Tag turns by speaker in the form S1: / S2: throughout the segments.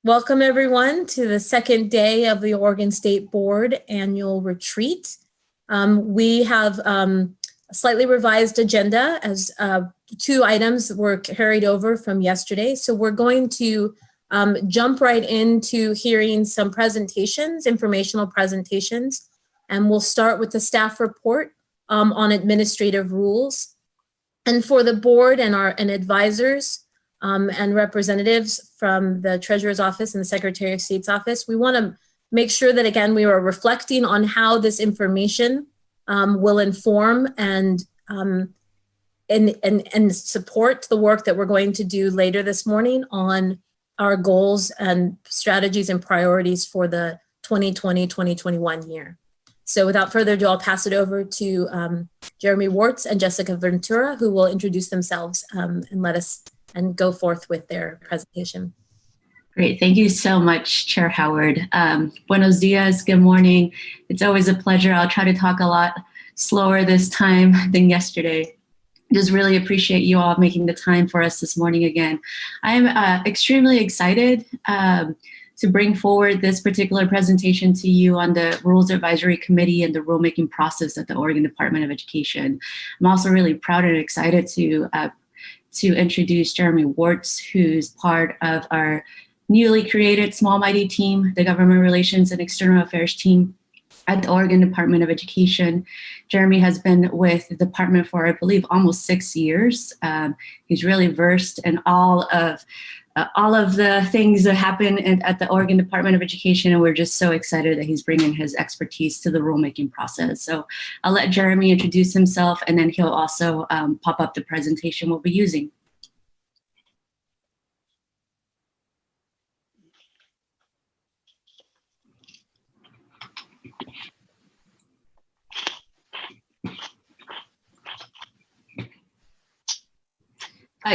S1: Welcome everyone to the second day of the Oregon State Board annual retreat. We have a slightly revised agenda as two items were carried over from yesterday. So we're going to jump right into hearing some presentations, informational presentations, and we'll start with the staff report on administrative rules. And for the board and our advisors, and representatives from the Treasurer's Office and the Secretary of State's Office, we want to make sure that, again, we are reflecting on how this information will inform and support the work that we're going to do later this morning on our goals and strategies and priorities for the 2020-2021 year. So without further ado, I'll pass it over to Jeremy Wartz and Jessica Ventura, who will introduce themselves and go forth with their presentation.
S2: Great, thank you so much, Chair Howard. Buenos dias, good morning. It's always a pleasure. I'll try to talk a lot slower this time than yesterday. Just really appreciate you all making the time for us this morning again. I'm extremely excited to bring forward this particular presentation to you on the Rules Advisory Committee and the rulemaking process at the Oregon Department of Education. I'm also really proud and excited to introduce Jeremy Wartz, who's part of our newly created Small Mighty team, the Government Relations and External Affairs team at the Oregon Department of Education. Jeremy has been with the department for, I believe, almost 6 years. He's really versed in all of the things that happen at the Oregon Department of Education, and we're just so excited that he's bringing his expertise to the rulemaking process. So I'll let Jeremy introduce himself, and then he'll also pop up the presentation we'll be using.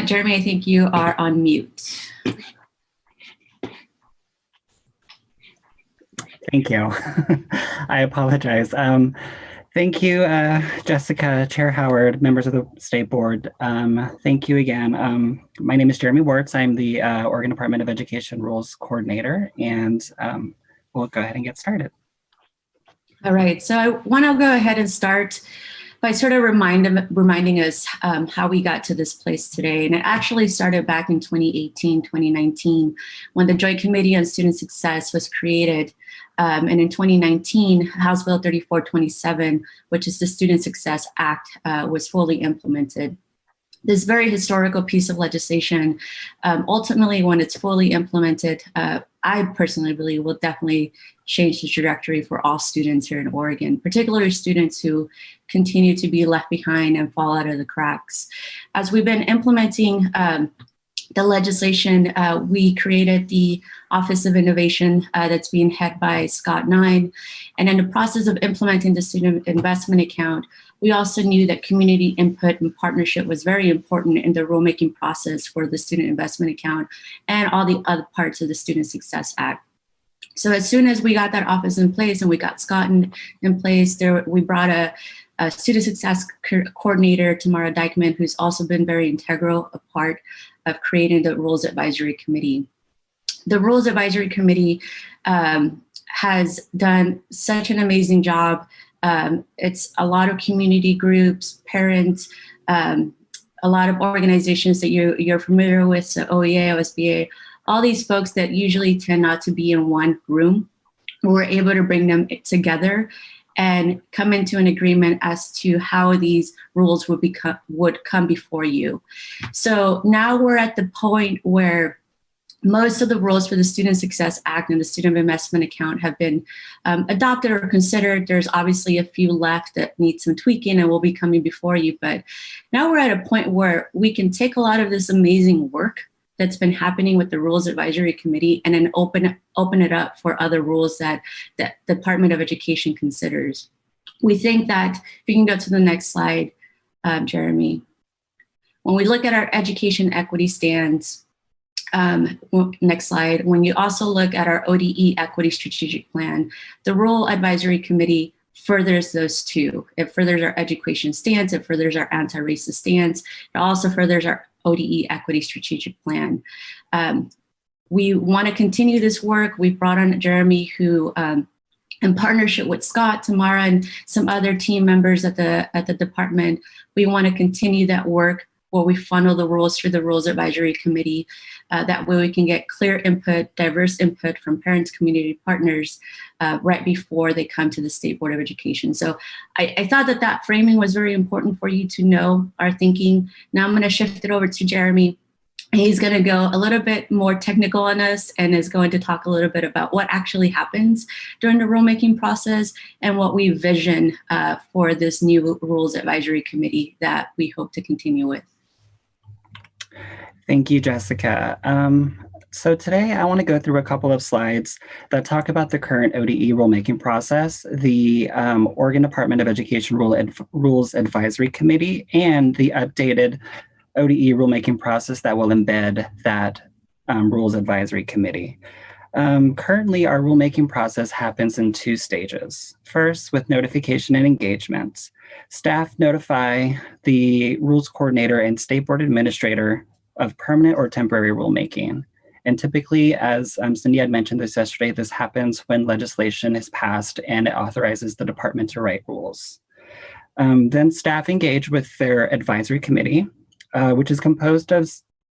S2: Jeremy, I think you are on mute.
S3: Thank you. I apologize. Thank you, Jessica, Chair Howard, members of the State Board. Thank you again. My name is Jeremy Wartz. I'm the Oregon Department of Education Rules Coordinator, and we'll go ahead and get started.
S2: All right, so I want to go ahead and start by sort of reminding us how we got to this place today. And it actually started back in 2018, 2019, when the Joint Committee on Student Success was created. And in 2019, House Bill 3427, which is the Student Success Act, was fully implemented. This very historical piece of legislation, ultimately, when it's fully implemented, I personally believe will definitely change the trajectory for all students here in Oregon, particularly students who continue to be left behind and fall out of the cracks. As we've been implementing the legislation, we created the Office of Innovation that's being headed by Scott Nine. And in the process of implementing the Student Investment Account, we also knew that community input and partnership was very important in the rulemaking process for the Student Investment Account and all the other parts of the Student Success Act. So as soon as we got that office in place and we got Scott in place, we brought a student success coordinator, Tamara Dykeman, who's also been very integral a part of creating the Rules Advisory Committee. The Rules Advisory Committee has done such an amazing job. It's a lot of community groups, parents, a lot of organizations that you're familiar with, so OEA, OSBA, all these folks that usually tend not to be in one room. We're able to bring them together and come into an agreement as to how these rules would come before you. So now we're at the point where most of the rules for the Student Success Act and the Student Investment Account have been adopted or considered. There's obviously a few left that need some tweaking and will be coming before you, but now we're at a point where we can take a lot of this amazing work that's been happening with the Rules Advisory Committee and then open it up for other rules that the Department of Education considers. We think that, if you can go to the next slide, Jeremy. When we look at our education equity stands, next slide, when you also look at our ODE equity strategic plan, the Rule Advisory Committee furthers those two. It furthers our education stance, it furthers our anti-racist stance, it also furthers our ODE equity strategic plan. we want to continue this work. We brought on Jeremy, who in partnership with Scott, Tamara, and some other team members at the department, we want to continue that work where we funnel the rules through the Rules Advisory Committee. That way we can get clear input, diverse input from parents, community partners right before they come to the State Board of Education. So I thought that framing was very important for you to know our thinking. Now I'm going to shift it over to Jeremy. He's going to go a little bit more technical on us and is going to talk a little bit about what actually happens during the rulemaking process and what we vision for this new Rules Advisory Committee that we hope to continue with.
S3: Thank you, Jessica. So today I want to go through a couple of slides that talk about the current ODE rulemaking process, the Oregon Department of Education Rules Advisory Committee, and the updated ODE rulemaking process that will embed that Rules Advisory Committee. Currently, our rulemaking process happens in 2 stages. First, with notification and engagement. Staff notify the rules coordinator and state board administrator of permanent or temporary rulemaking. And typically, as Cindy had mentioned this yesterday, this happens when legislation is passed and it authorizes the department to write rules. Then staff engage with their advisory committee, which is composed of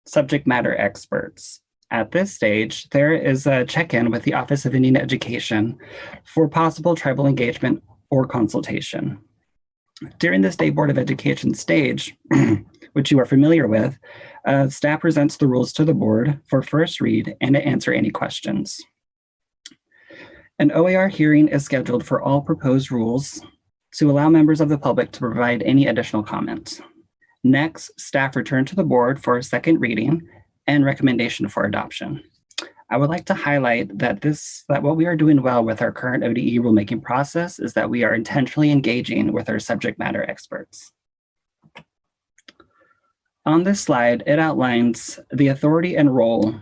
S3: subject matter experts. At this stage, there is a check-in with the Office of Indian Education for possible tribal engagement or consultation. During the State Board of Education stage, which you are familiar with, staff presents the rules to the board for first read and to answer any questions. An OAR hearing is scheduled for all proposed rules to allow members of the public to provide any additional comments. Next, staff return to the board for a second reading and recommendation for adoption. I would like to highlight that what we are doing well with our current ODE rulemaking process is that we are intentionally engaging with our subject matter experts. On this slide, it outlines the authority and role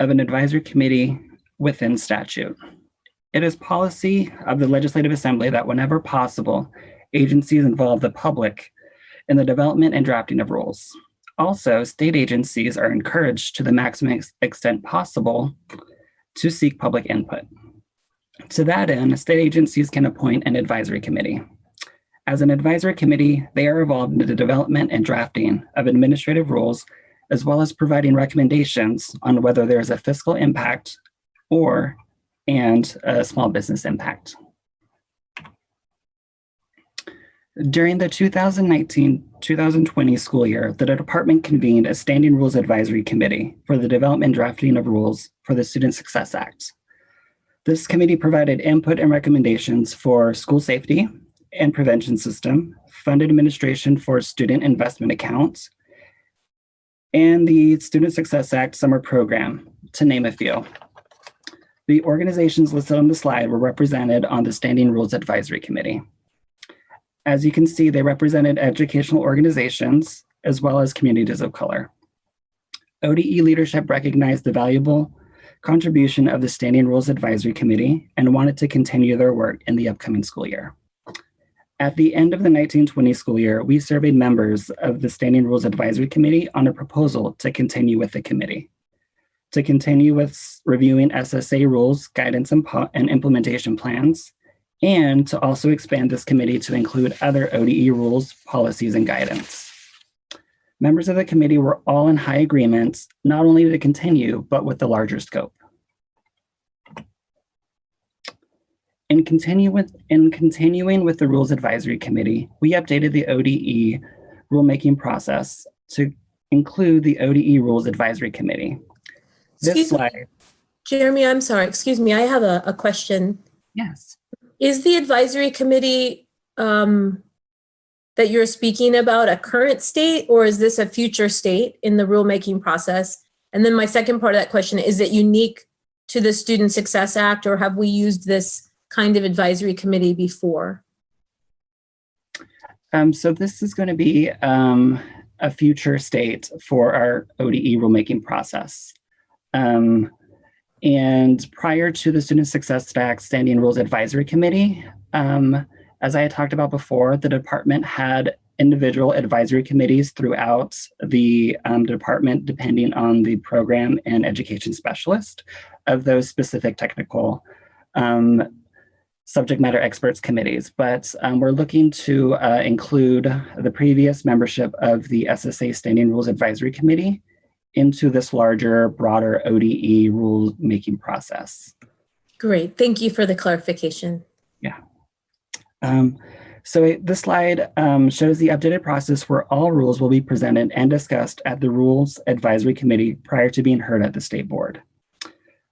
S3: of an advisory committee within statute. It is policy of the Legislative Assembly that whenever possible, agencies involve the public in the development and drafting of rules. Also, state agencies are encouraged to the maximum extent possible to seek public input. To that end, state agencies can appoint an advisory committee. As an advisory committee, they are involved in the development and drafting of administrative rules, as well as providing recommendations on whether there is a fiscal impact and a small business impact. During the 2019-2020 school year, the department convened a Standing Rules Advisory Committee for the development and drafting of rules for the Student Success Act. This committee provided input and recommendations for school safety and prevention system, fund administration for student investment accounts, and the Student Success Act summer program, to name a few. The organizations listed on the slide were represented on the Standing Rules Advisory Committee. As you can see, they represented educational organizations as well as communities of color. ODE leadership recognized the valuable contribution of the Standing Rules Advisory Committee and wanted to continue their work in the upcoming school year. At the end of the 1920 school year, we surveyed members of the Standing Rules Advisory Committee on a proposal to continue with the committee, to continue with reviewing SSA rules, guidance, and implementation plans, and to also expand this committee to include other ODE rules, policies, and guidance. Members of the committee were all in high agreement, not only to continue, but with the larger scope. In continuing with the Rules Advisory Committee, we updated the ODE rulemaking process to include the ODE Rules Advisory Committee. This slide.
S1: Jeremy, I'm sorry, excuse me, I have a question.
S3: Yes.
S1: Is the advisory committee that you're speaking about a current state, or is this a future state in the rulemaking process? And then my second part of that question, is it unique to the Student Success Act, or have we used this kind of advisory committee before?
S3: So this is going to be a future state for our ODE rulemaking process. And prior to the Student Success Act Standing Rules Advisory Committee, as I had talked about before, the department had individual advisory committees throughout the department, depending on the program and education specialist of those specific technical subject matter experts committees. But we're looking to include the previous membership of the SSA Standing Rules Advisory Committee into this larger, broader ODE rule-making process.
S1: Great. Thank you for the clarification.
S3: Yeah. So this slide shows the updated process where all rules will be presented and discussed at the Rules Advisory Committee prior to being heard at the State Board.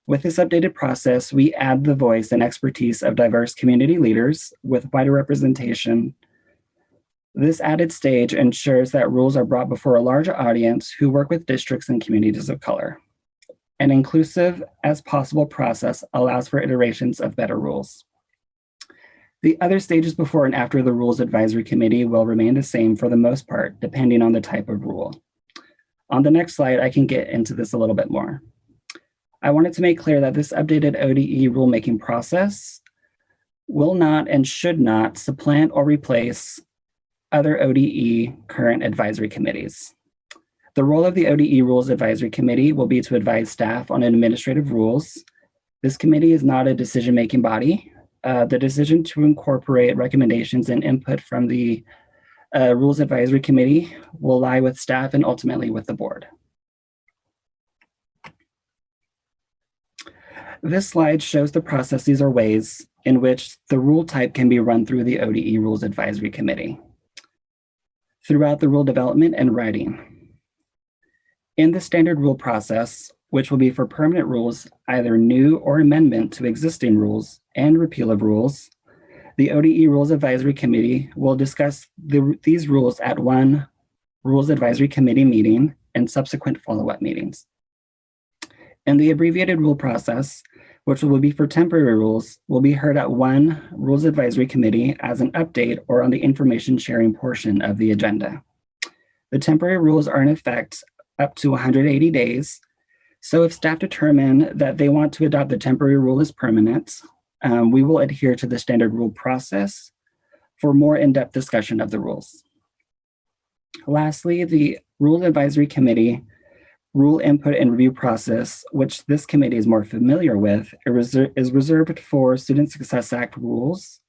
S3: With this updated process, we add the voice and expertise of diverse community leaders with wider representation. This added stage ensures that rules are brought before a larger audience who work with districts and communities of color. An inclusive as possible process allows for iterations of better rules. The other stages before and after the Rules Advisory Committee will remain the same for the most part, depending on the type of rule. On the next slide, I can get into this a little bit more. I wanted to make clear that this updated ODE rulemaking process will not and should not supplant or replace other ODE current advisory committees. The role of the ODE Rules Advisory Committee will be to advise staff on administrative rules. This committee is not a decision-making body. The decision to incorporate recommendations and input from the Rules Advisory Committee will lie with staff and ultimately with the board. This slide shows the processes or ways in which the rule type can be run through the ODE Rules Advisory Committee throughout the rule development and writing. In the standard rule process, which will be for permanent rules, either new or amendment to existing rules and repeal of rules, the ODE Rules Advisory Committee will discuss these rules at one Rules Advisory Committee meeting and subsequent follow-up meetings. In the abbreviated rule process, which will be for temporary rules, will be heard at one Rules Advisory Committee as an update or on the information sharing portion of the agenda. The temporary rules are in effect up to 180 days. So if staff determine that they want to adopt the temporary rule as permanent, we will adhere to the standard rule process for more in-depth discussion of the rules. Lastly, the Rules Advisory Committee rule input and review process, which this committee is more familiar with, is reserved for Student Success Act rules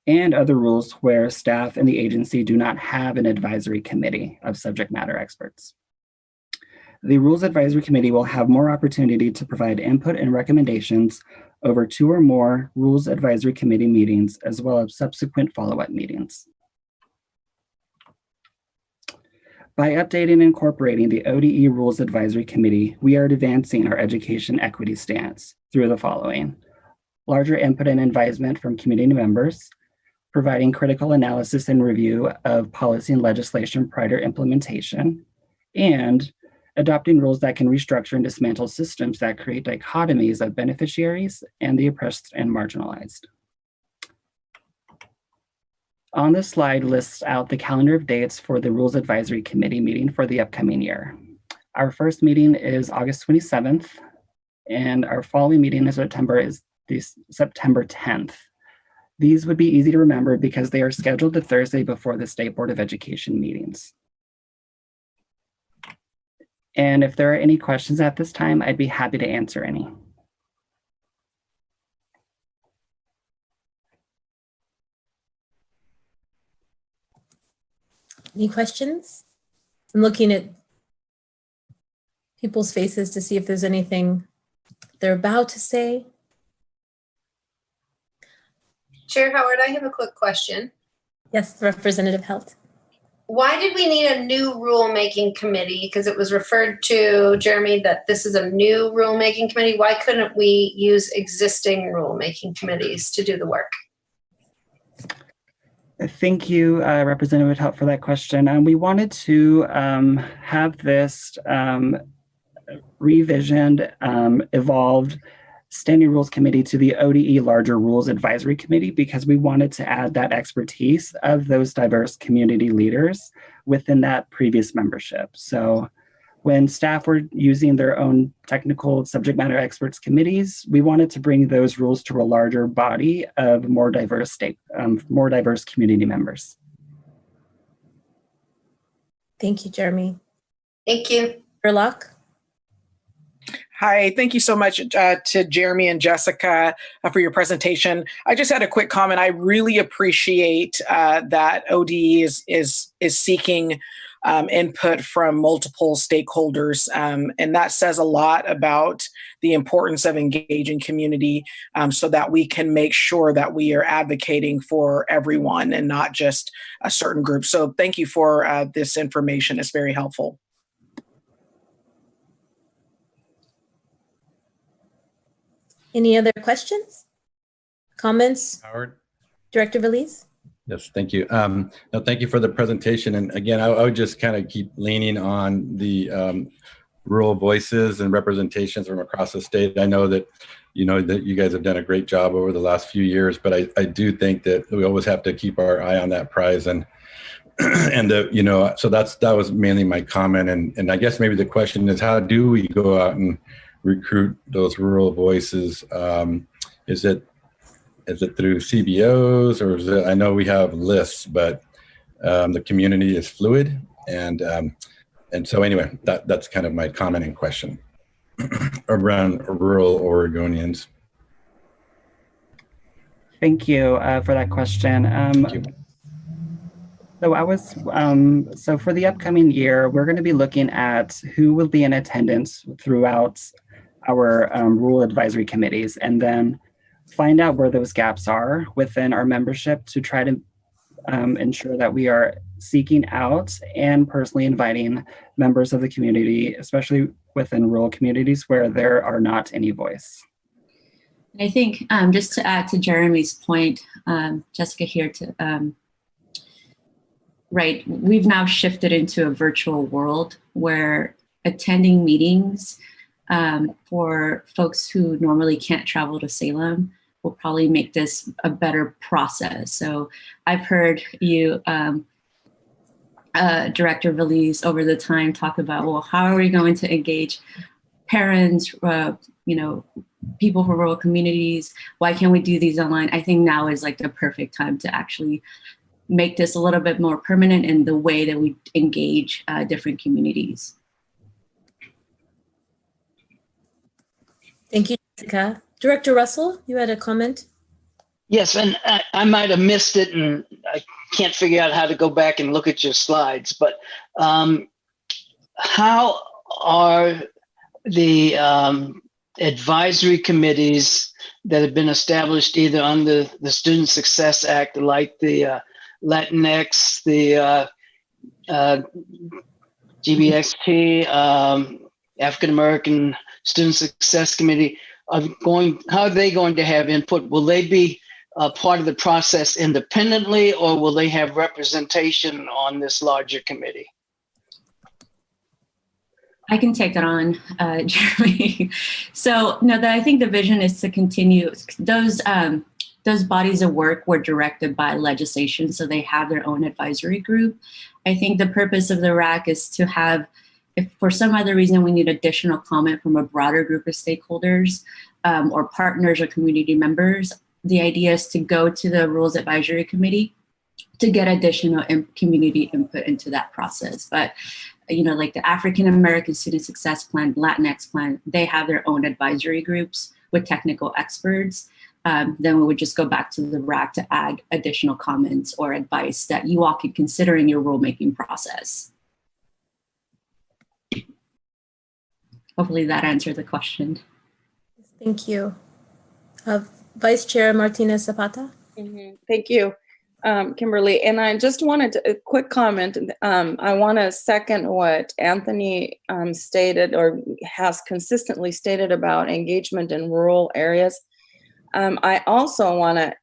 S3: and other rules where staff and the agency do not have an advisory committee of subject matter experts. The Rules Advisory Committee will have more opportunity to provide input and recommendations over 2 or more Rules Advisory Committee meetings, as well as subsequent follow-up meetings. By updating and incorporating the ODE Rules Advisory Committee, we are advancing our education equity stance through the following: larger input and advisement from community members, providing critical analysis and review of policy and legislation prior to implementation, and adopting rules that can restructure and dismantle systems that create dichotomies of beneficiaries and the oppressed and marginalized. On this slide lists out the calendar of dates for the Rules Advisory Committee meeting for the upcoming year. Our first meeting is August 27th, and our following meeting in September is September 10th. These would be easy to remember because they are scheduled the Thursday before the State Board of Education meetings. And if there are any questions at this time, I'd be happy to answer any.
S1: Any questions? I'm looking at people's faces to see if there's anything they're about to say.
S4: Chair Howard, I have a quick question.
S1: Yes, Representative Helt.
S4: Why did we need a new rulemaking committee? Because it was referred to, Jeremy, that this is a new rulemaking committee. Why couldn't we use existing rulemaking committees to do the work?
S3: Thank you, Representative Helt, for that question. We wanted to have this revisioned, evolved Standing Rules Committee to the ODE Larger Rules Advisory Committee because we wanted to add that expertise of those diverse community leaders within that previous membership. So when staff were using their own technical subject matter experts committees, we wanted to bring those rules to a larger body of more diverse community members.
S1: Thank you, Jeremy.
S4: Thank you.
S1: Verloc?
S5: Hi, thank you so much to Jeremy and Jessica for your presentation. I just had a quick comment. I really appreciate that ODE is seeking input from multiple stakeholders, and that says a lot about the importance of engaging community so that we can make sure that we are advocating for everyone and not just a certain group. So thank you for this information. It's very helpful.
S1: Any other questions? Comments?
S6: Howard?
S1: Director Veliz?
S6: Yes, thank you. No, thank you for the presentation. And again, I would just kind of keep leaning on the rural voices and representations from across the state. I know that, that you guys have done a great job over the last few years, but I do think that we always have to keep our eye on that prize. And so that was mainly my comment. And I guess maybe the question is, how do we go out and recruit those rural voices? Is it through CBOs, or is it, I know we have lists, but the community is fluid. And so anyway, that's kind of my comment and question around rural Oregonians.
S3: Thank you for that question.
S6: Thank you.
S3: So for the upcoming year, we're going to be looking at who will be in attendance throughout our rural advisory committees, and then find out where those gaps are within our membership to try to ensure that we are seeking out and personally inviting members of the community, especially within rural communities where there are not any voice.
S2: I think just to add to Jeremy's point, Jessica here, right, we've now shifted into a virtual world where attending meetings for folks who normally can't travel to Salem will probably make this a better process. So I've heard you, Director Veliz, over the time talk about, well, how are we going to engage parents, people from rural communities? Why can't we do these online? I think now is like the perfect time to actually make this a little bit more permanent in the way that we engage different communities.
S1: Thank you, Jessica. Director Russell, you had a comment?
S7: Yes, and I might have missed it, and I can't figure out how to go back and look at your slides, but how are the advisory committees that have been established either under the Student Success Act, like the Latinx, the GBXT, African American Student Success Committee, how are they going to have input? Will they be part of the process independently, or will they have representation on this larger committee?
S2: I can take that on, Jeremy. So no, I think the vision is to continue. Those bodies of work were directed by legislation, so they have their own advisory group. I think the purpose of the RAC is to have, if for some other reason we need additional comment from a broader group of stakeholders or partners or community members, the idea is to go to the Rules Advisory Committee to get additional community input into that process. But like the African American Student Success Plan, Latinx Plan, they have their own advisory groups with technical experts. Then we would just go back to the RAC to add additional comments or advice that you all can consider in your rulemaking process. Hopefully that answered the question.
S1: Thank you. Vice Chair Martinez Zapata.
S8: Thank you, Kimberly. And I just wanted a quick comment. I want to second what Anthony stated, or has consistently stated, about engagement in rural areas. I also want to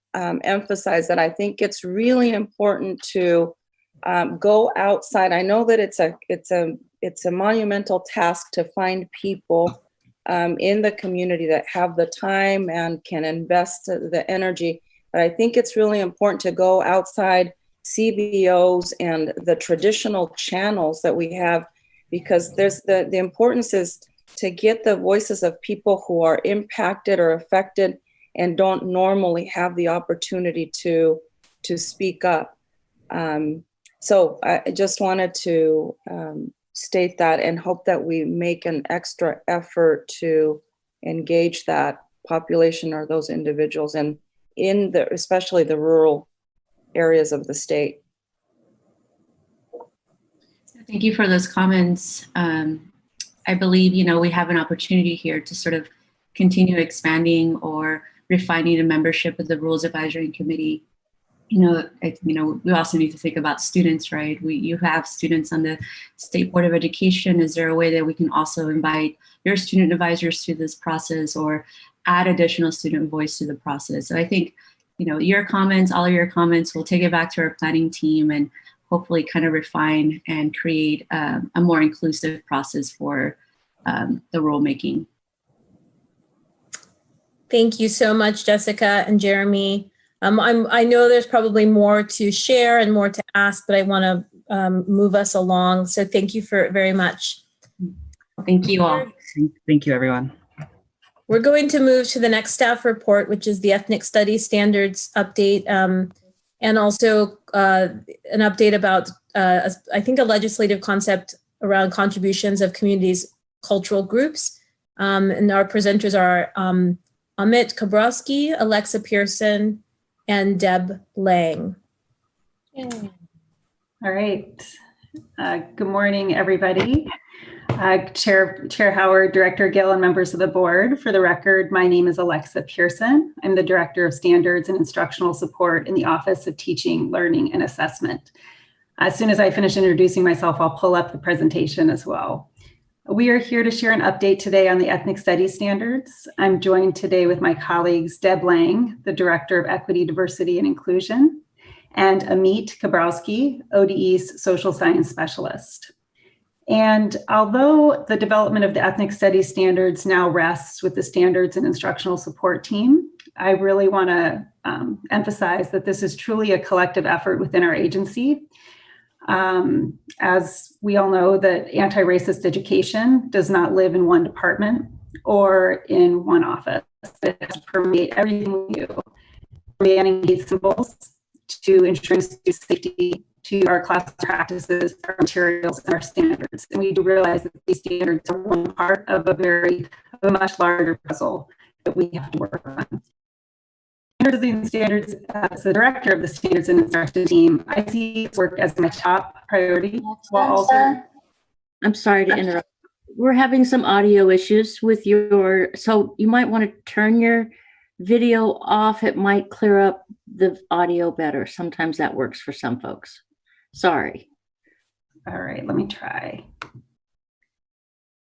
S8: emphasize that I think it's really important to go outside. I know that it's a monumental task to find people in the community that have the time and can invest the energy. But I think it's really important to go outside CBOs and the traditional channels that we have, because there's the importance is to get the voices of people who are impacted or affected and don't normally have the opportunity to speak up. So I just wanted to state that and hope that we make an extra effort to engage that population or those individuals and especially the rural areas of the state.
S2: Thank you for those comments. I believe, we have an opportunity here to sort of continue expanding or refining the membership of the Rules Advisory Committee. We also need to think about students, right? You have students on the State Board of Education. Is there a way that we can also invite your student advisors to this process or add additional student voice to the process? So I think, your comments, all of your comments, we'll take it back to our planning team and hopefully kind of refine and create a more inclusive process for the rulemaking.
S1: Thank you so much, Jessica and Jeremy. I know there's probably more to share and more to ask, but I want to move us along. So thank you very much.
S2: Thank you all.
S3: Thank you, everyone.
S1: We're going to move to the next staff report, which is the Ethnic Studies Standards update, and also an update about, I think, a legislative concept around contributions of communities' cultural groups. And our presenters are Amit Kabrowski, Alexa Pearson, and Deb Lang.
S9: All right. Good morning, everybody. Chair Howard, Director Gill, and members of the board. For the record, my name is Alexa Pearson. I'm the Director of Standards and Instructional Support in the Office of Teaching, Learning, and Assessment. As soon as I finish introducing myself, I'll pull up the presentation as well. We are here to share an update today on the Ethnic Studies Standards. I'm joined today with my colleagues, Deb Lang, the Director of Equity, Diversity, and Inclusion, and Amit Kabrowski, ODE's Social Science Specialist. And although the development of the Ethnic Studies Standards now rests with the Standards and Instructional Support team, I really want to emphasize that this is truly a collective effort within our agency. As we all know, that anti-racist education does not live in one department or in one office. It has to permeate everything we do, from banning hate symbols to ensuring student safety, to our class practices, our materials, and our standards. And we do realize that these standards are one part of a much larger puzzle that we have to work on. Standards, as the director of the Standards and Instruction team, I see work as my top priority. While also,
S10: I'm sorry to interrupt. We're having some audio issues with so you might want to turn your video off. It might clear up the audio better. Sometimes that works for some folks. Sorry.
S9: All right, let me try.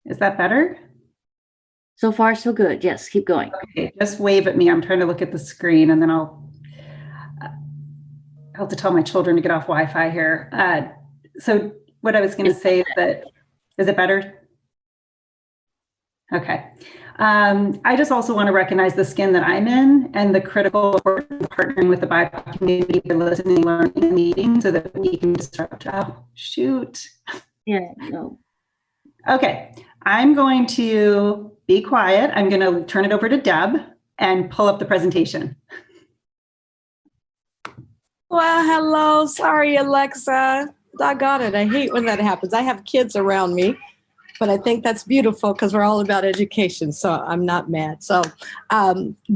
S9: Is that better?
S10: So far, so good. Yes, keep going.
S9: Okay, just wave at me. I'm trying to look at the screen, and then I'll have to tell my children to get off Wi-Fi here. So what I was going to say is that, is it better? Okay. I just also want to recognize the skin that I'm in and the critical importance of partnering with the BIPOC community for listening, learning, and meeting so that we can disrupt. Oh, shoot.
S10: Yeah, no.
S9: Okay, I'm going to be quiet. I'm going to turn it over to Deb and pull up the presentation.
S11: Well, hello. Sorry, Alexa. Doggone it. I hate when that happens. I have kids around me, but I think that's beautiful because we're all about education, so I'm not mad. So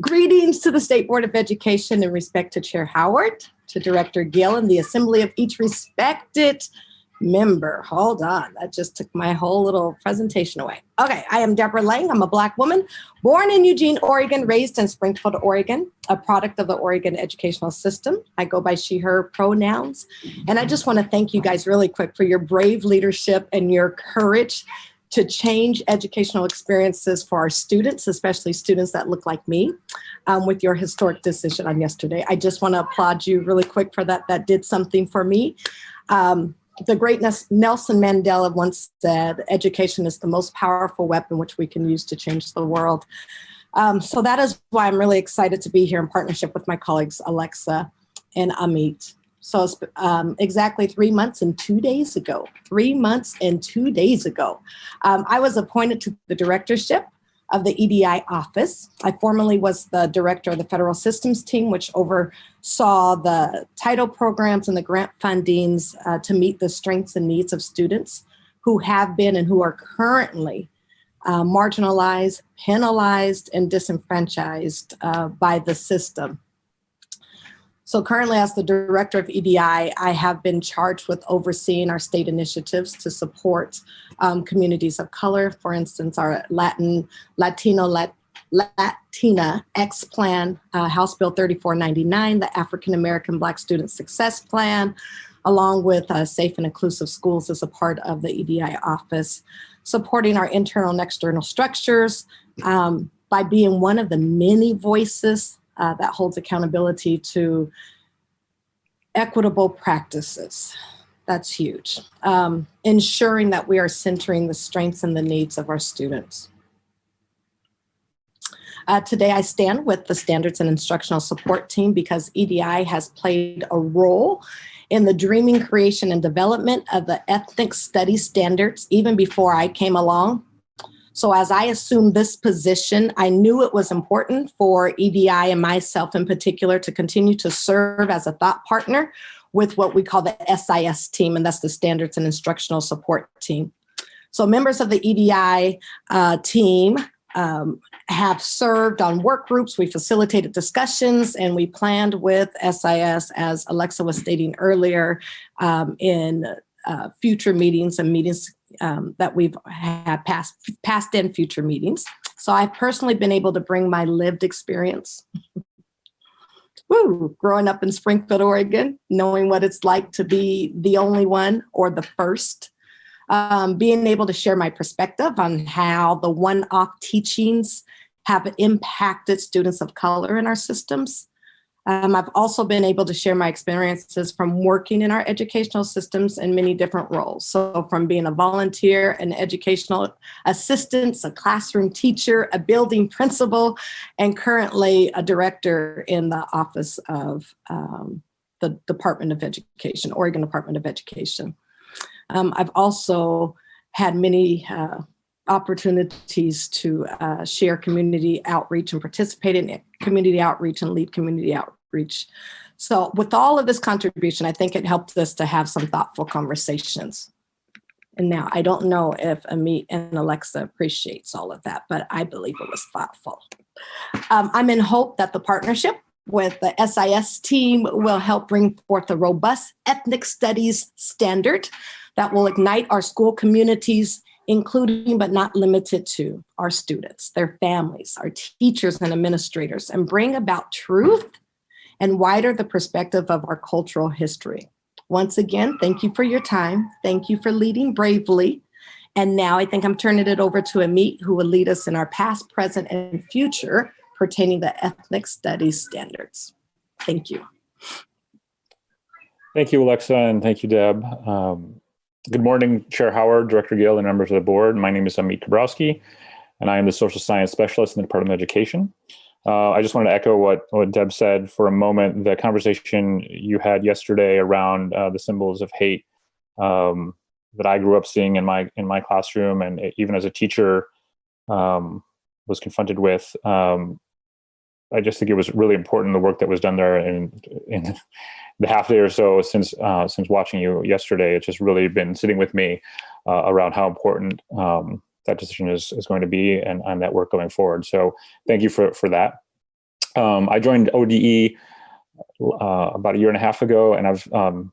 S11: greetings to the State Board of Education in respect to Chair Howard, to Director Gill, and the assembly of each respected member. Hold on, that just took my whole little presentation away. Okay, I am Deborah Lang. I'm a Black woman, born in Eugene, Oregon, raised in Springfield, Oregon, a product of the Oregon educational system. I go by she, her pronouns. And I just want to thank you guys really quick for your brave leadership and your courage to change educational experiences for our students, especially students that look like me, with your historic decision on yesterday. I just want to applaud you really quick for that. That did something for me. The great Nelson Mandela once said, education is the most powerful weapon which we can use to change the world. So that is why I'm really excited to be here in partnership with my colleagues, Alexa and Amit. So exactly 3 months and 2 days ago, I was appointed to the directorship of the EDI office. I formerly was the director of the federal systems team, which oversaw the title programs and the grant fundings to meet the strengths and needs of students who have been and who are currently marginalized, penalized, and disenfranchised by the system. So currently, as the director of EDI, I have been charged with overseeing our state initiatives to support communities of color. For instance, our Latina X Plan, House Bill 3499, the African American Black Student Success Plan, along with Safe and Inclusive Schools as a part of the EDI office, supporting our internal and external structures by being one of the many voices that holds accountability to equitable practices. That's huge. Ensuring that we are centering the strengths and the needs of our students. Today I stand with the Standards and Instructional Support Team because EDI has played a role in the dreaming, creation, and development of the ethnic studies standards even before I came along. So as I assumed this position, I knew it was important for EDI and myself in particular to continue to serve as a thought partner with what we call the SIS team, and that's the Standards and Instructional Support Team. So members of the EDI team have served on work groups, we facilitated discussions, and we planned with SIS, as Alexa was stating earlier, in future meetings and meetings that we've had past and future meetings. So I've personally been able to bring my lived experience. Growing up in Springfield, Oregon, knowing what it's like to be the only one or the first, being able to share my perspective on how the one-off teachings have impacted students of color in our systems. I've also been able to share my experiences from working in our educational systems in many different roles. So from being a volunteer, an educational assistant, a classroom teacher, a building principal, and currently a director in the office of the Department of Education, Oregon Department of Education. I've also had many opportunities to share community outreach and participate in community outreach and lead community outreach. So with all of this contribution, I think it helped us to have some thoughtful conversations. And now I don't know if Amit and Alexa appreciates all of that, but I believe it was thoughtful. I'm in hope that the partnership with the SIS team will help bring forth a robust ethnic studies standard that will ignite our school communities, including but not limited to our students, their families, our teachers and administrators, and bring about truth and wider the perspective of our cultural history. Once again, thank you for your time. Thank you for leading bravely. And now I think I'm turning it over to Amit, who will lead us in our past, present, and future pertaining to ethnic studies standards. Thank you.
S12: Thank you, Alexa, and thank you, Deb. Good morning, Chair Howard, Director Gill, and members of the board. My name is Amit Kabrowski, and I am the Social Science Specialist in the Department of Education. I just wanted to echo what Deb said for a moment. The conversation you had yesterday around the symbols of hate that I grew up seeing in my classroom, and even as a teacher was confronted with. I just think it was really important, the work that was done there in the half day or so since watching you yesterday. It's just really been sitting with me around how important that decision is going to be and that work going forward. So thank you for that. I joined ODE about a year and a half ago, and I've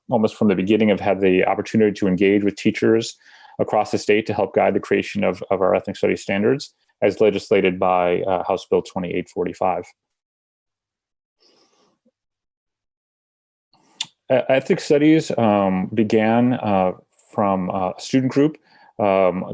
S12: almost from the beginning have had the opportunity to engage with teachers across the state to help guide the creation of our ethnic studies standards as legislated by House Bill 2845. Ethnic studies began from a student group.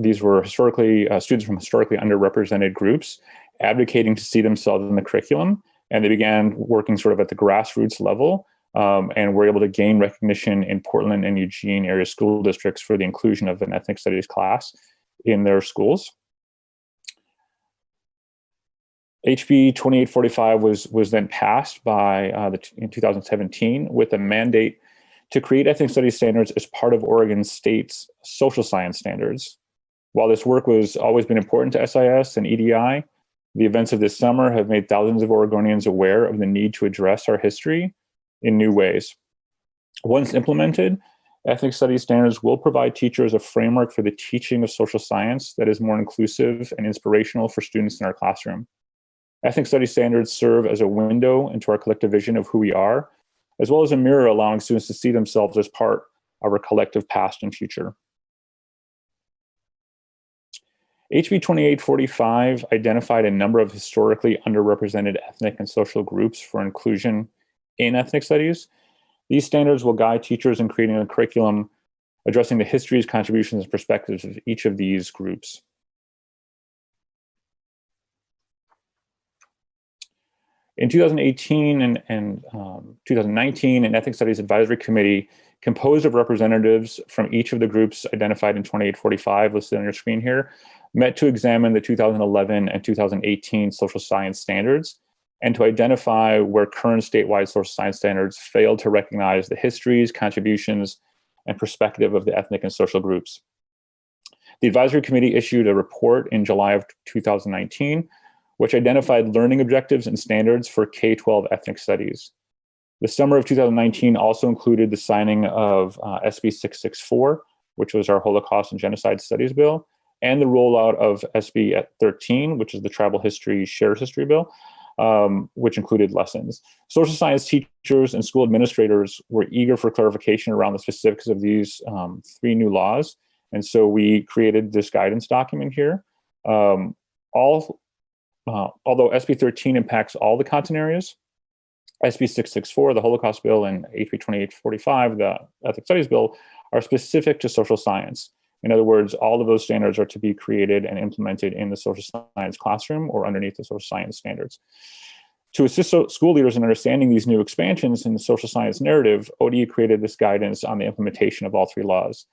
S12: These were historically students from historically underrepresented groups advocating to see themselves in the curriculum. And they began working sort of at the grassroots level and were able to gain recognition in Portland and Eugene area school districts for the inclusion of an ethnic studies class in their schools. HB 2845 was then passed by in 2017 with a mandate to create ethnic studies standards as part of Oregon State's social science standards. While this work was always been important to SIS and EDI, The events of this summer have made thousands of Oregonians aware of the need to address our history in new ways. Once implemented, ethnic studies standards will provide teachers a framework for the teaching of social science that is more inclusive and inspirational for students in our classroom. Ethnic studies standards serve as a window into our collective vision of who we are, as well as a mirror allowing students to see themselves as part of our collective past and future. HB 2845 identified a number of historically underrepresented ethnic and social groups for inclusion in ethnic studies. These standards will guide teachers in creating a curriculum addressing the histories, contributions, and perspectives of each of these groups. In 2018 and 2019, an Ethnic Studies Advisory Committee composed of representatives from each of the groups identified in 2845, listed on your screen here, met to examine the 2011 and 2018 social science standards and to identify where current statewide social science standards failed to recognize the histories, contributions, and perspective of the ethnic and social groups. The advisory committee issued a report in July of 2019, which identified learning objectives and standards for K-12 ethnic studies. The summer of 2019 also included the signing of SB 664, which was our Holocaust and Genocide Studies Bill, and the rollout of SB 13, which is the Tribal History Shared History Bill, which included lessons. Social science teachers and school administrators were eager for clarification around the specifics of these 3 new laws. And so we created this guidance document here. Although SB 13 impacts all the content areas, SB 664, the Holocaust Bill, and HB 2845, the Ethnic Studies Bill, are specific to social science. In other words, all of those standards are to be created and implemented in the social science classroom or underneath the social science standards. To assist school leaders in understanding these new expansions in the social science narrative, ODE created this guidance on the implementation of all 3 laws.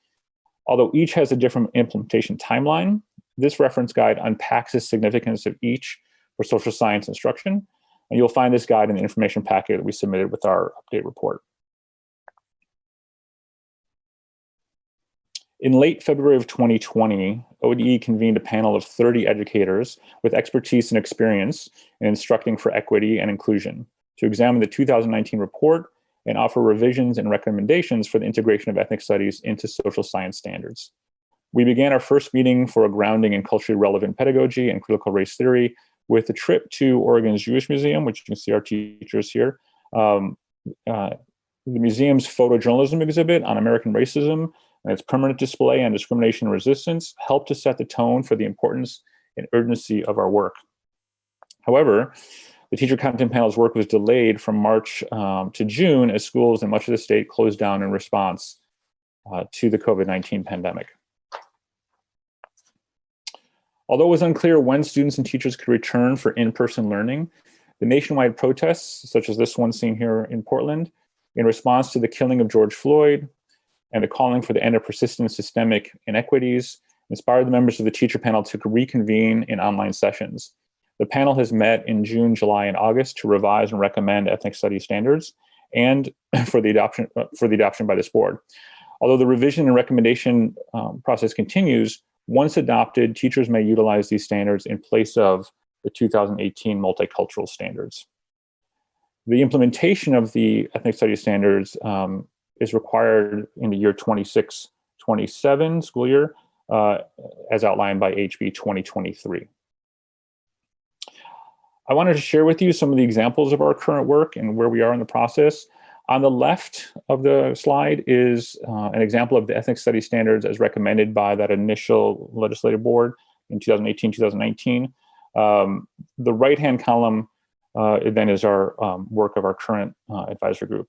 S12: Although each has a different implementation timeline, this reference guide unpacks the significance of each for social science instruction, and you'll find this guide in the information packet that we submitted with our update report. In late February of 2020, ODE convened a panel of 30 educators with expertise and experience in instructing for equity and inclusion to examine the 2019 report and offer revisions and recommendations for the integration of ethnic studies into social science standards. We began our first meeting for a grounding in culturally relevant pedagogy and critical race theory with a trip to Oregon's Jewish Museum, which you can see our teachers here. The museum's photojournalism exhibit on American racism and its permanent display on discrimination and resistance helped to set the tone for the importance and urgency of our work. However, the teacher content panel's work was delayed from March to June as schools in much of the state closed down in response to the COVID-19 pandemic. Although it was unclear when students and teachers could return for in-person learning, the nationwide protests, such as this one seen here in Portland, in response to the killing of George Floyd and the calling for the end of persistent systemic inequities, inspired the members of the teacher panel to reconvene in online sessions. The panel has met in June, July, and August to revise and recommend ethnic studies standards and for the adoption by this board. Although the revision and recommendation process continues, once adopted, teachers may utilize these standards in place of the 2018 multicultural standards. The implementation of the ethnic studies standards is required in the year 26-27 school year, as outlined by HB 2023. I wanted to share with you some of the examples of our current work and where we are in the process. On the left of the slide is an example of the ethnic studies standards as recommended by that initial legislative board in 2018-2019. The right-hand column then is our work of our current advisory group.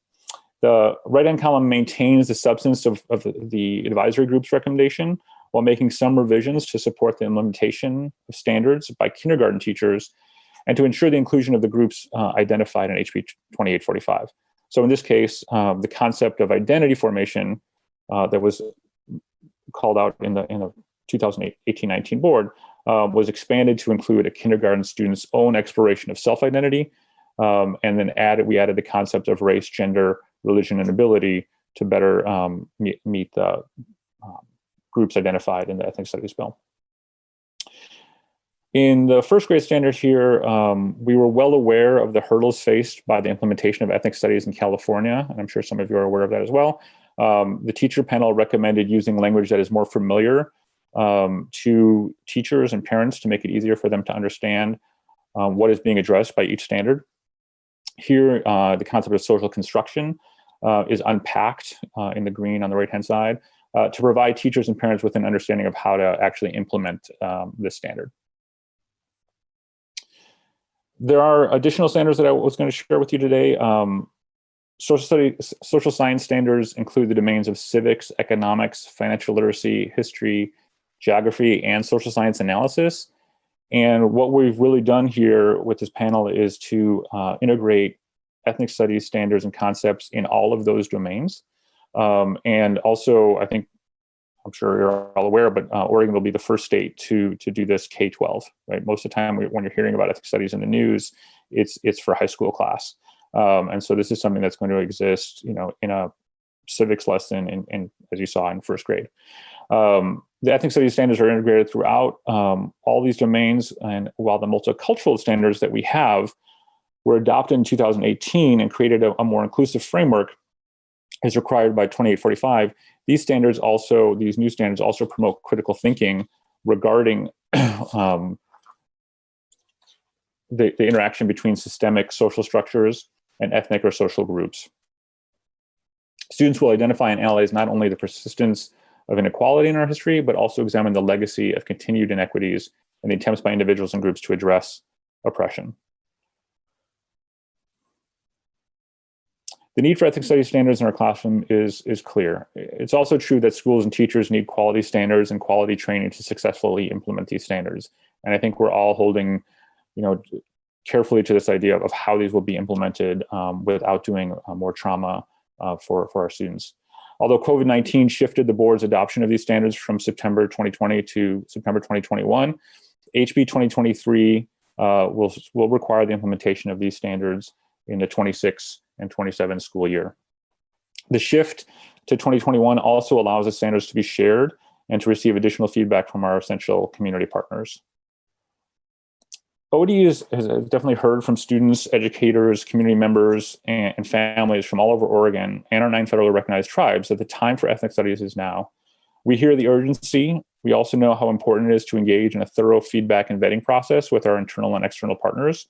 S12: The right-hand column maintains the substance of the advisory group's recommendation while making some revisions to support the implementation of standards by kindergarten teachers and to ensure the inclusion of the groups identified in HB 2845. So in this case, the concept of identity formation that was called out in the 2018-19 board was expanded to include a kindergarten student's own exploration of self-identity, and then we added the concept of race, gender, religion, and ability to better meet the groups identified in the Ethnic Studies Bill. In the first grade standard here, we were well aware of the hurdles faced by the implementation of ethnic studies in California, and I'm sure some of you are aware of that as well. The teacher panel recommended using language that is more familiar to teachers and parents to make it easier for them to understand what is being addressed by each standard. Here, the concept of social construction is unpacked in the green on the right-hand side to provide teachers and parents with an understanding of how to actually implement this standard. There are additional standards that I was going to share with you today. Social science standards include the domains of civics, economics, financial literacy, history, geography, and social science analysis. And what we've really done here with this panel is to integrate ethnic studies standards and concepts in all of those domains. And also, I think, I'm sure you're all aware, but Oregon will be the first state to do this K-12, right? Most of the time when you're hearing about ethnic studies in the news, it's for high school class. And so this is something that's going to exist, in a civics lesson in as you saw in first grade. The ethnic studies standards are integrated throughout all these domains. And while the multicultural standards that we have were adopted in 2018 and created a more inclusive framework as required by 2845, these new standards also promote critical thinking regarding the interaction between systemic social structures and ethnic or social groups. Students will identify and analyze not only the persistence of inequality in our history, but also examine the legacy of continued inequities and the attempts by individuals and groups to address oppression. The need for ethnic studies standards in our classroom is clear. It's also true that schools and teachers need quality standards and quality training to successfully implement these standards. And I think we're all holding, carefully to this idea of how these will be implemented without doing more trauma for our students. Although COVID-19 shifted the board's adoption of these standards from September 2020 to September 2021, HB 2023 will require the implementation of these standards in the 26 and 27 school year. The shift to 2021 also allows the standards to be shared and to receive additional feedback from our essential community partners. OD has definitely heard from students, educators, community members, and families from all over Oregon and our 9 federally recognized tribes that the time for ethnic studies is now. We hear the urgency. We also know how important it is to engage in a thorough feedback and vetting process with our internal and external partners.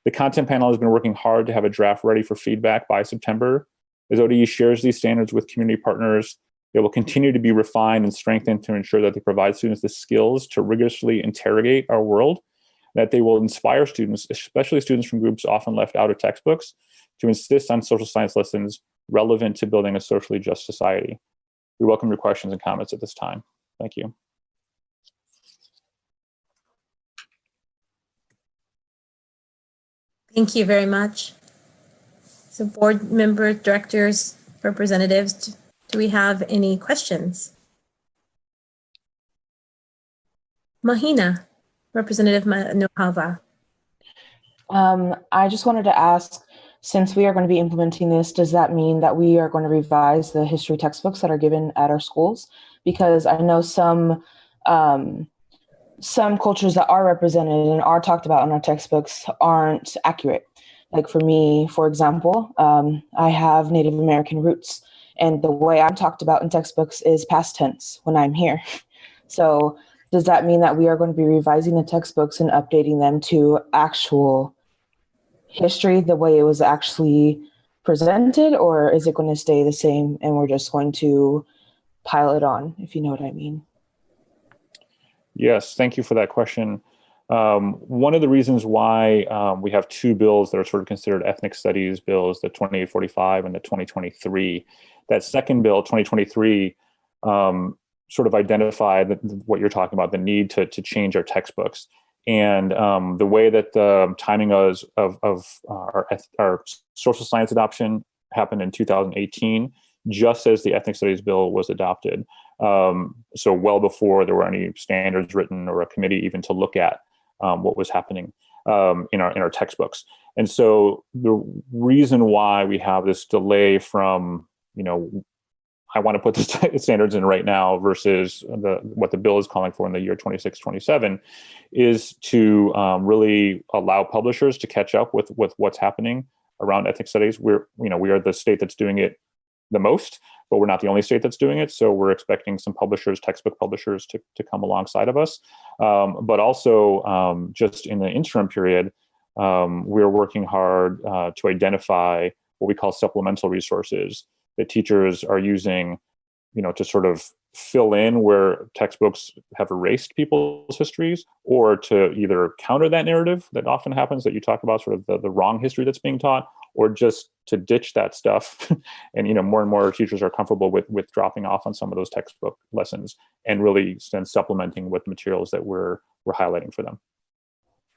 S12: The content panel has been working hard to have a draft ready for feedback by September. As ODE shares these standards with community partners, they will continue to be refined and strengthened to ensure that they provide students the skills to rigorously interrogate our world, that they will inspire students, especially students from groups often left out of textbooks, to insist on social science lessons relevant to building a socially just society. We welcome your questions and comments at this time. Thank you.
S1: Thank you very much. So board member, directors, representatives, do we have any questions? Mahina, Representative Nohava.
S13: I just wanted to ask, since we are going to be implementing this, does that mean that we are going to revise the history textbooks that are given at our schools? Because I know some cultures that are represented and are talked about in our textbooks aren't accurate. Like for me, for example, I have Native American roots, and the way I'm talked about in textbooks is past tense when I'm here. So does that mean that we are going to be revising the textbooks and updating them to actual history, the way it was actually presented, or is it going to stay the same and we're just going to pile it on, if you know what I mean?
S12: Yes, thank you for that question. One of the reasons why we have 2 bills that are sort of considered ethnic studies bills, the 2845 and the 2023, that second bill, 2023, sort of identified what you're talking about, the need to change our textbooks. And the way that the timing of our social science adoption happened in 2018, just as the ethnic studies bill was adopted. So well before there were any standards written or a committee even to look at what was happening in our textbooks. And so the reason why we have this delay from I want to put the standards in right now versus what the bill is calling for in the year 26-27, is to really allow publishers to catch up with what's happening around ethnic studies. We are the state that's doing it the most, but we're not the only state that's doing it. So we're expecting some publishers, textbook publishers, to come alongside of us. But also just in the interim period, we're working hard to identify what we call supplemental resources that teachers are using, to sort of fill in where textbooks have erased people's histories, or to either counter that narrative that often happens that you talk about, sort of the wrong history that's being taught, or just to ditch that stuff. And more and more teachers are comfortable with dropping off on some of those textbook lessons and really then supplementing with materials that we're highlighting for them.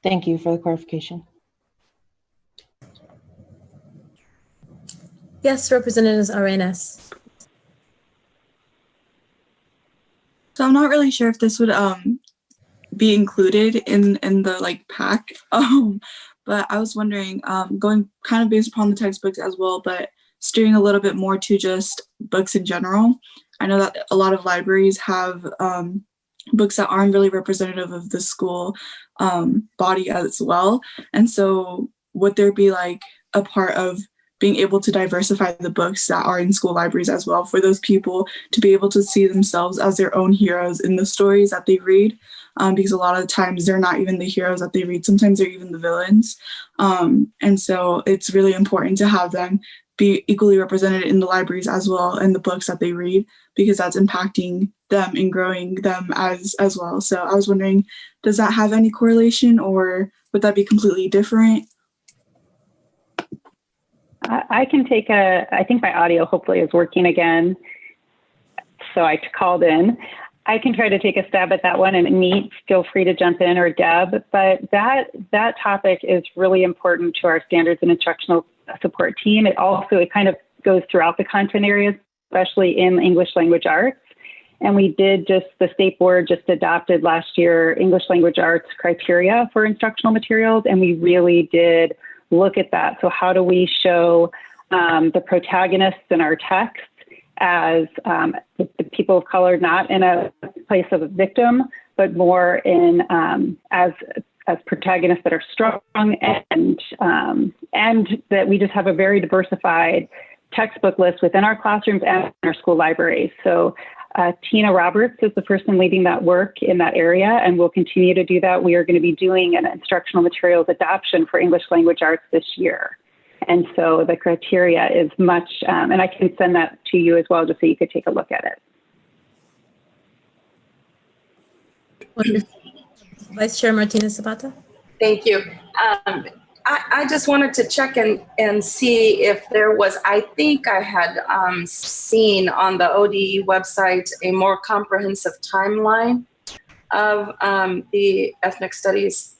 S13: Thank you for the clarification.
S1: Yes, Representatives Arenas.
S14: So I'm not really sure if this would be included in the pack, but I was wondering, going kind of based upon the textbooks as well, but steering a little bit more to just books in general. I know that a lot of libraries have books that aren't really representative of the school body as well, and so would there be a part of being able to diversify the books that are in school libraries as well, for those people to be able to see themselves as their own heroes in the stories that they read, because a lot of the times they're not even the heroes that they read. Sometimes they're even the villains. And so it's really important to have them be equally represented in the libraries as well, and the books that they read, because that's impacting them and growing them as well. So I was wondering, does that have any correlation, or would that be completely different?
S15: I can take I think my audio hopefully is working again. So I called in. I can try to take a stab at that one, and Meet, feel free to jump in, or Deb, but that topic is really important to our standards and instructional support team. It kind of goes throughout the content areas, especially in English language arts. And the state board just adopted last year English language arts criteria for instructional materials, and we really did look at that. So how do we show the protagonists in our text as the people of color, not in a place of a victim, but more in as protagonists that are strong, and that we just have a very diversified textbook list within our classrooms and in our school libraries. So Tina Roberts is the person leading that work in that area, and we'll continue to do that. We are going to be doing an instructional materials adoption for English language arts this year. And so the criteria is much, and I can send that to you as well, just so you could take a look at
S1: it. Vice Chair Martinez Zapata.
S16: Thank you. I just wanted to check and see if there was, I think I had seen on the ODE website a more comprehensive timeline of the ethnic studies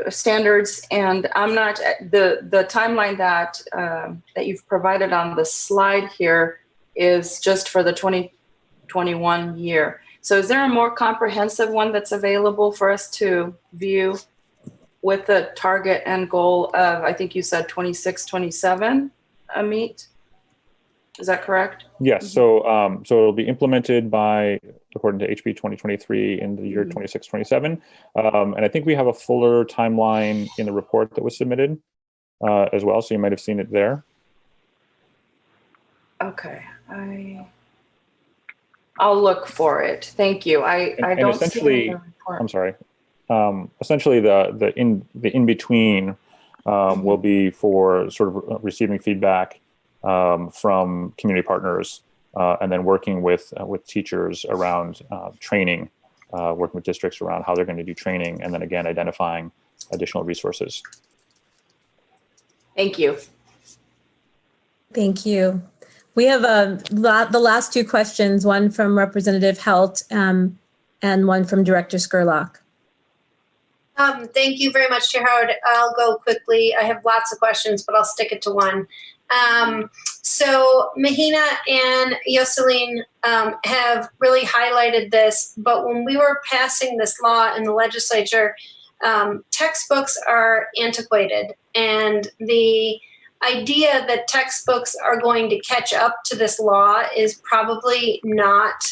S16: standards, and I'm not, the timeline that you've provided on the slide here is just for the 2021 year. So is there a more comprehensive one that's available for us to view with the target and goal of, I think you said 26, 27, Amit? Is that correct?
S12: Yes. So it'll be implemented by, according to HB 2023, in the year 26, 27. And I think we have a fuller timeline in the report that was submitted as well. So you might have seen it there.
S16: Okay. I'll look for it. Thank you. I don't see it in the report.
S12: I'm sorry. Essentially, the in between will be for sort of receiving feedback from community partners, and then working with teachers around training, working with districts around how they're going to do training, and then again identifying additional resources.
S16: Thank you.
S1: Thank you. We have the last two questions, one from Representative Helt and one from Director Scurlock.
S4: Thank you very much, Chair Howard. I'll go quickly. I have lots of questions, but I'll stick it to one. So Mahina and Yoselin have really highlighted this, but when we were passing this law in the legislature, textbooks are antiquated, and the idea that textbooks are going to catch up to this law is probably not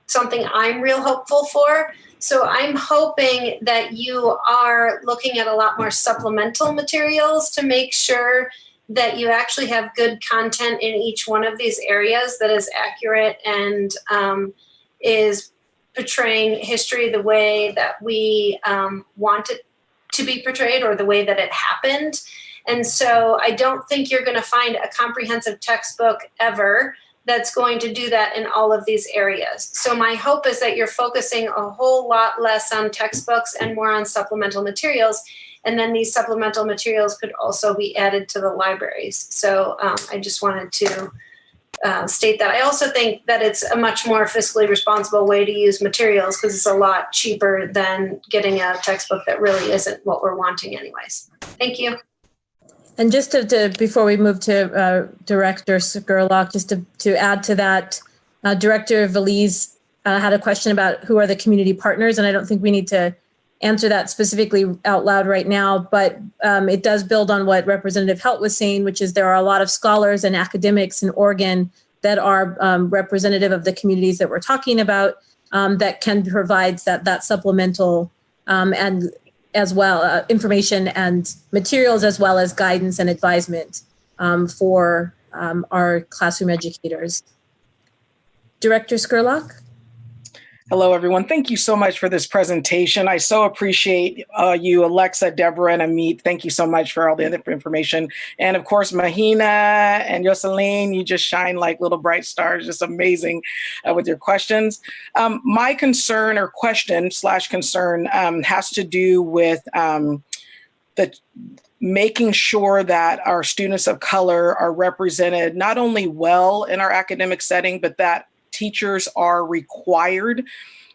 S4: something I'm real hopeful for. So I'm hoping that you are looking at a lot more supplemental materials to make sure that you actually have good content in each one of these areas that is accurate and is portraying history the way that we want it to be portrayed or the way that it happened. And so I don't think you're going to find a comprehensive textbook ever that's going to do that in all of these areas. So my hope is that you're focusing a whole lot less on textbooks and more on supplemental materials. And then these supplemental materials could also be added to the libraries. So I just wanted to state that. I also think that it's a much more fiscally responsible way to use materials because it's a lot cheaper than getting a textbook that really isn't what we're wanting anyways. Thank you.
S1: And just to before we move to Director Skurlock, just to add to that, Director Valise had a question about who are the community partners, and I don't think we need to answer that specifically out loud right now, but it does build on what Representative Helt was saying, which is there are a lot of scholars and academics in Oregon that are representative of the communities that we're talking about that can provide that supplemental and as well information and materials as well as guidance and advisement for our classroom educators. Director Skurlock.
S5: Hello, everyone. Thank you so much for this presentation. I so appreciate you, Alexa, Deborah, and Amit. Thank you so much for all the information. And of course, Mahina and Yoselin, you just shine like little bright stars, just amazing with your questions. My concern or question / concern has to do with making sure that our students of color are represented not only well in our academic setting, but that teachers are required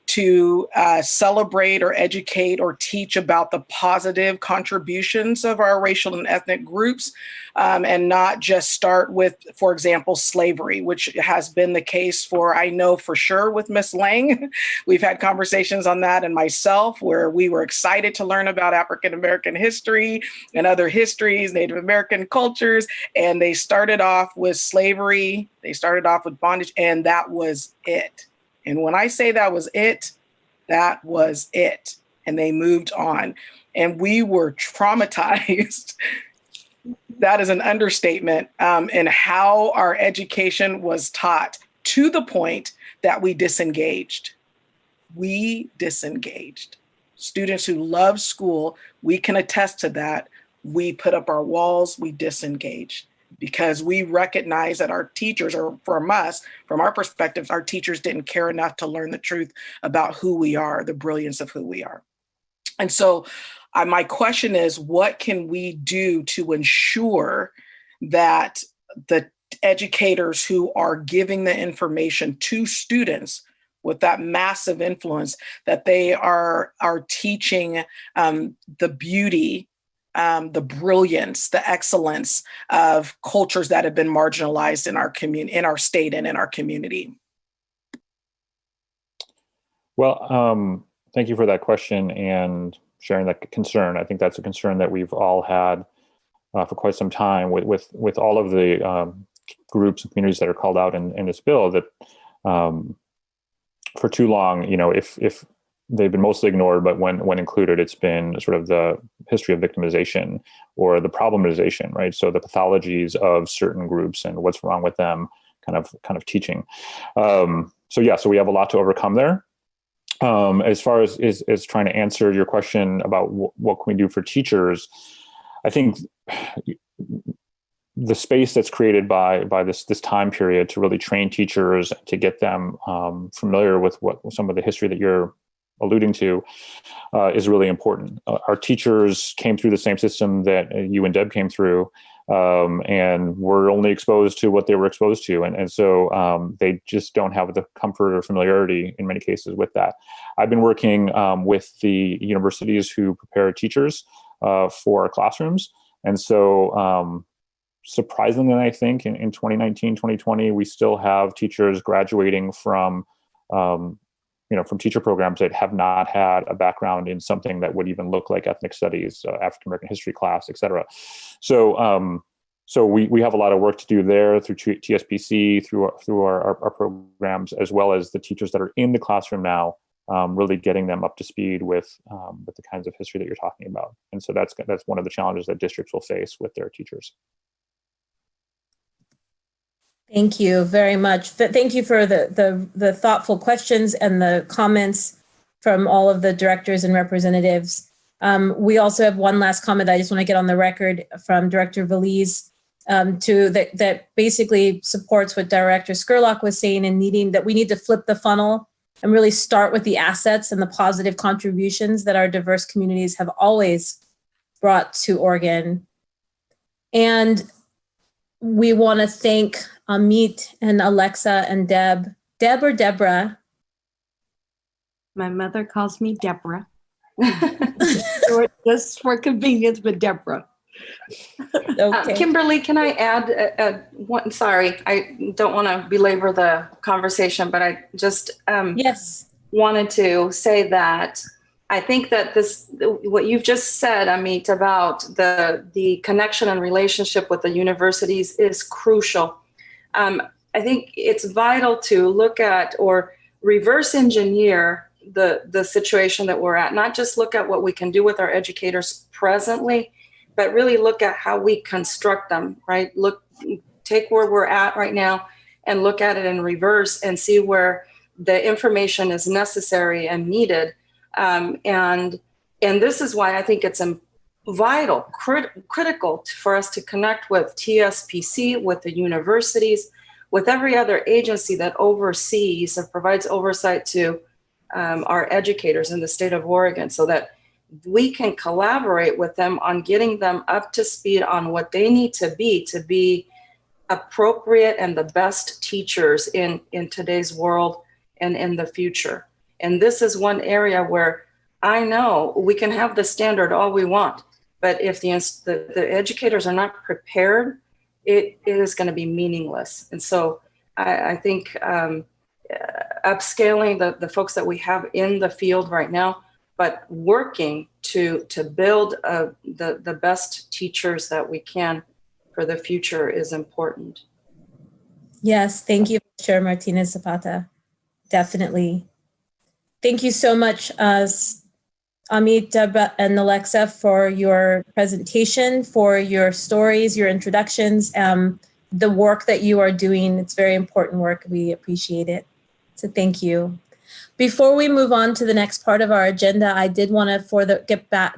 S5: to celebrate or educate or teach about the positive contributions of our racial and ethnic groups and not just start with, for example, slavery, which has been the case for, I know for sure with Miss Lang. We've had conversations on that and myself where we were excited to learn about African-American history and other histories, Native American cultures, and they started off with slavery, they started off with bondage, and that was it. And when I say that was it, that was it. And they moved on. And we were traumatized. That is an understatement in how our education was taught to the point that we disengaged. We disengaged. Students who love school, we can attest to that. We put up our walls, we disengaged. Because we recognize that our teachers, or from us, from our perspective, our teachers didn't care enough to learn the truth about who we are, the brilliance of who we are. And so my question is, what can we do to ensure that the educators who are giving the information to students with that massive influence, that they are teaching the beauty, the brilliance, the excellence of cultures that have been marginalized in our community, in our state, and in our community?
S12: Well, thank you for that question and sharing that concern. I think that's a concern that we've all had for quite some time with all of the groups and communities that are called out in this bill. That for too long, if they've been mostly ignored, but when included, it's been sort of the history of victimization or the problematization, right? So the pathologies of certain groups and what's wrong with them, kind of teaching. So we have a lot to overcome there. As far as trying to answer your question about what can we do for teachers, I think the space that's created by this time period to really train teachers, to get them familiar with what some of the history that you're alluding to is really important. Our teachers came through the same system that you and Deb came through, and were only exposed to what they were exposed to. And so they just don't have the comfort or familiarity in many cases with that. I've been working with the universities who prepare teachers for our classrooms. And so surprisingly, I think in 2019, 2020, we still have teachers graduating from from teacher programs that have not had a background in something that would even look like ethnic studies, African American history class, et cetera. So we have a lot of work to do there through TSPC, through our programs, as well as the teachers that are in the classroom now, really getting them up to speed with the kinds of history that you're talking about. And so that's one of the challenges that districts will face with their teachers.
S1: Thank you very much. Thank you for the thoughtful questions and the comments from all of the directors and representatives. We also have one last comment that I just want to get on the record from Director Valise that basically supports what Director Skurlock was saying and that we need to flip the funnel and really start with the assets and the positive contributions that our diverse communities have always brought to Oregon. And we want to thank Amit and Alexa and Deb or Deborah.
S11: My mother calls me Deborah. Just for convenience, but Deborah.
S1: Okay.
S16: Kimberly, can I add one? Sorry, I don't want to belabor the conversation, but I just wanted to say that I think that what you've just said, Amit, about the connection and relationship with the universities is crucial. I think it's vital to look at or reverse engineer the situation that we're at, not just look at what we can do with our educators presently, but really look at how we construct them, right? Take where we're at right now and look at it in reverse and see where the information is necessary and needed. And this is why I think it's vital, critical for us to connect with TSPC, with the universities, with every other agency that oversees or provides oversight to our educators in the state of Oregon, so that we can collaborate with them on getting them up to speed on what they need to be appropriate and the best teachers in today's world and in the future. And this is one area where I know we can have the standard all we want, but if the educators are not prepared, it is going to be meaningless. And so I think upscaling the folks that we have in the field right now, but working to build the best teachers that we can for the future is important.
S1: Yes, thank you, Chair Martinez Zapata. Definitely. Thank you so much, Amit, Deborah, and Alexa, for your presentation, for your stories, your introductions, the work that you are doing. It's very important work. We appreciate it. So thank you. Before we move on to the next part of our agenda, I did want to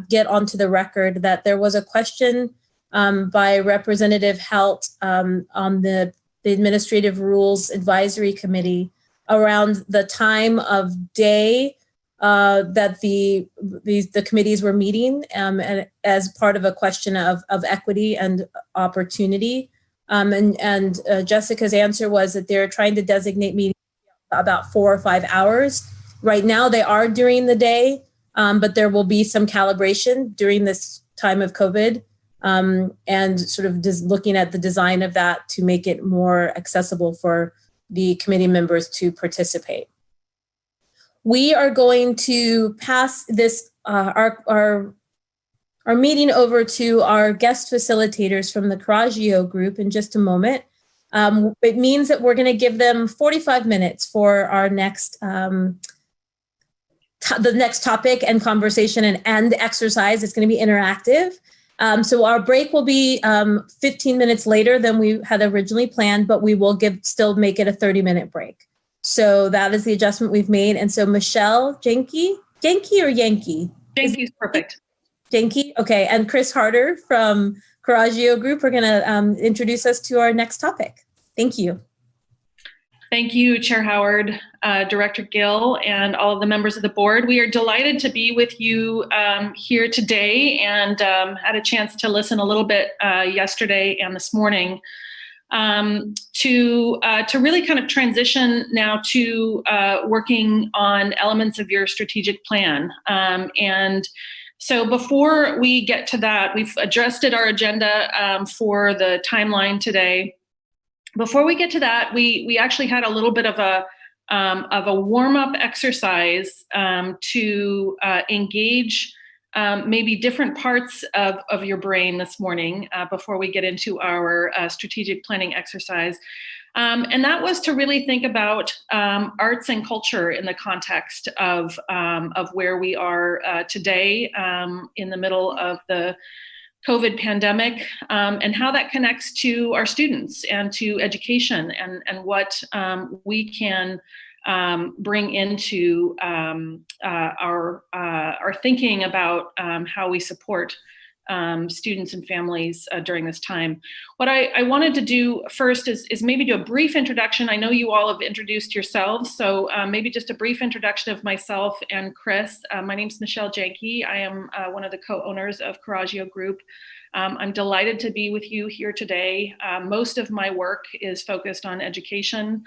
S1: get onto the record that there was a question by Representative Helt on the Administrative Rules Advisory Committee around the time of day that the committees were meeting, and as part of a question of equity and opportunity. And Jessica's answer was that they're trying to designate meetings about 4 or 5 hours. Right now they are during the day, but there will be some calibration during this time of COVID, and sort of just looking at the design of that to make it more accessible for the committee members to participate. We are going to pass this our meeting over to our guest facilitators from the Coraggio group in just a moment. It means that we're going to give them 45 minutes for our next the next topic and conversation and exercise. It's going to be interactive. So our break will be 15 minutes later than we had originally planned, but we will still make it a 30-minute break. So that is the adjustment we've made. And so Michelle Jenke or Yankee?
S17: Jenke is perfect.
S1: Jenke, okay. And Chris Harder from Coraggio Group are going to introduce us to our next topic. Thank you.
S17: Thank you, Chair Howard, Director Gill, and all of the members of the board. We are delighted to be with you here today, and had a chance to listen a little bit yesterday and this morning to really kind of transition now to working on elements of your strategic plan. And so before we get to that, we've adjusted our agenda for the timeline today. Before we get to that, we actually had a little bit of a of a warm-up exercise to engage maybe different parts of your brain this morning before we get into our strategic planning exercise. And that was to really think about arts and culture in the context of where we are today in the middle of the COVID pandemic, and how that connects to our students and to education, and what we can bring into our thinking about how we support students and families during this time. What I wanted to do first is maybe do a brief introduction. I know you all have introduced yourselves, so maybe just a brief introduction of myself and Chris. My name is Michelle Janke. I am one of the co-owners of Coraggio Group. I'm delighted to be with you here today. Most of my work is focused on education,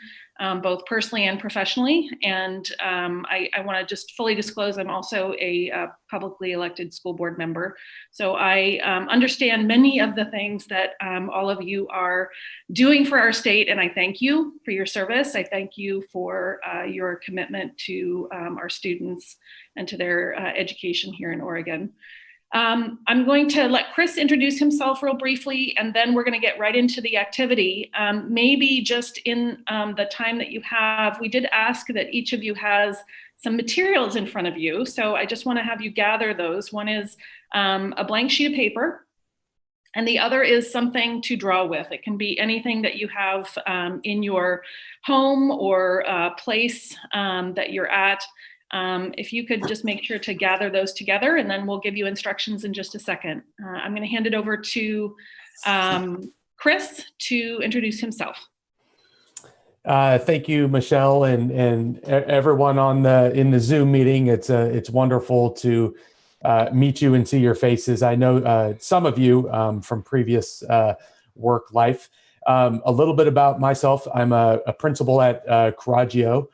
S17: both personally and professionally. And I want to just fully disclose, I'm also a publicly elected school board member. So I understand many of the things that all of you are doing for our state, and I thank you for your service. I thank you for your commitment to our students and to their education here in Oregon. I'm going to let Chris introduce himself real briefly, and then we're going to get right into the activity. Maybe just in the time that you have, we did ask that each of you has some materials in front of you. So I just want to have you gather those. One is a blank sheet of paper, and the other is something to draw with. It can be anything that you have in your home or place that you're at. If you could just make sure to gather those together, and then we'll give you instructions in just a second. I'm going to hand it over to Chris to introduce himself.
S18: Thank you, Michelle, and everyone in the Zoom meeting. It's wonderful to meet you and see your faces. I know some of you from previous work life. A little bit about myself. I'm a principal at Coraggio.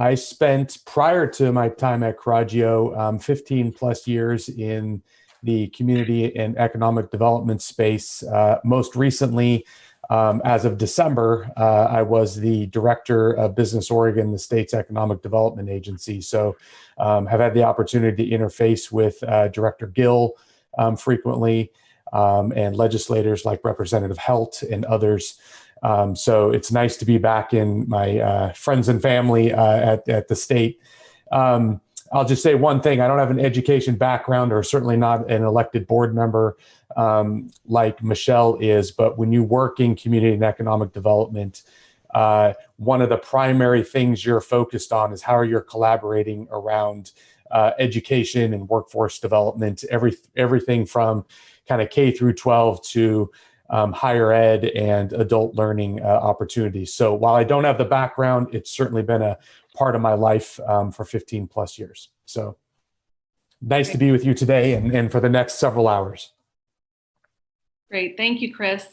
S18: I spent, prior to my time at Coraggio, 15 plus years in the community and economic development space. Most recently, as of December, I was the director of Business Oregon, the state's economic development agency. So have had the opportunity to interface with Director Gill frequently, and legislators like Representative Helt and others. So it's nice to be back in my friends and family at the state. I'll just say one thing. I don't have an education background, or certainly not an elected board member like Michelle is, but when you work in community and economic development, one of the primary things you're focused on is how you're collaborating around education and workforce development, everything from kind of K through 12 to higher ed and adult learning opportunities. So while I don't have the background, it's certainly been a part of my life for 15 plus years. So nice to be with you today and for the next several hours.
S17: Great, thank you, Chris.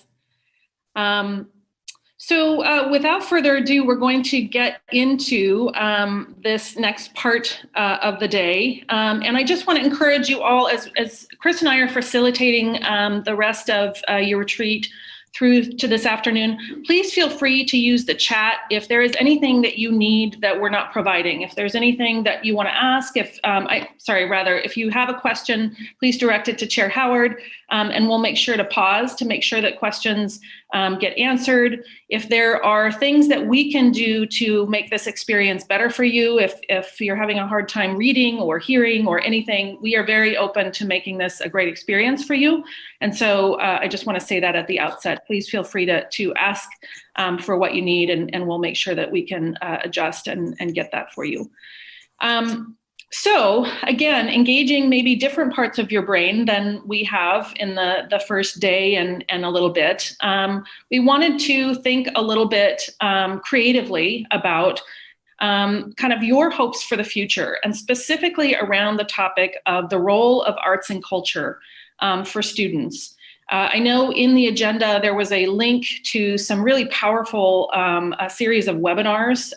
S17: So without further ado, we're going to get into this next part of the day. And I just want to encourage you all, as Chris and I are facilitating the rest of your retreat through to this afternoon, please feel free to use the chat if there is anything that you need that we're not providing. If there's anything that you want to ask, if you have a question, please direct it to Chair Howard, and we'll make sure to pause to make sure that questions get answered. If there are things that we can do to make this experience better for you, if you're having a hard time reading or hearing or anything, we are very open to making this a great experience for you. And so I just want to say that at the outset. Please feel free to ask for what you need, and we'll make sure that we can adjust and get that for you. So again, engaging maybe different parts of your brain than we have in the first day and a little bit. We wanted to think a little bit creatively about kind of your hopes for the future, and specifically around the topic of the role of arts and culture for students. I know in the agenda there was a link to some really powerful a series of webinars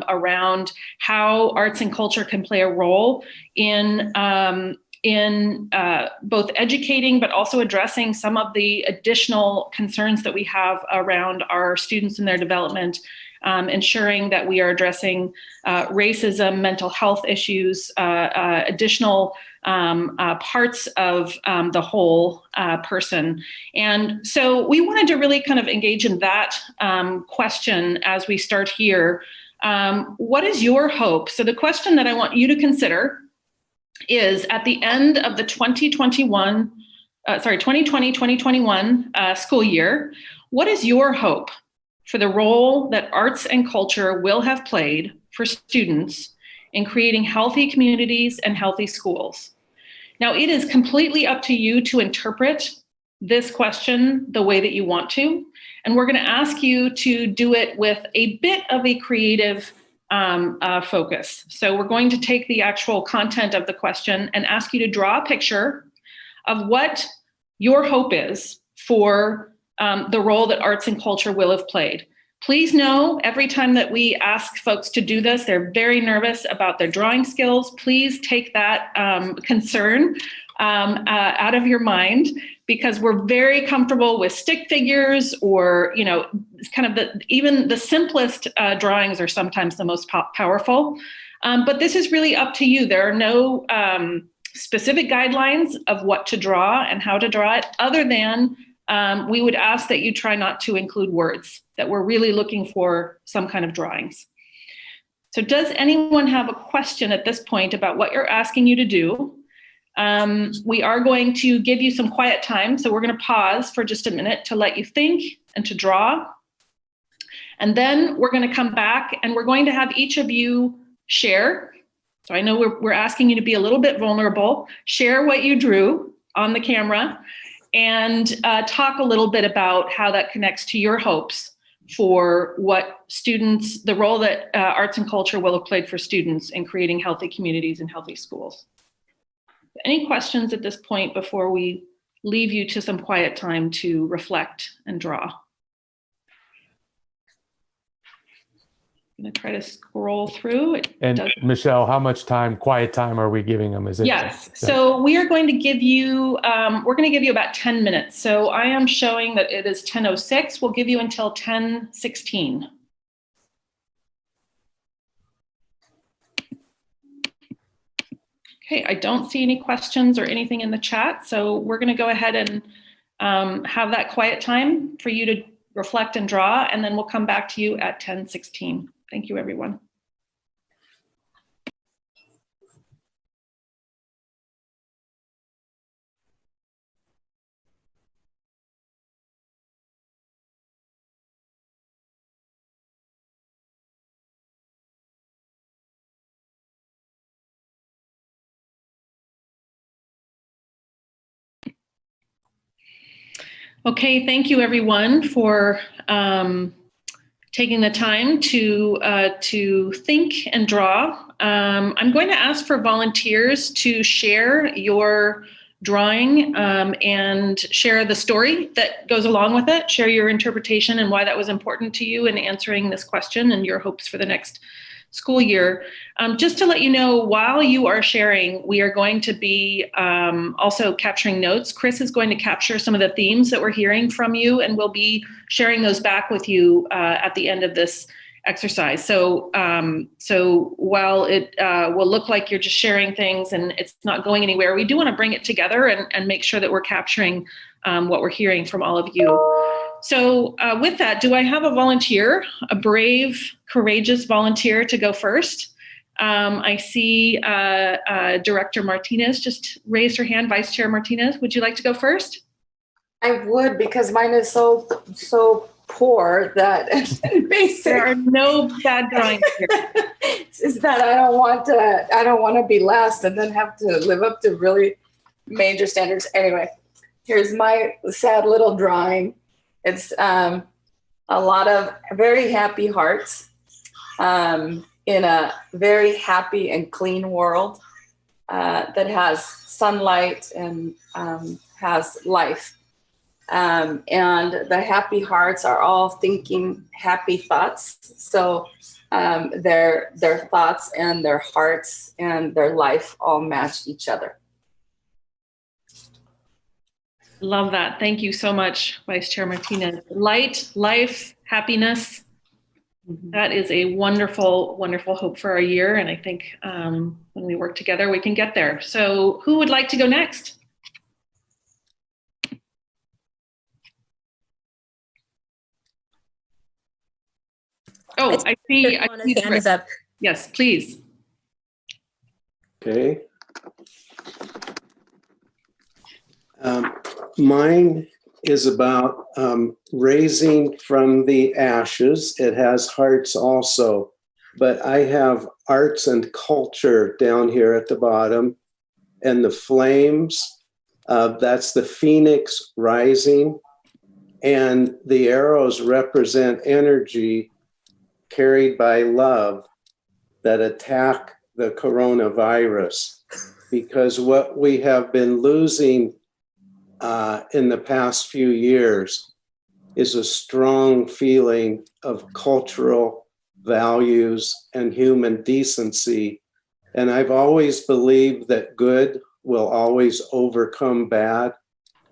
S17: around how arts and culture can play a role in both educating, but also addressing some of the additional concerns that we have around our students and their development ensuring that we are addressing racism, mental health issues, additional parts of the whole person. And so we wanted to really kind of engage in that question as we start here. What is your hope? So the question that I want you to consider is, at the end of the 2020-2021 school year, what is your hope for the role that arts and culture will have played for students in creating healthy communities and healthy schools? Now, it is completely up to you to interpret this question the way that you want to, and we're going to ask you to do it with a bit of a creative focus. So we're going to take the actual content of the question and ask you to draw a picture of what your hope is for the role that arts and culture will have played. Please know, every time that we ask folks to do this, they're very nervous about their drawing skills. Please take that concern out of your mind, because we're very comfortable with stick figures, or, you know, kind of even the simplest drawings are sometimes the most powerful. But this is really up to you. There are no specific guidelines of what to draw and how to draw it, other than we would ask that you try not to include words, that we're really looking for some kind of drawings. So does anyone have a question at this point about what you're asking you to do? We are going to give you some quiet time, so we're going to pause for just a minute to let you think and to draw. And then we're going to come back and we're going to have each of you share. So I know we're asking you to be a little bit vulnerable, share what you drew on the camera, and talk a little bit about how that connects to your hopes for what students, the role that arts and culture will have played for students in creating healthy communities and healthy schools. Any questions at this point before we leave you to some quiet time to reflect and draw? I'm going to try to scroll through.
S18: Michelle, how much time, quiet time, are we giving them? Is it?
S17: Yes. So we are going to give you, we're going to give you about 10 minutes. So I am showing that it is 10:06. We'll give you until 10:16. Okay, I don't see any questions or anything in the chat. So we're going to go ahead and have that quiet time for you to reflect and draw, and then we'll come back to you at 10:16. Thank you, everyone. Okay, thank you everyone for taking the time to think and draw. I'm going to ask for volunteers to share your drawing and share the story that goes along with it, share your interpretation and why that was important to you in answering this question and your hopes for the next school year. Just to let you know, while you are sharing, we are going to be also capturing notes. Chris is going to capture some of the themes that we're hearing from you, and we'll be sharing those back with you at the end of this exercise. So, while it will look like you're just sharing things and it's not going anywhere, we do want to bring it together and make sure that we're capturing what we're hearing from all of you. So with that, do I have a volunteer, a brave, courageous volunteer to go first? I see Director Martinez just raised her hand. Vice Chair Martinez, would you like to go first?
S16: I would, because mine is so poor that basic.
S17: There are no bad drawings here.
S16: It's that I don't want to be last and then have to live up to really major standards. Anyway, here's my sad little drawing. It's a lot of very happy hearts in a very happy and clean world that has sunlight and has life. And the happy hearts are all thinking happy thoughts. So their thoughts and their hearts and their life all match each other.
S17: Love that. Thank you so much, Vice Chair Martinez. Light, life, happiness. That is a wonderful, wonderful hope for our year. And I think when we work together, we can get there. So who would like to go next? Oh, I see.
S1: Hand is up.
S17: Yes, please.
S19: Okay. Mine is about raising from the ashes. It has hearts also, but I have arts and culture down here at the bottom, and the flames, that's the phoenix rising, and the arrows represent energy carried by love that attack the coronavirus, because what we have been losing in the past few years is a strong feeling of cultural values and human decency. And I've always believed that good will always overcome bad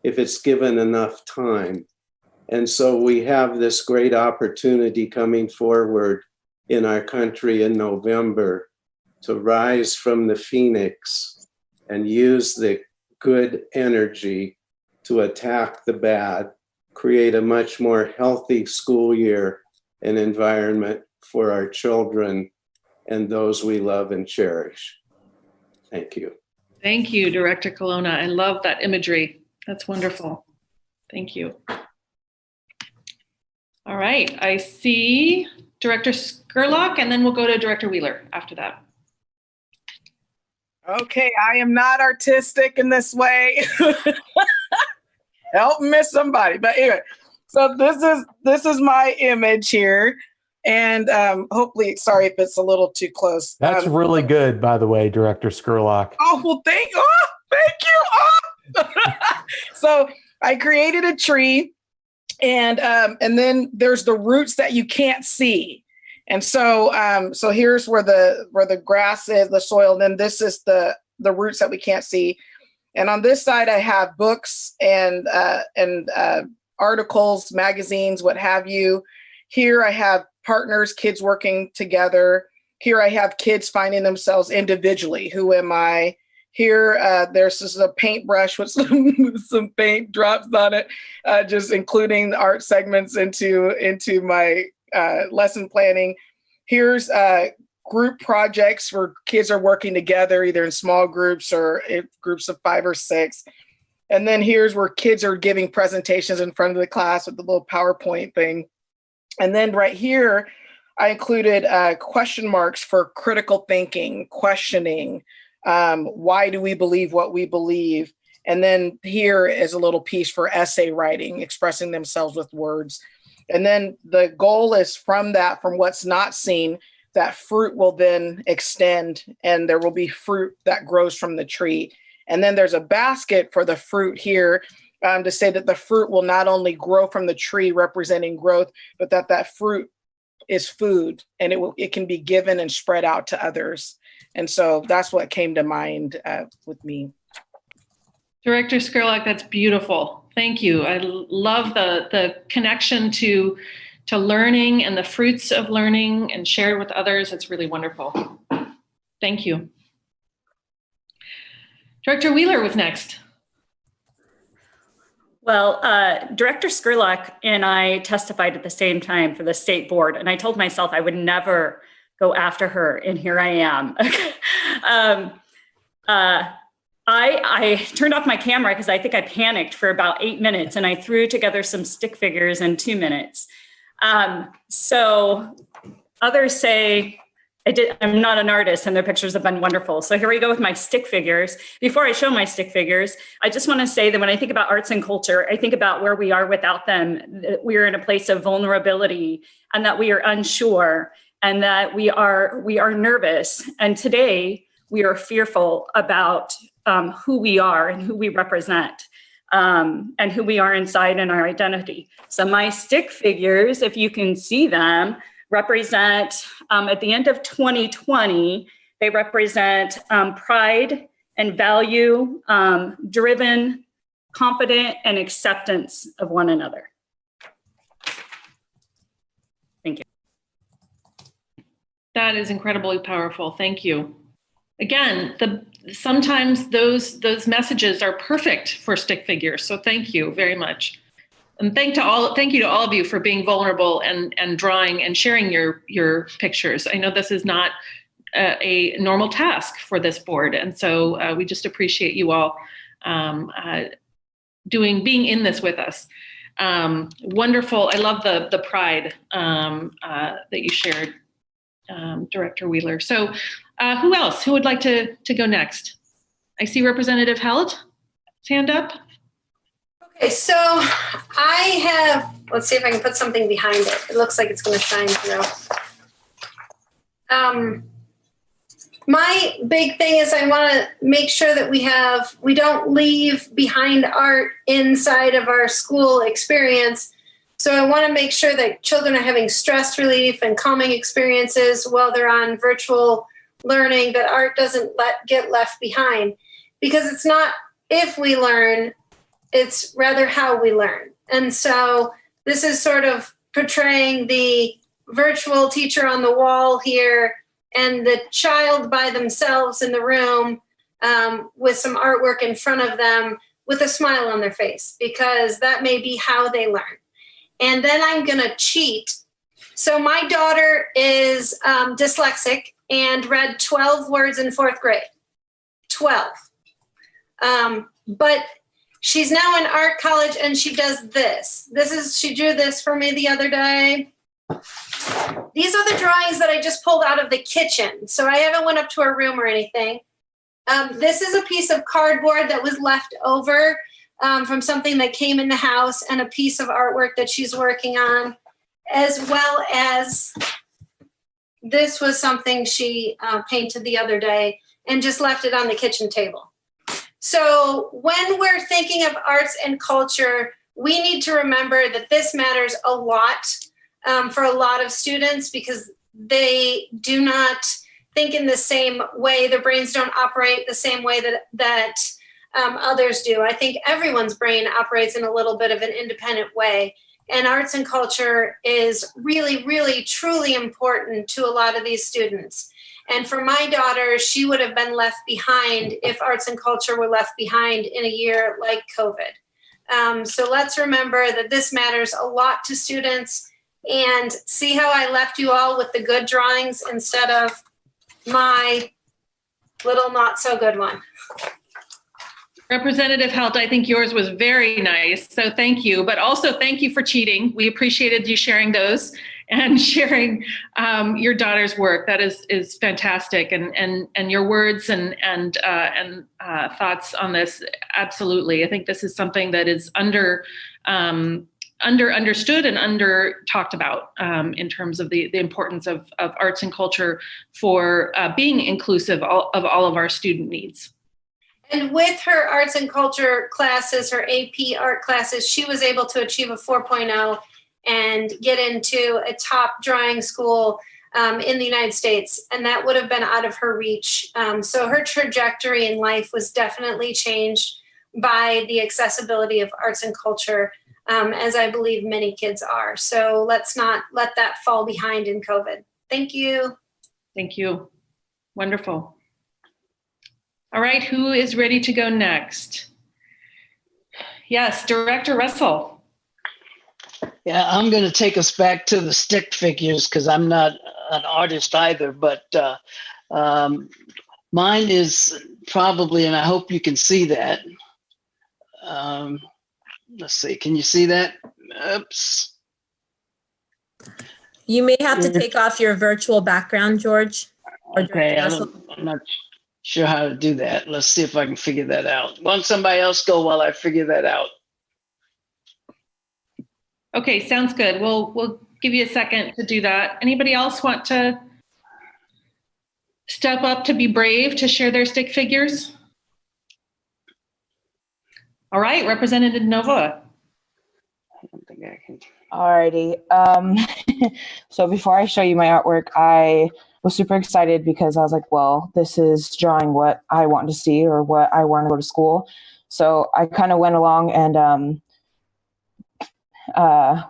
S19: if it's given enough time. And so we have this great opportunity coming forward in our country in November to rise from the phoenix and use the good energy to attack the bad, create a much more healthy school year and environment for our children and those we love and cherish. Thank you.
S17: Thank you, Director Colonna. I love that imagery. That's wonderful. Thank you. All right, I see Director Skurlock, and then we'll go to Director Wheeler after that.
S5: Okay, I am not artistic in this way. Help me somebody. But anyway, so this is my image here. And hopefully, sorry if it's a little too close.
S18: That's really good, by the way, Director Skurlock.
S5: Oh, well, thank you. Oh. So I created a tree, and then there's the roots that you can't see. And so here's where the grass is, the soil, and then this is the roots that we can't see. And on this side, I have books and articles, magazines, what have you. Here I have partners, kids working together. Here I have kids finding themselves individually. Who am I? Here, there's just a paintbrush with some paint drops on it, just including the art segments into my lesson planning. Here's group projects where kids are working together, either in small groups or in groups of 5 or 6. And then here's where kids are giving presentations in front of the class with the little PowerPoint thing. And then right here, I included question marks for critical thinking, questioning, why do we believe what we believe? And then here is a little piece for essay writing, expressing themselves with words. And then the goal is from what's not seen, that fruit will then extend and there will be fruit that grows from the tree. And then there's a basket for the fruit here to say that the fruit will not only grow from the tree representing growth, but that fruit is food and it can be given and spread out to others. And so that's what came to mind with me.
S17: Director Skurlock, that's beautiful. Thank you. I love the connection to learning and the fruits of learning and shared with others. It's really wonderful. Thank you. Director Wheeler was next.
S20: Well, Director Skurlock and I testified at the same time for the state board, and I told myself I would never go after her, and here I am. I turned off my camera because I think I panicked for about 8 minutes, and I threw together some stick figures in 2 minutes. So others say I'm not an artist and their pictures have been wonderful. So here we go with my stick figures. Before I show my stick figures, I just want to say that when I think about arts and culture, I think about where we are without them. We are in a place of vulnerability and that we are unsure and that we are nervous. And today we are fearful about who we are and who we represent. And who we are inside and our identity. So my stick figures, if you can see them, represent, at the end of 2020, they represent pride and value, driven, confident, and acceptance of one another. Thank you.
S17: That is incredibly powerful. Thank you. Again, sometimes those messages are perfect for stick figures. So thank you very much. And thank you to all of you for being vulnerable and drawing and sharing your pictures. I know this is not a normal task for this board. And so we just appreciate you all being in this with us. Wonderful. I love the pride that you shared, Director Wheeler. So who else? Who would like to go next? I see Representative Held, hand up.
S4: Okay, so let's see if I can put something behind it. It looks like it's going to shine through. My big thing is I want to make sure that we don't leave behind art inside of our school experience. So I want to make sure that children are having stress relief and calming experiences while they're on virtual learning, that art doesn't get left behind. Because it's not if we learn, it's rather how we learn. And so this is sort of portraying the virtual teacher on the wall here and the child by themselves in the room with some artwork in front of them with a smile on their face, because that may be how they learn. And then I'm gonna cheat. So my daughter is dyslexic and read 12 words in 4th grade, 12. But she's now in art college and she does this. She drew this for me the other day. These are the drawings that I just pulled out of the kitchen. So I haven't went up to her room or anything. This is a piece of cardboard that was left over from something that came in the house, and a piece of artwork that she's working on, as well as this was something she painted the other day and just left it on the kitchen table. So when we're thinking of arts and culture, we need to remember that this matters a lot for a lot of students, because they do not think in the same way. Their brains don't operate the same way that others do. I think everyone's brain operates in a little bit of an independent way. And arts and culture is really, really, truly important to a lot of these students. And for my daughter, she would have been left behind if arts and culture were left behind in a year like COVID. So let's remember that this matters a lot to students. And see how I left you all with the good drawings instead of my little not so good one.
S17: Representative Helt, I think yours was very nice, so thank you. But also thank you for cheating. We appreciated you sharing those and sharing your daughter's work. That is fantastic, and your words and thoughts on this. Absolutely, I think this is something that is understood and under talked about in terms of the importance of arts and culture for being inclusive of all of our student needs.
S4: And with her arts and culture classes, her AP art classes, she was able to achieve a 4.0 and get into a top drawing school in the United States. And that would have been out of her reach. So her trajectory in life was definitely changed by the accessibility of arts and culture, as I believe many kids are. So let's not let that fall behind in COVID. Thank you.
S17: Thank you. Wonderful. All right, who is ready to go next? Yes, Director Russell.
S7: Yeah, I'm going to take us back to the stick figures because I'm not an artist either, but mine is probably, and I hope you can see that. Let's see, can you see that? Oops.
S1: You may have to take off your virtual background, George.
S7: Okay, I'm not sure how to do that. Let's see if I can figure that out. Why don't somebody else go while I figure that out?
S17: Okay, sounds good. We'll give you a second to do that. Anybody else want to step up to be brave to share their stick figures? All right, Representative Nova.
S7: I don't think I can.
S13: Alrighty. So before I show you my artwork, I was super excited because I was like, well, this is drawing what I want to see or what I want to go to school. So I kind of went along and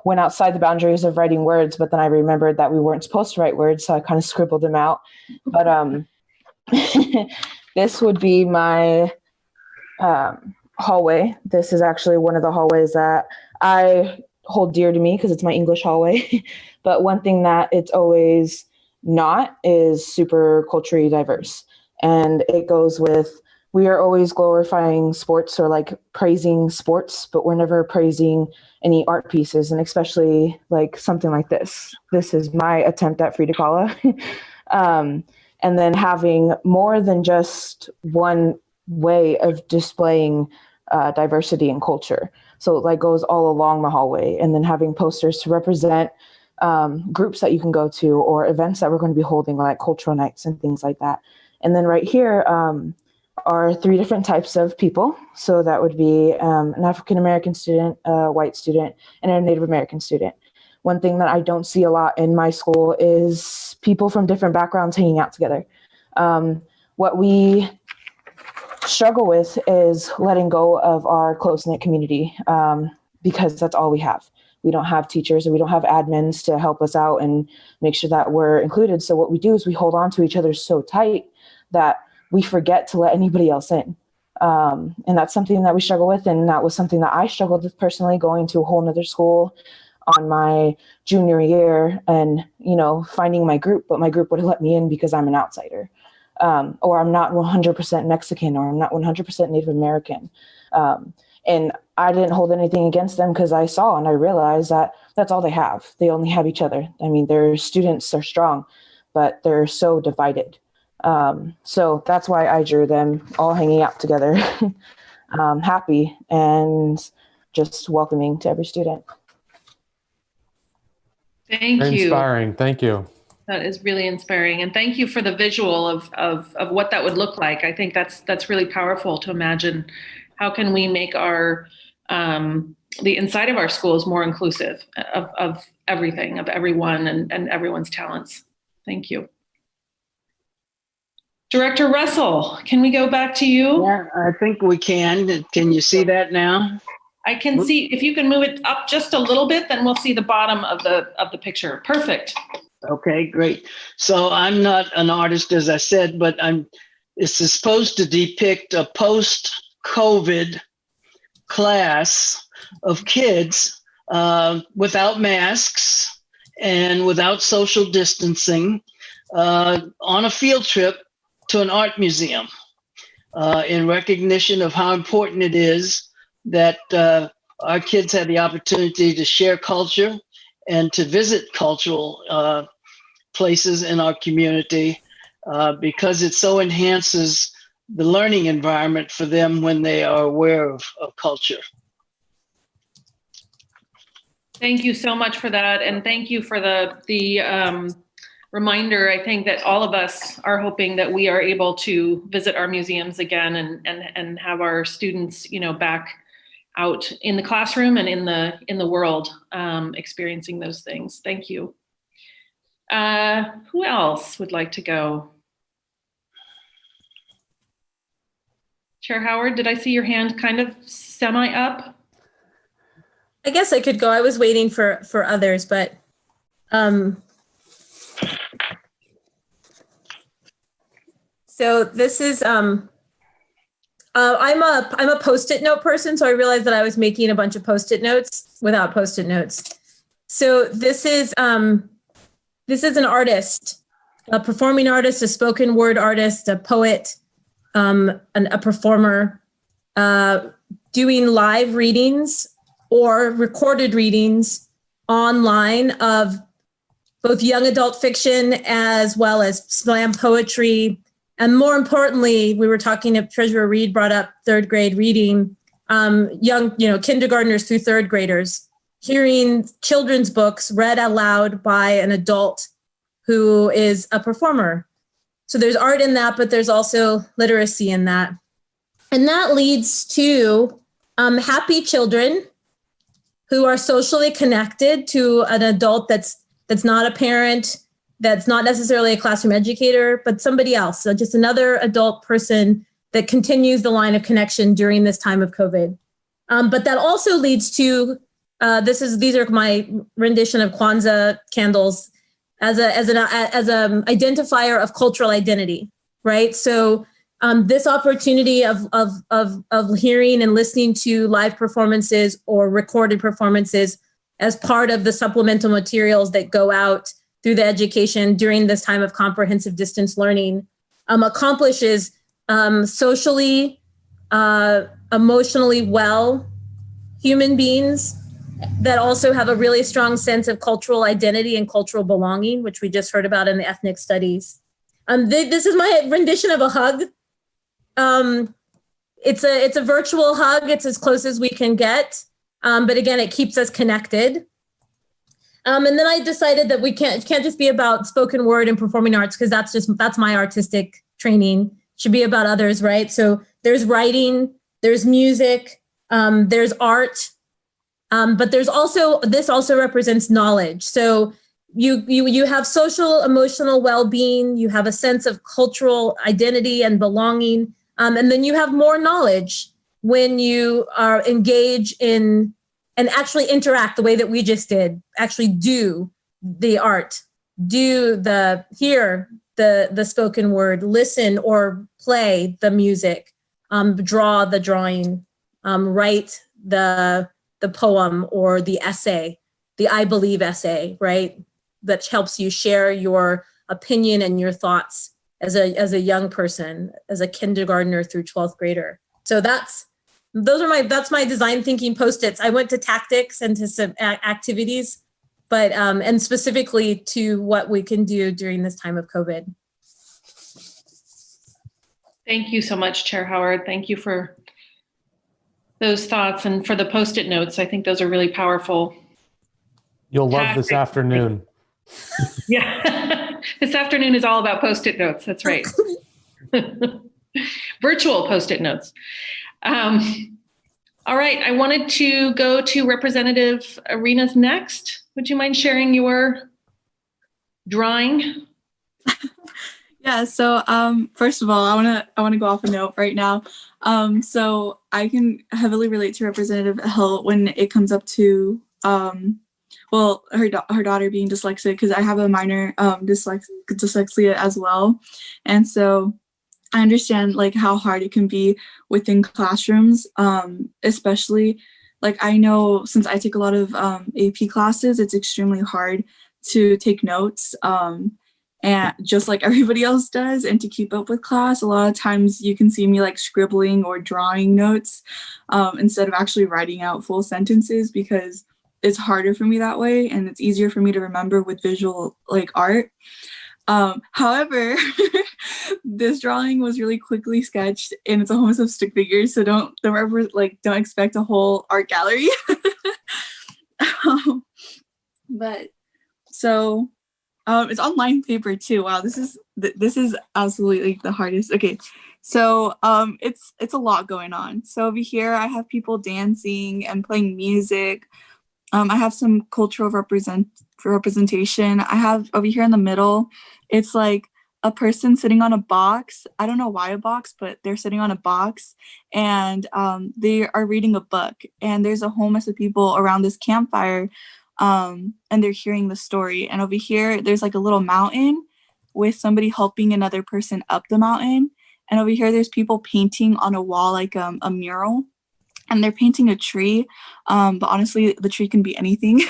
S13: went outside the boundaries of writing words, but then I remembered that we weren't supposed to write words, so I kind of scribbled them out. But this would be my hallway. This is actually one of the hallways that I hold dear to me because it's my English hallway. But one thing that it's always not is super culturally diverse. And it goes with, we are always glorifying sports or like praising sports, but we're never praising any art pieces. And especially like something like this. This is my attempt at Frida Kahlo. And then having more than just one way of displaying diversity and culture. So it like goes all along the hallway, and then having posters to represent groups that you can go to or events that we're going to be holding, like cultural nights and things like that. And then right here are 3 different types of people. So that would be an African-American student, a white student, and a Native American student. One thing that I don't see a lot in my school is people from different backgrounds hanging out together. What we struggle with is letting go of our close-knit community because that's all we have. We don't have teachers and we don't have admins to help us out and make sure that we're included. So what we do is we hold on to each other so tight that we forget to let anybody else in. And that's something that we struggle with. And that was something that I struggled with personally, going to a whole nother school on my junior year and, you know, finding my group, but my group wouldn't let me in because I'm an outsider. Or I'm not 100% Mexican, or I'm not 100% Native American. And I didn't hold anything against them because I saw and I realized that that's all they have. They only have each other. I mean, their students are strong, but they're so divided. So that's why I drew them all hanging out together, happy and just welcoming to every student.
S17: Thank
S18: Very
S17: you.
S18: inspiring. Thank you.
S17: That is really inspiring. And thank you for the visual of what that would look like. I think that's really powerful to imagine. How can we make our the inside of our schools more inclusive of everything, of everyone and everyone's talents. Thank you. Director Russell, can we go back to you?
S7: Yeah, I think we can. Can you see that now?
S17: I can see, if you can move it up just a little bit, then we'll see the bottom of the picture. Perfect.
S7: Okay, great. So I'm not an artist, as I said, but it's supposed to depict a post-COVID class of kids without masks and without social distancing on a field trip to an art museum in recognition of how important it is that our kids have the opportunity to share culture and to visit cultural places in our community because it so enhances the learning environment for them when they are aware of culture.
S17: Thank you so much for that. And thank you for the reminder. I think that all of us are hoping that we are able to visit our museums again and have our students, back out in the classroom and in the world experiencing those things. Thank you. Who else would like to go? Chair Howard, did I see your hand kind of semi up?
S1: I guess I could go. I was waiting for others, but so this is I'm a Post-it note person, so I realized that I was making a bunch of Post-it notes without Post-it notes. So this is an artist, a performing artist, a spoken word artist, a poet, a performer, doing live readings or recorded readings online of both young adult fiction as well as slam poetry. And more importantly, we were talking, Treasurer Reed brought up third grade reading, young, kindergartners through third graders, hearing children's books read aloud by an adult who is a performer. So there's art in that, but there's also literacy in that. And that leads to happy children who are socially connected to an adult that's not a parent, that's not necessarily a classroom educator, but somebody else. So just another adult person that continues the line of connection during this time of COVID. But that also leads to these are my rendition of Kwanzaa candles as an identifier of cultural identity, right? So this opportunity of hearing and listening to live performances or recorded performances as part of the supplemental materials that go out through the education during this time of comprehensive distance learning accomplishes socially, emotionally well human beings that also have a really strong sense of cultural identity and cultural belonging, which we just heard about in the ethnic studies. This is my rendition of a hug. It's a virtual hug. It's as close as we can get. But again, it keeps us connected. And then I decided that it can't just be about spoken word and performing arts, because that's my artistic training. It should be about others, right? So there's writing, there's music, there's art, but this also represents knowledge. So you have social, emotional well-being, you have a sense of cultural identity and belonging, and then you have more knowledge when you are engaged in and actually interact the way that we just did, actually do the art, hear the spoken word, listen or play the music, draw the drawing, write the poem or the essay, the I believe essay, right? That helps you share your opinion and your thoughts as a young person, as a kindergartner through 12th grader. So that's my design thinking Post-its. I went to tactics and to some activities, but and specifically to what we can do during this time of COVID.
S17: Thank you so much, Chair Howard. Thank you for those thoughts and for the Post-it notes. I think those are really powerful.
S18: You'll love this afternoon.
S17: Yeah, this afternoon is all about Post-it notes. That's right. Virtual Post-it notes. All right, I wanted to go to Representative Arenas next. Would you mind sharing your drawing?
S14: Yeah, so first of all, I wanna go off a note right now. So I can heavily relate to Representative Hill when it comes up to her daughter being dyslexic, because I have a minor dyslexia as well, and so I understand like how hard it can be within classrooms, especially like I know since I take a lot of AP classes, it's extremely hard to take notes. And just like everybody else does, and to keep up with class, a lot of times you can see me like scribbling or drawing notes instead of actually writing out full sentences, because it's harder for me that way, and it's easier for me to remember with visual like art. However, this drawing was really quickly sketched, and it's a homeless of stick figures, so don't expect a whole art gallery. But so it's on lined paper too. Wow, this is absolutely the hardest. Okay, so it's a lot going on. So over here I have people dancing and playing music. I have some cultural representation. I have over here in the middle, it's like a person sitting on a box. I don't know why a box, but they're sitting on a box, and they are reading a book, and there's a whole mess of people around this campfire, and they're hearing the story. And over here, there's like a little mountain with somebody helping another person up the mountain. And over here, there's people painting on a wall, like a mural, and they're painting a tree. But honestly, the tree can be anything.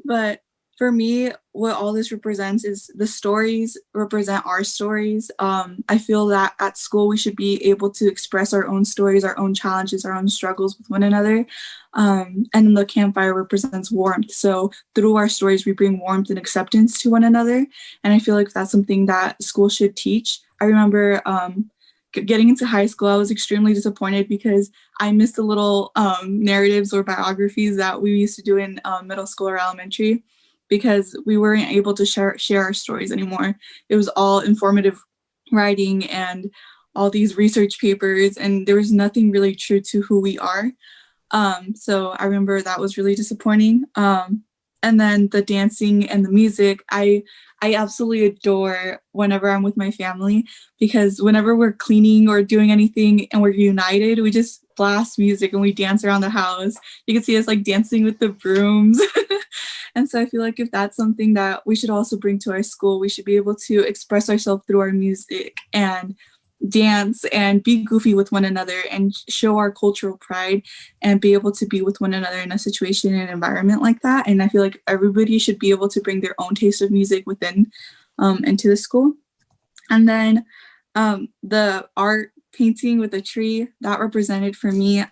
S14: But for me, what all this represents is the stories represent our stories. I feel that at school, we should be able to express our own stories, our own challenges, our own struggles with one another. And the campfire represents warmth. So through our stories, we bring warmth and acceptance to one another. And I feel like that's something that school should teach. I remember getting into high school, I was extremely disappointed because I missed the little narratives or biographies that we used to do in middle school or elementary, because we weren't able to share our stories anymore. It was all informative writing and all these research papers, and there was nothing really true to who we are. So I remember that was really disappointing. And then the dancing and the music, I absolutely adore whenever I'm with my family, because whenever we're cleaning or doing anything and we're united, we just blast music and we dance around the house. You can see us like dancing with the brooms. And so I feel like if that's something that we should also bring to our school, we should be able to express ourselves through our music and dance and be goofy with one another and show our cultural pride and be able to be with one another in a situation and environment like that. And I feel like everybody should be able to bring their own taste of music within into the school. And then the art painting with a tree that represented for me,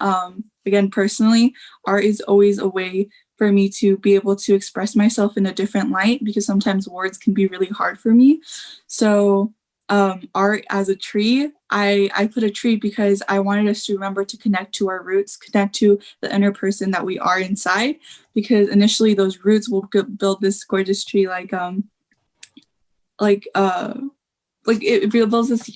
S14: again, personally, art is always a way for me to be able to express myself in a different light, because sometimes words can be really hard for me. So art as a tree, I put a tree because I wanted us to remember to connect to our roots, connect to the inner person that we are inside, because initially those roots will build this gorgeous tree it builds this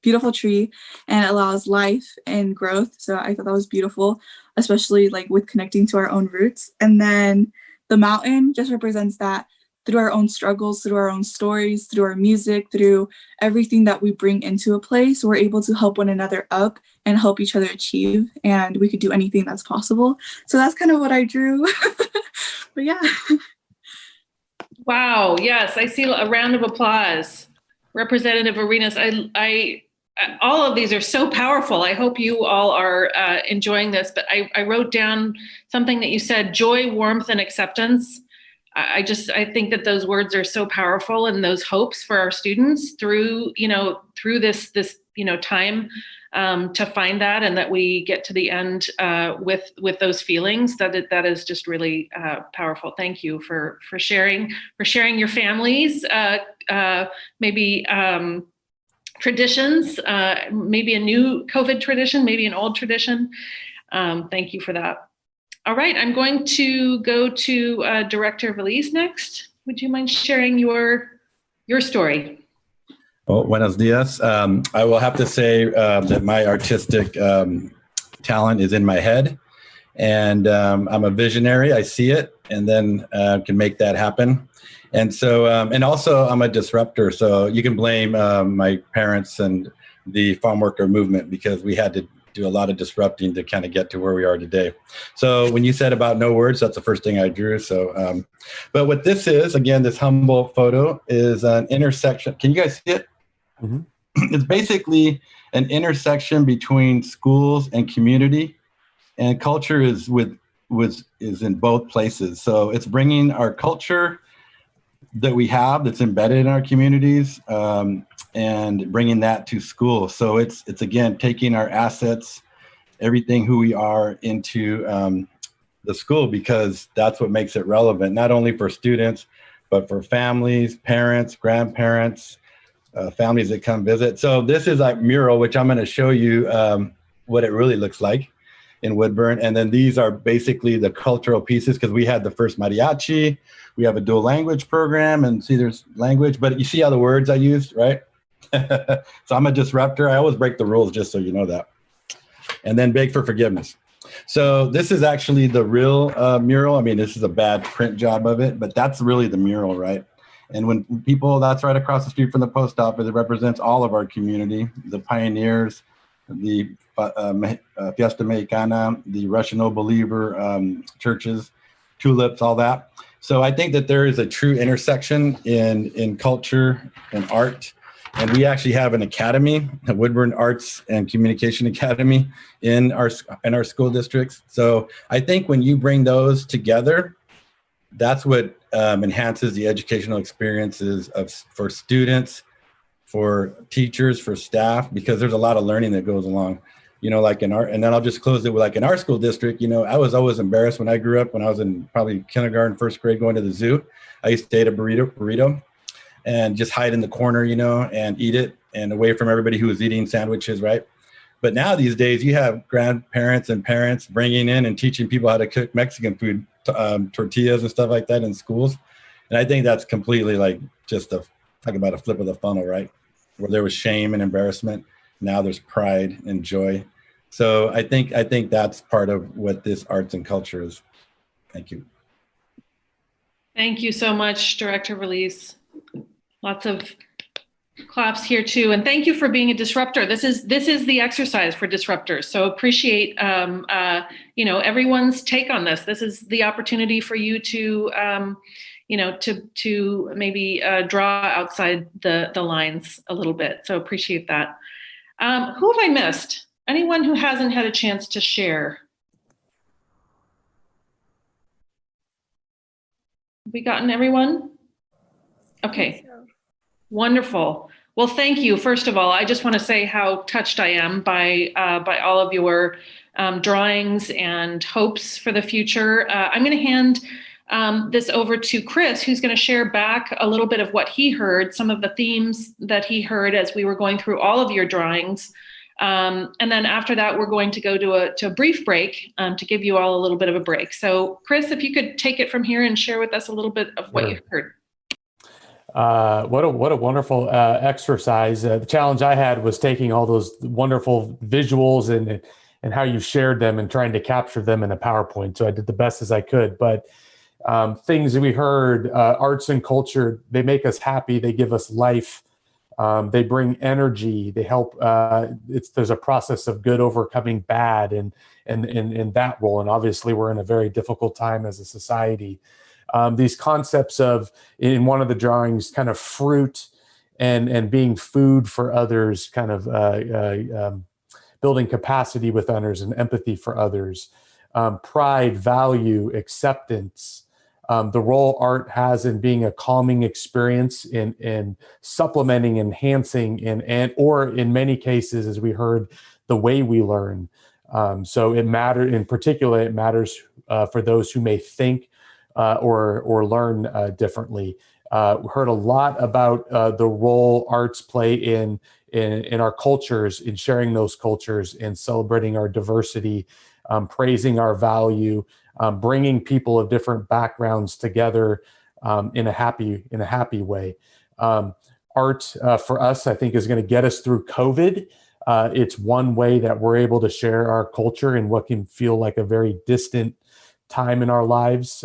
S14: beautiful tree and allows life and growth. So I thought that was beautiful, especially like with connecting to our own roots. And then the mountain just represents that through our own struggles, through our own stories, through our music, through everything that we bring into a place, we're able to help one another up and help each other achieve. And we could do anything that's possible. So that's kind of what I drew. But yeah.
S17: Wow. Yes, I see a round of applause. Representative Arenas, all of these are so powerful. I hope you all are enjoying this, but I wrote down something that you said: joy, warmth, and acceptance. I think that those words are so powerful, and those hopes for our students through this time to find that, and that we get to the end with those feelings. That is just really powerful. Thank you for sharing your families, maybe traditions, maybe a new COVID tradition, maybe an old tradition. Thank you for that. All right, I'm going to go to Director Valise next. Would you mind sharing your story?
S6: Well, buenos dias. I will have to say that my artistic talent is in my head, and I'm a visionary. I see it, and then can make that happen. And so, and also I'm a disruptor. So you can blame my parents and the farm worker movement, because we had to do a lot of disrupting to kind of get to where we are today. So when you said about no words, that's the first thing I drew. So, but what this is, again, this humble photo is an intersection. Can you guys see it? Mm-hmm. It's basically an intersection between schools and community, and culture is in both places. So it's bringing our culture that we have that's embedded in our communities, and bringing that to school. So it's again taking our assets, everything who we are, into the school, because that's what makes it relevant, not only for students, but for families, parents, grandparents, families that come visit. So this is a mural, which I'm going to show you what it really looks like in Woodburn. And then these are basically the cultural pieces, because we had the first mariachi, we have a dual language program, and see there's language, but you see how the words I used, right? So I'm a disruptor. I always break the rules, just so you know that. And then beg for forgiveness. So this is actually the real mural. I mean, this is a bad print job of it, but that's really the mural, right? And when people, that's right across the street from the post office, it represents all of our community, the pioneers, the Fiesta Mexicana, the Russian Old Believer churches, tulips, all that. So I think that there is a true intersection in culture and art. And we actually have an academy, the Woodburn Arts and Communication Academy in our school districts. So I think when you bring those together, that's what enhances the educational experiences for students, for teachers, for staff, because there's a lot of learning that goes along, like in our, and then I'll just close it with, like in our school district, I was always embarrassed when I grew up, when I was in probably kindergarten, first grade, going to the zoo. I used to eat a burrito and just hide in the corner, and eat it, and away from everybody who was eating sandwiches, right? But now these days you have grandparents and parents bringing in and teaching people how to cook Mexican food, tortillas and stuff like that in schools. And I think that's completely like just talk about a flip of the funnel, right? Where there was shame and embarrassment, now there's pride and joy. So I think that's part of what this arts and culture is. Thank you.
S17: Thank you so much, Director Valise. Lots of Claps here too, and thank you for being a disruptor. This is the exercise for disruptors. So appreciate everyone's take on this. This is the opportunity for you to to maybe draw outside the lines a little bit. So appreciate that. Who have I missed? Anyone who hasn't had a chance to share? Have we gotten everyone? Okay. Wonderful. Well, thank you. First of all, I just want to say how touched I am by all of your drawings and hopes for the future. I'm going to hand this over to Chris, who's going to share back a little bit of what he heard, some of the themes that he heard as we were going through all of your drawings. And then after that, we're going to go to a brief break to give you all a little bit of a break. So Chris, if you could take it from here and share with us a little bit of what you've heard.
S18: What a wonderful exercise. The challenge I had was taking all those wonderful visuals and how you shared them and trying to capture them in a PowerPoint. So I did the best as I could. But things that we heard, arts and culture, they make us happy. They give us life. They bring energy. They help. There's a process of good overcoming bad and that role. And obviously, we're in a very difficult time as a society. These concepts of, in one of the drawings, kind of fruit and being food for others, kind of building capacity with others and empathy for others, pride, value, acceptance, the role art has in being a calming experience, in supplementing, enhancing, or in many cases, as we heard, the way we learn. So it matters, in particular, it matters for those who may think or learn differently. We heard a lot about the role arts play in our cultures, in sharing those cultures, in celebrating our diversity, praising our value, bringing people of different backgrounds together in a happy way. Art for us, I think, is going to get us through COVID. It's one way that we're able to share our culture in what can feel like a very distant time in our lives.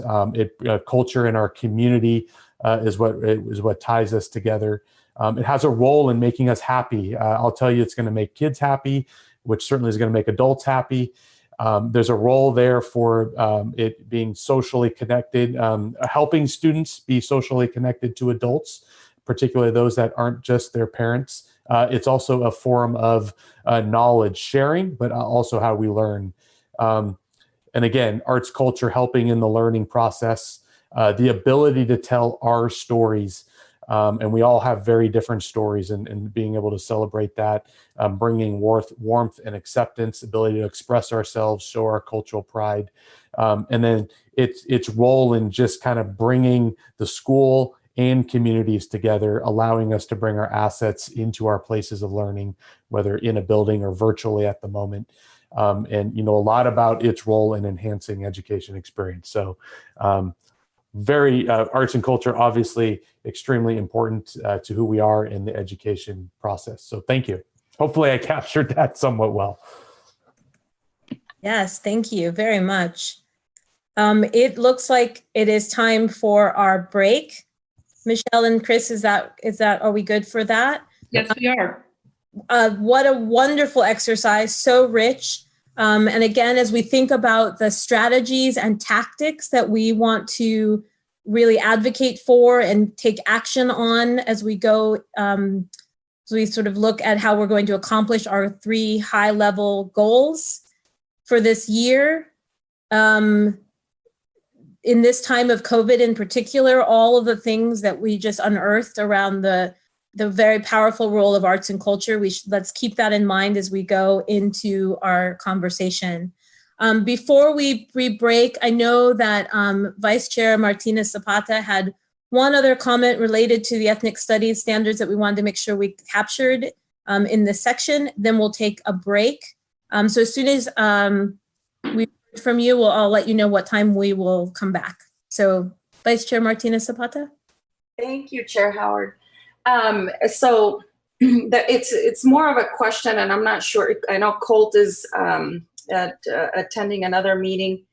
S18: Culture in our community is what ties us together. It has a role in making us happy. I'll tell you, it's going to make kids happy, which certainly is going to make adults happy. There's a role there for it being socially connected, helping students be socially connected to adults, particularly those that aren't just their parents. It's also a form of knowledge sharing, but also how we learn. And again, arts culture helping in the learning process, the ability to tell our stories. And we all have very different stories, and being able to celebrate that, bringing warmth and acceptance, ability to express ourselves, show our cultural pride. And then its role in just kind of bringing the school and communities together, allowing us to bring our assets into our places of learning, whether in a building or virtually at the moment. And a lot about its role in enhancing education experience. So very arts and culture, obviously extremely important to who we are in the education process. So thank you. Hopefully I captured that somewhat well.
S1: Yes, thank you very much. It looks like it is time for our break. Michelle and Chris, are we good for that?
S17: Yes, we are.
S1: What a wonderful exercise, so rich. And again, as we think about the strategies and tactics that we want to really advocate for and take action on as we go, so we sort of look at how we're going to accomplish our 3 high-level goals for this year. In this time of COVID in particular, all of the things that we just unearthed around the very powerful role of arts and culture, let's keep that in mind as we go into our conversation. Before we break, I know that Vice Chair Martinez Zapata had one other comment related to the ethnic studies standards that we wanted to make sure we captured in this section. Then we'll take a break. So as soon as we hear from you, I'll let you know what time we will come back. So Vice Chair Martinez Zapata.
S16: Thank you, Chair Howard. So it's more of a question, and I'm not sure. I know Colt is attending another meeting.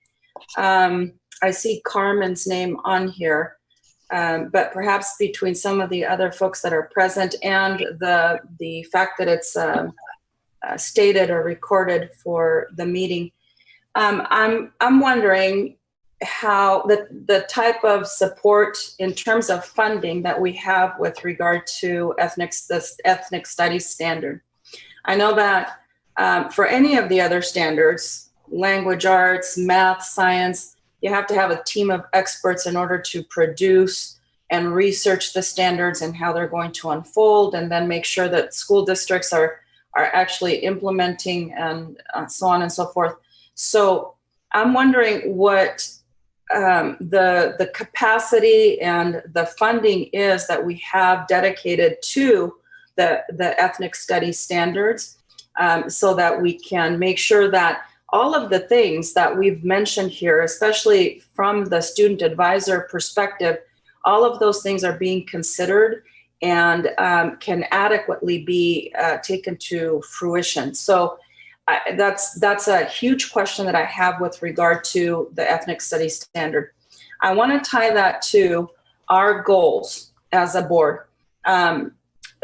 S16: I see Carmen's name on here. but perhaps between some of the other folks that are present and the fact that it's stated or recorded for the meeting, I'm wondering how the type of support in terms of funding that we have with regard to the ethnic studies standard. I know that for any of the other standards, language arts, math, science, you have to have a team of experts in order to produce and research the standards and how they're going to unfold, and then make sure that school districts are actually implementing and so on and so forth. So I'm wondering what the capacity and the funding is that we have dedicated to the ethnic studies standards, so that we can make sure that all of the things that we've mentioned here, especially from the student advisor perspective, all of those things are being considered and can adequately be taken to fruition. So that's a huge question that I have with regard to the ethnic studies standard. I want to tie that to our goals as a board.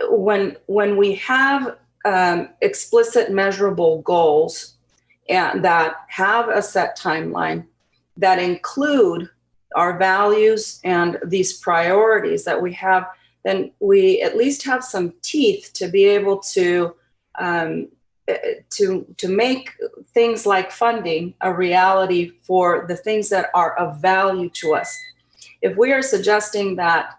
S16: When we have explicit measurable goals and that have a set timeline that include our values and these priorities that we have, then we at least have some teeth to be able to make things like funding a reality for the things that are of value to us. If we are suggesting that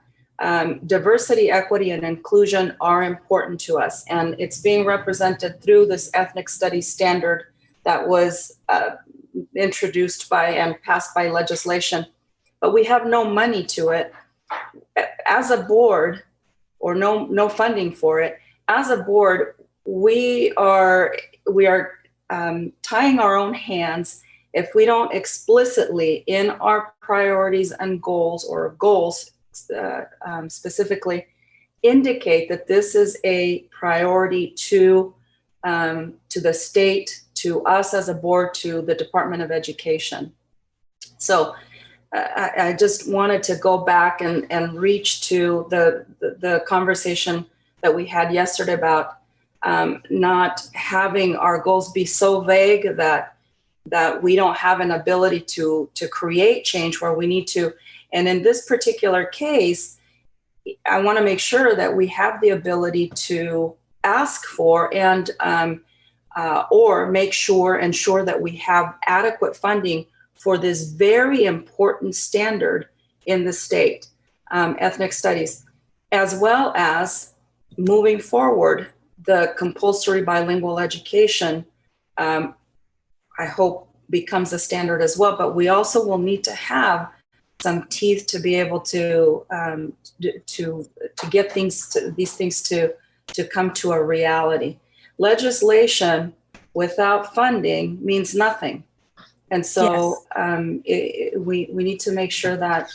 S16: diversity, equity, and inclusion are important to us, and it's being represented through this ethnic studies standard that was introduced by and passed by legislation, but we have no money to it as a board, or no funding for it. As a board, we are tying our own hands if we don't explicitly in our priorities and goals, or goals specifically, indicate that this is a priority to the state, to us as a board, to the Department of Education. So I just wanted to go back and reach to the conversation that we had yesterday about not having our goals be so vague that we don't have an ability to create change where we need to. And in this particular case, I want to make sure that we have the ability to ask for and or make sure, ensure that we have adequate funding for this very important standard in the state, ethnic studies, as well as moving forward the compulsory bilingual education, I hope becomes a standard as well. But we also will need to have some teeth to be able to get these things to come to a reality. Legislation without funding means nothing. And so we need to make sure that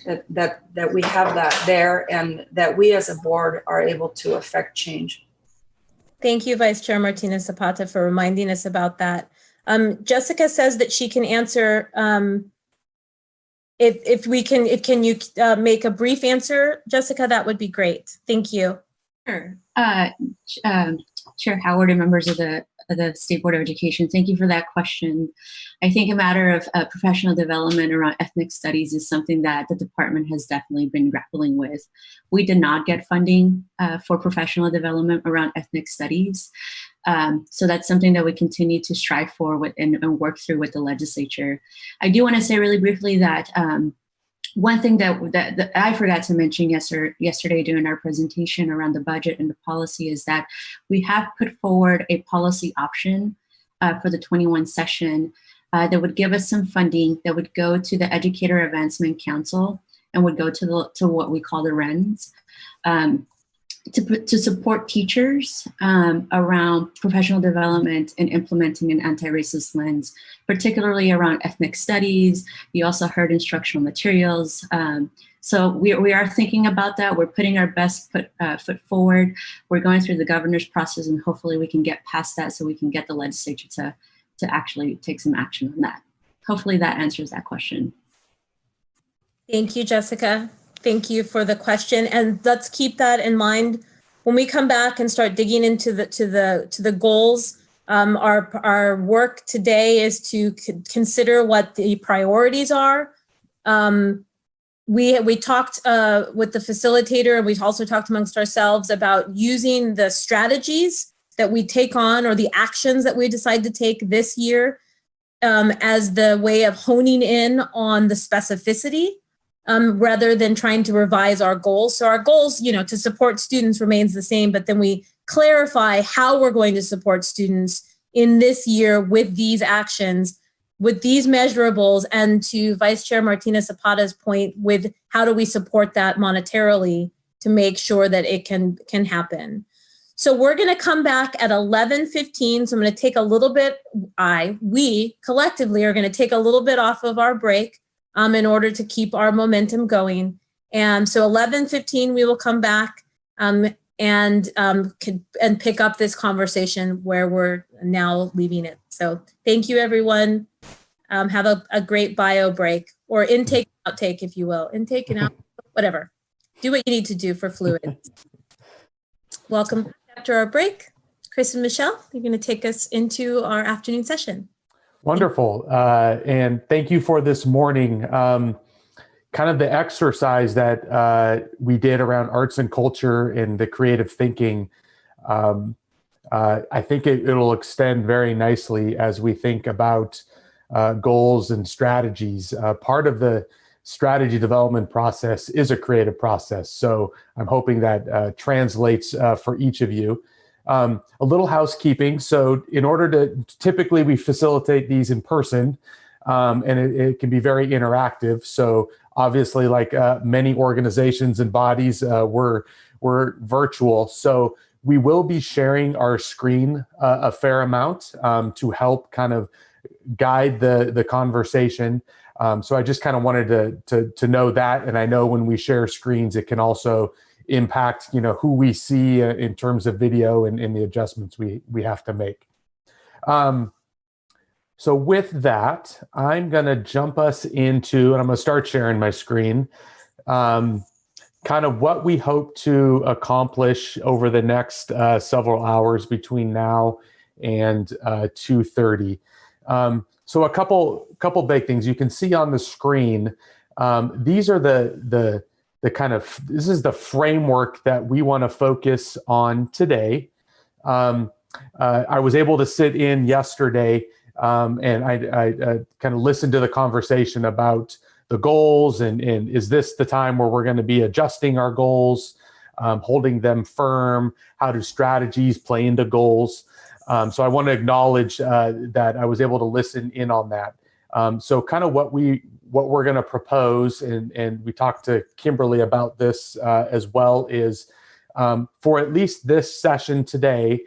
S16: we have that there, and that we as a board are able to affect change.
S1: Thank you, Vice Chair Martinez Zapata, for reminding us about that. Jessica says that she can answer. Can you make a brief answer, Jessica? That would be great. Thank you.
S2: Sure. Chair Howard and members of the State Board of Education, thank you for that question. I think a matter of professional development around ethnic studies is something that the department has definitely been grappling with. We did not get funding for professional development around ethnic studies. So that's something that we continue to strive for and work through with the legislature. I do want to say really briefly that one thing that I forgot to mention yesterday during our presentation around the budget and the policy is that we have put forward a policy option for the 21 session that would give us some funding that would go to the Educator Advancement Council and would go to what we call the RENs to support teachers around professional development and implementing an anti-racist lens, particularly around ethnic studies. You also heard instructional materials. So we are thinking about that. We're putting our best foot forward. We're going through the governor's process, and hopefully we can get past that so we can get the legislature to actually take some action on that. Hopefully that answers that question.
S1: Thank you, Jessica. Thank you for the question, and let's keep that in mind when we come back and start digging into the goals. Our work today is to consider what the priorities are. We talked with the facilitator, and we've also talked amongst ourselves about using the strategies that we take on or the actions that we decide to take this year as the way of honing in on the specificity rather than trying to revise our goals. So our goals, to support students remains the same, but then we clarify how we're going to support students in this year with these actions, with these measurables, and to Vice Chair Martinez Zapata's point, with how do we support that monetarily to make sure that it can happen. So we're going to come back at 11:15. So I'm going to take a little bit, we collectively are going to take a little bit off of our break in order to keep our momentum going. And so 11:15, we will come back and pick up this conversation where we're now leaving it. So thank you, everyone. Have a great bio break, or intake, outtake, if you will. Intake and out, whatever. Do what you need to do for fluids. Welcome back after our break. Chris and Michelle, you're going to take us into our afternoon session.
S18: Wonderful. And thank you for this morning. Kind of the exercise that we did around arts and culture and the creative thinking. I think it'll extend very nicely as we think about goals and strategies. Part of the strategy development process is a creative process. So I'm hoping that translates for each of you. A little housekeeping. So in order to, typically we facilitate these in person, and it can be very interactive. So obviously, like many organizations and bodies, we're virtual. So we will be sharing our screen a fair amount to help kind of guide the conversation. So I just kind of wanted to know that. And I know when we share screens, it can also impact, who we see in terms of video and the adjustments we have to make. So with that, I'm going to jump us into, and I'm going to start sharing my screen, kind of what we hope to accomplish over the next several hours between now and 2:30. So a couple big things you can see on the screen. These are the kind of, this is the framework that we want to focus on today. I was able to sit in yesterday and I kind of listened to the conversation about the goals and is this the time where we're going to be adjusting our goals, holding them firm? How do strategies play into goals? So I want to acknowledge that I was able to listen in on that. So kind of what we're going to propose, and we talked to Kimberly about this as well, is for at least this session today,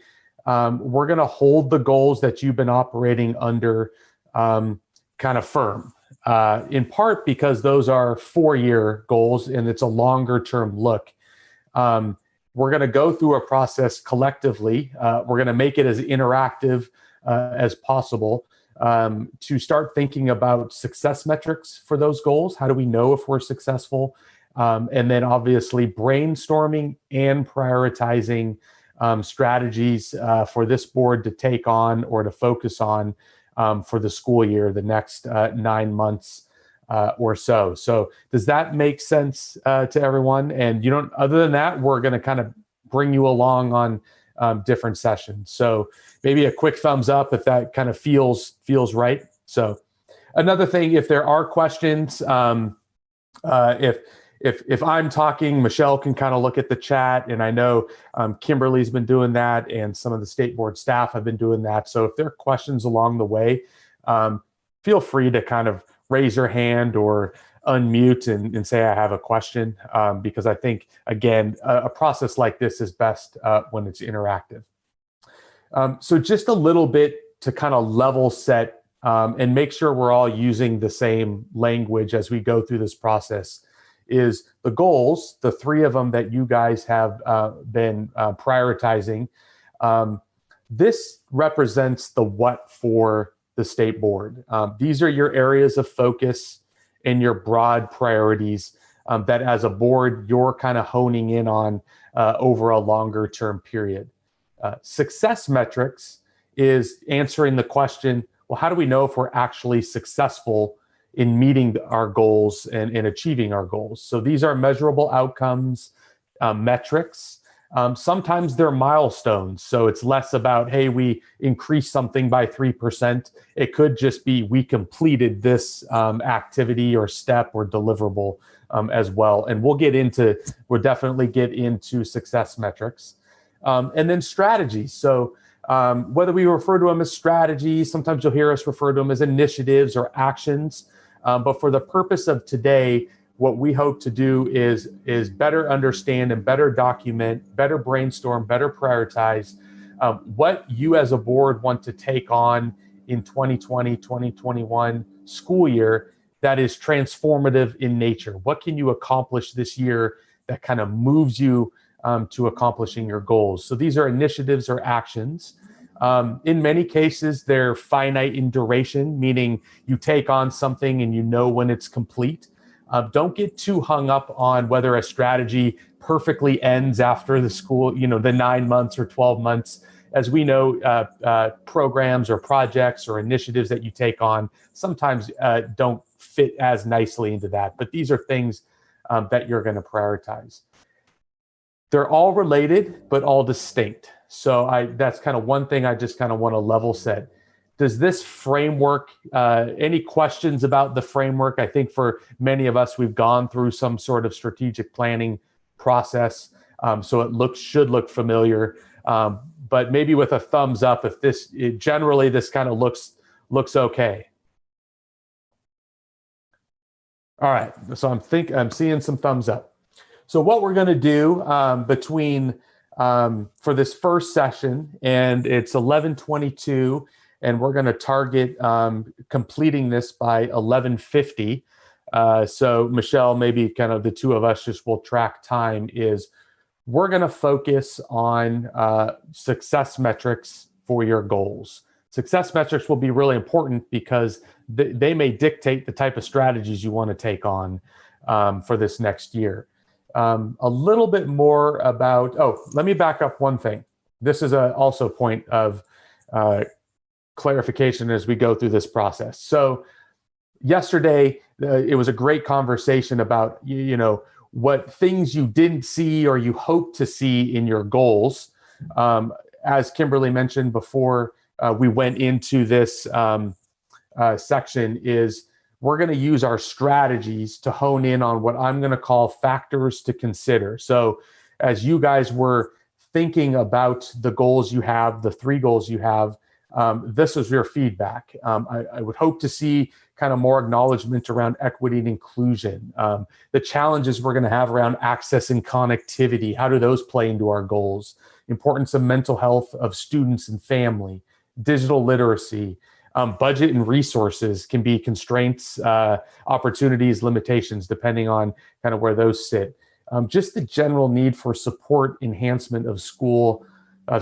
S18: we're going to hold the goals that you've been operating under kind of firm, in part because those are 4-year goals and it's a longer term look. We're going to go through a process collectively. We're going to make it as interactive as possible to start thinking about success metrics for those goals. How do we know if we're successful? And then obviously brainstorming and prioritizing strategies for this board to take on or to focus on for the school year, the next 9 months or so. So does that make sense to everyone? And other than that, we're going to kind of bring you along on different sessions. So maybe a quick thumbs up if that kind of feels right. So another thing, if there are questions, if I'm talking, Michelle can kind of look at the chat, and I know Kimberly's been doing that, and some of the state board staff have been doing that. So if there are questions along the way, feel free to kind of raise your hand or unmute and say, I have a question, because I think, again, a process like this is best when it's interactive. So just a little bit to kind of level set and make sure we're all using the same language as we go through this process is the goals, the 3 of them that you guys have been prioritizing. This represents the what for the state board. These are your areas of focus and your broad priorities that as a board, you're kind of honing in on over a longer term period. Success metrics is answering the question, well, how do we know if we're actually successful in meeting our goals and achieving our goals? So these are measurable outcomes, metrics. Sometimes they're milestones. So it's less about, hey, we increased something by 3%. It could just be we completed this activity or step or deliverable as well. And we'll definitely get into success metrics. And then strategies. So whether we refer to them as strategies, sometimes you'll hear us refer to them as initiatives or actions. But for the purpose of today, what we hope to do is better understand and better document, better brainstorm, better prioritize what you as a board want to take on in 2020, 2021 school year that is transformative in nature. What can you accomplish this year that kind of moves you to accomplishing your goals? So these are initiatives or actions. In many cases, they're finite in duration, meaning you take on something and you know when it's complete. Don't get too hung up on whether a strategy perfectly ends after the school, the 9 months or 12 months. As we know, programs or projects or initiatives that you take on sometimes don't fit as nicely into that. But these are things that you're going to prioritize. They're all related, but all distinct. So that's kind of one thing I just kind of want to level set. Does this framework, any questions about the framework? I think for many of us, we've gone through some sort of strategic planning process. So it should look familiar, but maybe with a thumbs up if generally this kind of looks okay. All right, so I'm seeing some thumbs up. So what we're going to do for this first session, and it's 11:22, and we're going to target completing this by 11:50. So Michelle, maybe kind of the two of us just will track time. Is we're going to focus on success metrics for your goals. Success metrics will be really important because they may dictate the type of strategies you want to take on for this next year. A little bit more about, let me back up one thing. This is also a point of clarification as we go through this process. So yesterday, it was a great conversation about, what things you didn't see or you hope to see in your goals. As Kimberly mentioned before we went into this section is we're going to use our strategies to hone in on what I'm going to call factors to consider. So as you guys were thinking about the goals you have, the 3 goals you have, this is your feedback. I would hope to see kind of more acknowledgement around equity and inclusion, the challenges we're going to have around access and connectivity. How do those play into our goals? Importance of mental health of students and family, digital literacy, budget and resources can be constraints, opportunities, limitations, depending on kind of where those sit. Just the general need for support, enhancement of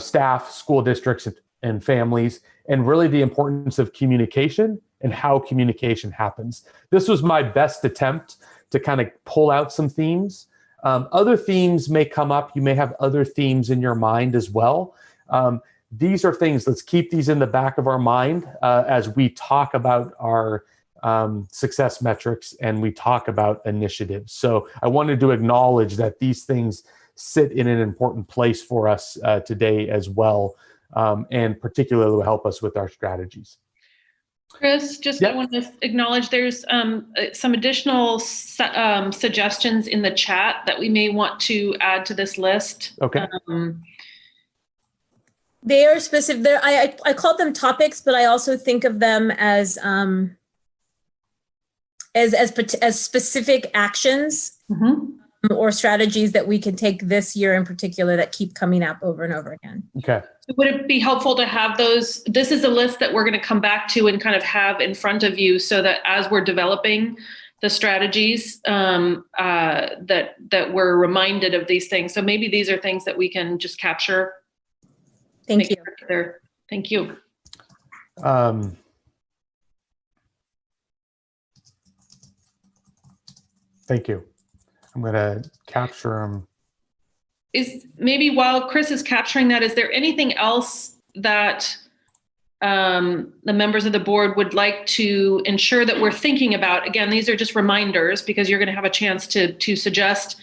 S18: staff, school districts, and families, and really the importance of communication and how communication happens. This was my best attempt to kind of pull out some themes. Other themes may come up. You may have other themes in your mind as well. These are things, let's keep these in the back of our mind as we talk about our success metrics and we talk about initiatives. So I wanted to acknowledge that these things sit in an important place for us today as well, and particularly will help us with our strategies.
S17: Chris, I want to acknowledge there's some additional suggestions in the chat that we may want to add to this list.
S18: Okay.
S1: They are specific. I called them topics, but I also think of them as specific actions or strategies that we can take this year in particular that keep coming up over and over again.
S18: Okay.
S17: Would it be helpful to have those? This is a list that we're going to come back to and kind of have in front of you so that as we're developing the strategies that we're reminded of these things. So maybe these are things that we can just capture.
S1: Thank you.
S17: Thank you.
S18: Thank you. I'm going to capture them.
S17: Is maybe while Chris is capturing that, is there anything else that the members of the board would like to ensure that we're thinking about? Again, these are just reminders because you're going to have a chance to suggest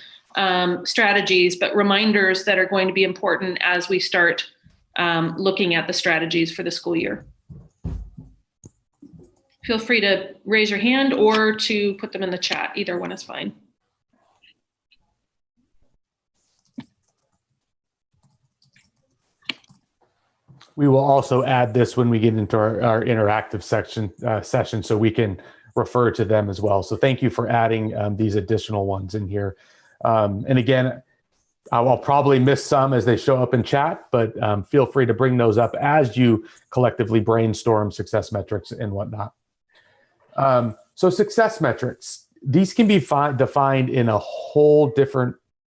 S17: strategies, but reminders that are going to be important as we start looking at the strategies for the school year. Feel free to raise your hand or to put them in the chat. Either one is fine.
S18: We will also add this when we get into our interactive session so we can refer to them as well. So thank you for adding these additional ones in here. And again, I'll probably miss some as they show up in chat, but feel free to bring those up as you collectively brainstorm success metrics and whatnot. So success metrics, these can be defined in a whole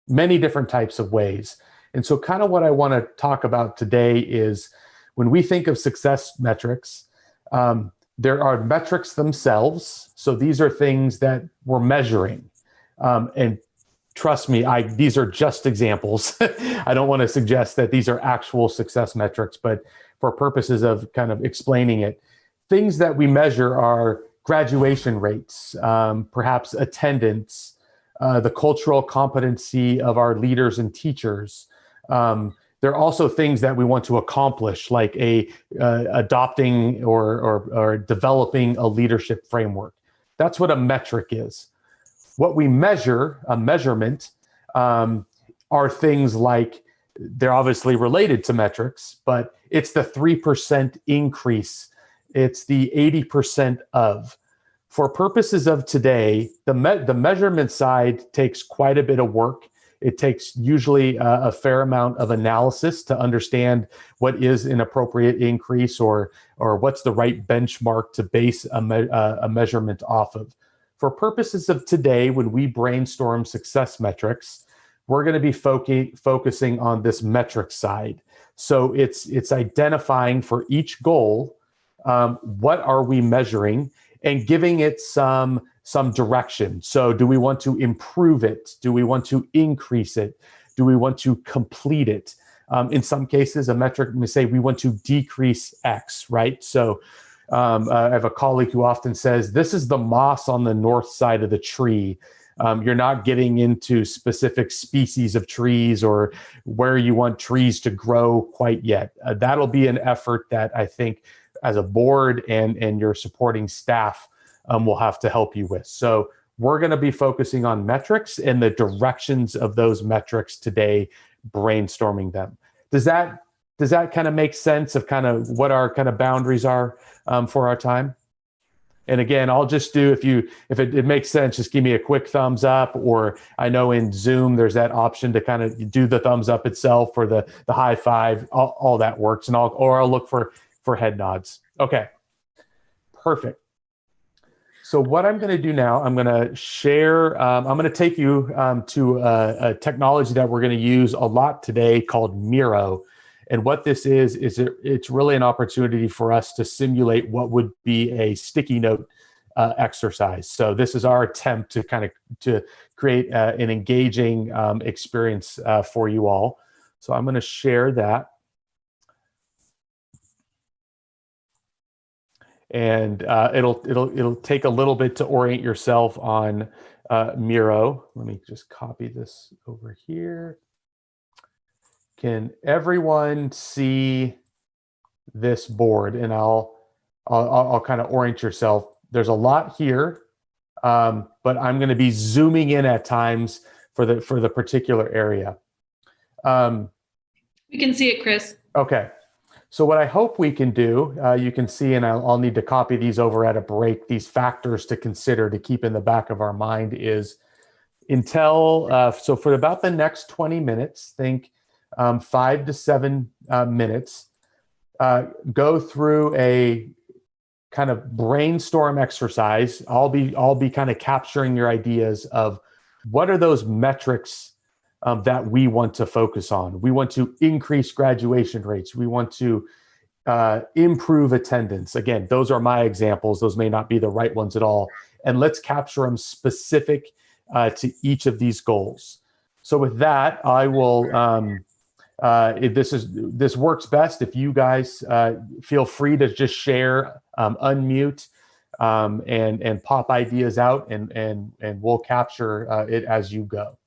S18: many different types of ways. And so kind of what I want to talk about today is when we think of success metrics, there are metrics themselves. So these are things that we're measuring. And trust me, these are just examples. I don't want to suggest that these are actual success metrics, but for purposes of kind of explaining it, things that we measure are graduation rates, perhaps attendance, the cultural competency of our leaders and teachers. There are also things that we want to accomplish, like adopting or developing a leadership framework. That's what a metric is. What we measure, a measurement, are things like, they're obviously related to metrics, but it's the 3% increase. It's the 80% of. For purposes of today, the measurement side takes quite a bit of work. It takes usually a fair amount of analysis to understand what is an appropriate increase or what's the right benchmark to base a measurement off of. For purposes of today, when we brainstorm success metrics, we're going to be focusing on this metric side. So it's identifying for each goal, what are we measuring, and giving it some direction. So do we want to improve it? Do we want to increase it? Do we want to complete it? In some cases, a metric may say we want to decrease X, right? So I have a colleague who often says, this is the moss on the north side of the tree. You're not getting into specific species of trees or where you want trees to grow quite yet. That'll be an effort that I think as a board and your supporting staff will have to help you with. So we're going to be focusing on metrics and the directions of those metrics today, brainstorming them. Does that kind of make sense of kind of what our kind of boundaries are for our time? And again, I'll just do, if it makes sense, just give me a quick thumbs up, or I know in Zoom, there's that option to kind of do the thumbs up itself or the high five, all that works. And I'll look for head nods. Okay, perfect. So what I'm going to do now, I'm going to share, I'm going to take you to a technology that we're going to use a lot today called Miro. And what this is it's really an opportunity for us to simulate what would be a sticky note exercise. So this is our attempt to create an engaging experience for you all. So I'm going to share that. And it'll take a little bit to orient yourself on Miro. Let me just copy this over here. Can everyone see this board? And I'll kind of orient yourself. There's a lot here, but I'm going to be zooming in at times for the particular area.
S17: We can see it, Chris.
S18: Okay. So what I hope we can do, you can see, and I'll need to copy these over at a break, these factors to consider to keep in the back of our mind is so for about the next 20 minutes, think 5 to 7 minutes, go through a kind of brainstorm exercise. I'll be kind of capturing your ideas of what are those metrics that we want to focus on. We want to increase graduation rates. We want to improve attendance. Again, those are my examples. Those may not be the right ones at all. And let's capture them specific to each of these goals. So with that, I will, this works best if you guys feel free to just share, unmute, and pop ideas out, and we'll capture it as you go.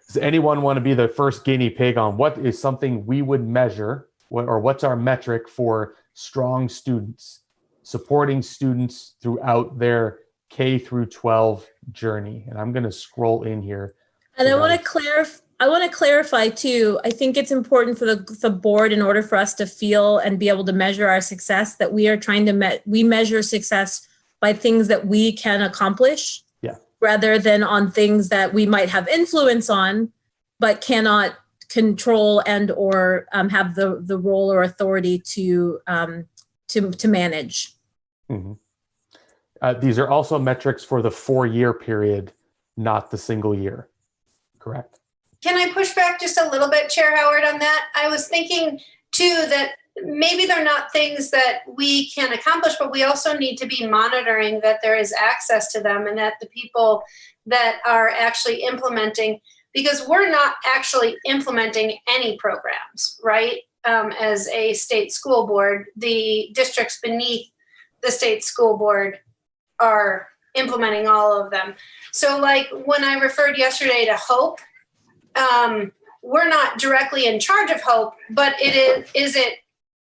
S18: Does anyone want to be the first guinea pig on what is something we would measure, or what's our metric for strong students, supporting students throughout their K through 12 journey? And I'm going to scroll in here.
S1: And I want to clarify too. I think it's important for the board, in order for us to feel and be able to measure our success, that we are trying to we measure success by things that we can accomplish, rather than on things that we might have influence on, but cannot control and or have the role or authority to manage.
S18: Mm-hmm. These are also metrics for the 4-year period, not the single year. Correct.
S4: Can I push back just a little bit, Chair Howard, on that? I was thinking too that maybe they're not things that we can accomplish, but we also need to be monitoring that there is access to them, and that the people that are actually implementing, because we're not actually implementing any programs, right? As a state school board, the districts beneath the state school board are implementing all of them. So like when I referred yesterday to HOPE, we're not directly in charge of HOPE, but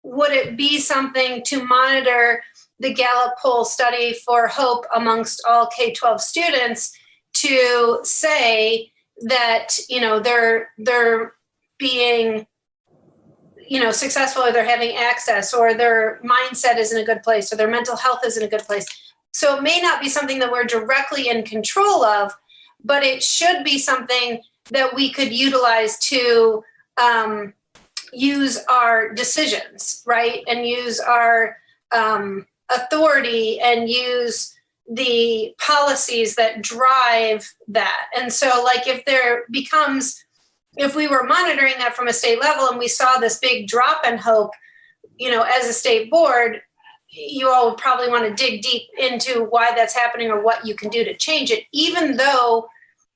S4: would it be something to monitor the Gallup poll study for HOPE amongst all K-12 students to say that, they're being, successful, or they're having access, or their mindset is in a good place, or their mental health is in a good place? So it may not be something that we're directly in control of, but it should be something that we could utilize to use our decisions, right? And use our authority, and use the policies that drive that. And so like if we were monitoring that from a state level and we saw this big drop in HOPE, as a state board, you all would probably want to dig deep into why that's happening or what you can do to change it, even though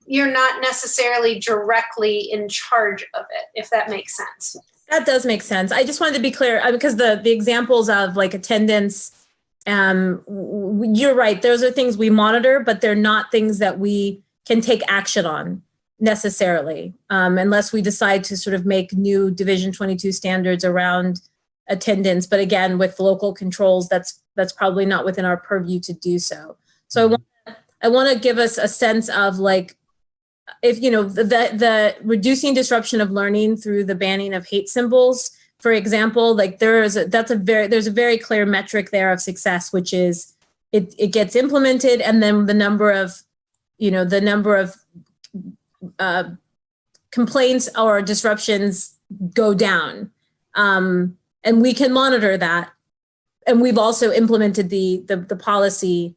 S4: you're not necessarily directly in charge of it, if that makes sense.
S1: That does make sense. I just wanted to be clear, because the examples of like attendance, you're right, those are things we monitor, but they're not things that we can take action on necessarily, unless we decide to sort of make new Division 22 standards around attendance. But again, with local controls, that's probably not within our purview to do so. So I want to give us a sense of like, if the reducing disruption of learning through the banning of hate symbols, for example, like there's a very clear metric there of success, which is it gets implemented, and then the number of complaints or disruptions go down, and we can monitor that, and we've also implemented the policy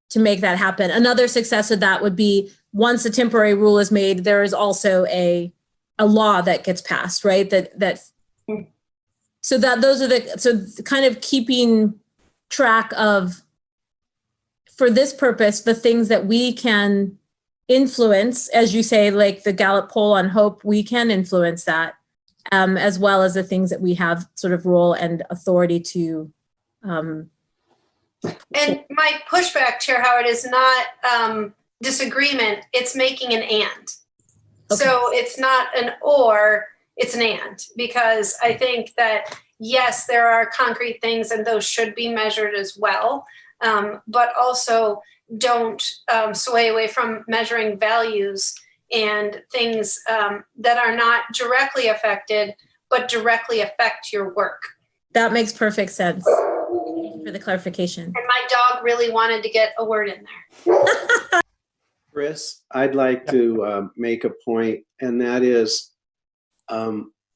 S1: to make that happen. Another success of that would be, once a temporary rule is made, there is also a law that gets passed, right? So kind of keeping track of, for this purpose, the things that we can influence, as you say, like the Gallup poll on HOPE, we can influence that, as well as the things that we have sort of role and authority to.
S4: And my pushback, Chair Howard, is not disagreement, it's making an and. Okay. So it's not an or, it's an and, because I think that, yes, there are concrete things and those should be measured as well, but also don't sway away from measuring values and things that are not directly affected, but directly affect your work.
S1: That makes perfect sense. Thank you for the clarification.
S4: And my dog really wanted to get a word in there.
S19: Chris, I'd like to make a point, and that is,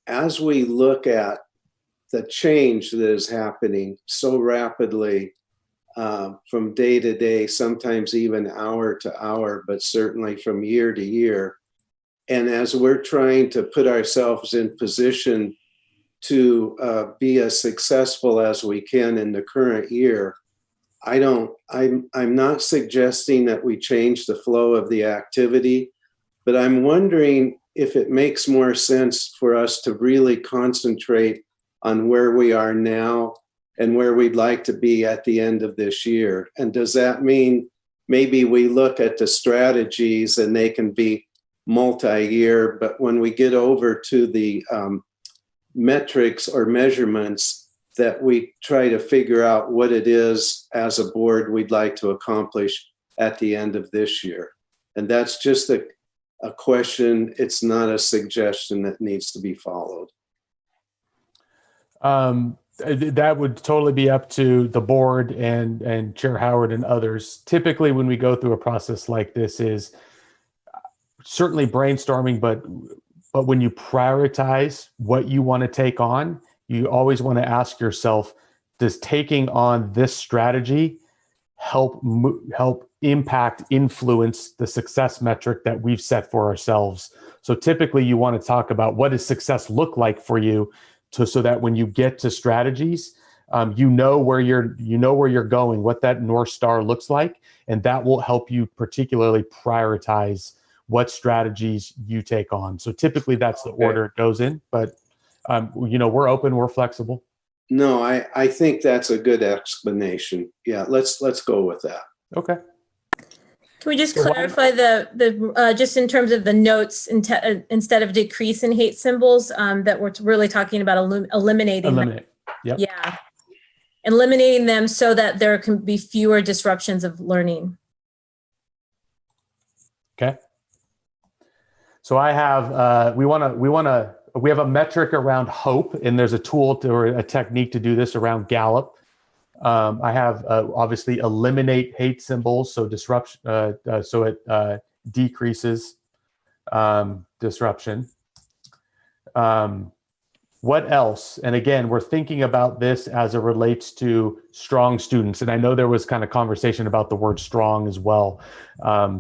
S19: as we look at the change that is happening so rapidly from day to day, sometimes even hour to hour, but certainly from year to year, and as we're trying to put ourselves in position to be as successful as we can in the current year, I'm not suggesting that we change the flow of the activity, but I'm wondering if it makes more sense for us to really concentrate on where we are now and where we'd like to be at the end of this year. And does that mean maybe we look at the strategies and they can be multi-year, but when we get over to the metrics or measurements, that we try to figure out what it is as a board we'd like to accomplish at the end of this year. And that's just a question. It's not a suggestion that needs to be followed.
S18: That would totally be up to the board and Chair Howard and others. Typically, when we go through a process like this, is certainly brainstorming, but when you prioritize what you want to take on, you always want to ask yourself, does taking on this strategy help impact, influence the success metric that we've set for ourselves? So typically you want to talk about what does success look like for you, so that when you get to strategies, you know where you're going, what that North Star looks like, and that will help you particularly prioritize what strategies you take on. So typically that's the order it goes in, but we're open, we're flexible.
S19: No, I think that's a good explanation. Yeah, let's go with that.
S18: Okay.
S1: Can we just clarify the just in terms of the notes instead of decrease in hate symbols, that we're really talking about eliminating
S18: Eliminate. Yep.
S1: Yeah. Eliminating them so that there can be fewer disruptions of learning.
S18: Okay. So I have, we have a metric around hope, and there's a tool or a technique to do this around Gallup. I have obviously eliminate hate symbols, so disruption, so it decreases disruption. What else? And again, we're thinking about this as it relates to strong students. And I know there was kind of conversation about the word strong as well.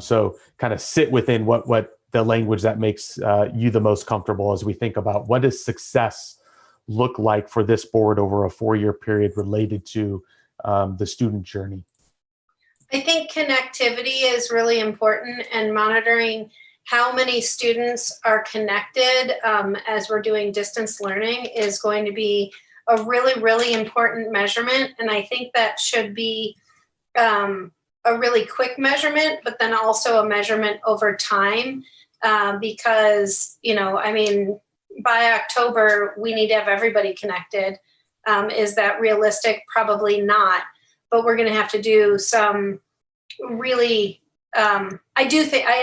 S18: So kind of sit within what the language that makes you the most comfortable as we think about what does success look like for this board over a 4-year period related to the student journey.
S4: I think connectivity is really important, and monitoring how many students are connected as we're doing distance learning is going to be a really, really important measurement. And I think that should be a really quick measurement, but then also a measurement over time. Because, by October, we need to have everybody connected. Is that realistic? Probably not. But we're going to have to do some really, I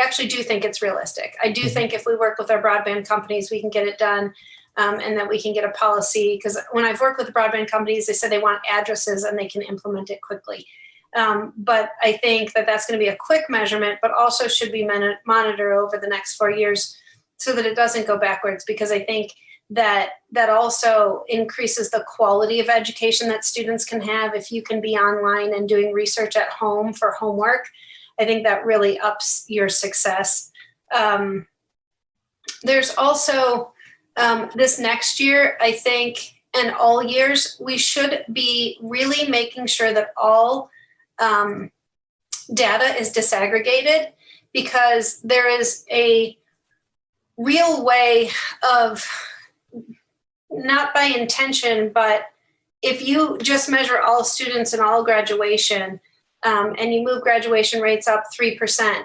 S4: actually do think it's realistic. I do think if we work with our broadband companies, we can get it done, and that we can get a policy. Because when I've worked with the broadband companies, they said they want addresses and they can implement it quickly. But I think that that's going to be a quick measurement, but also should be monitored over the next 4 years so that it doesn't go backwards, because I think that also increases the quality of education that students can have. If you can be online and doing research at home for homework, I think that really ups your success. There's also this next year, I think, and all years, we should be really making sure that all data is disaggregated, because there is a real way of, not by intention, but if you just measure all students and all graduation, and you move graduation rates up 3%,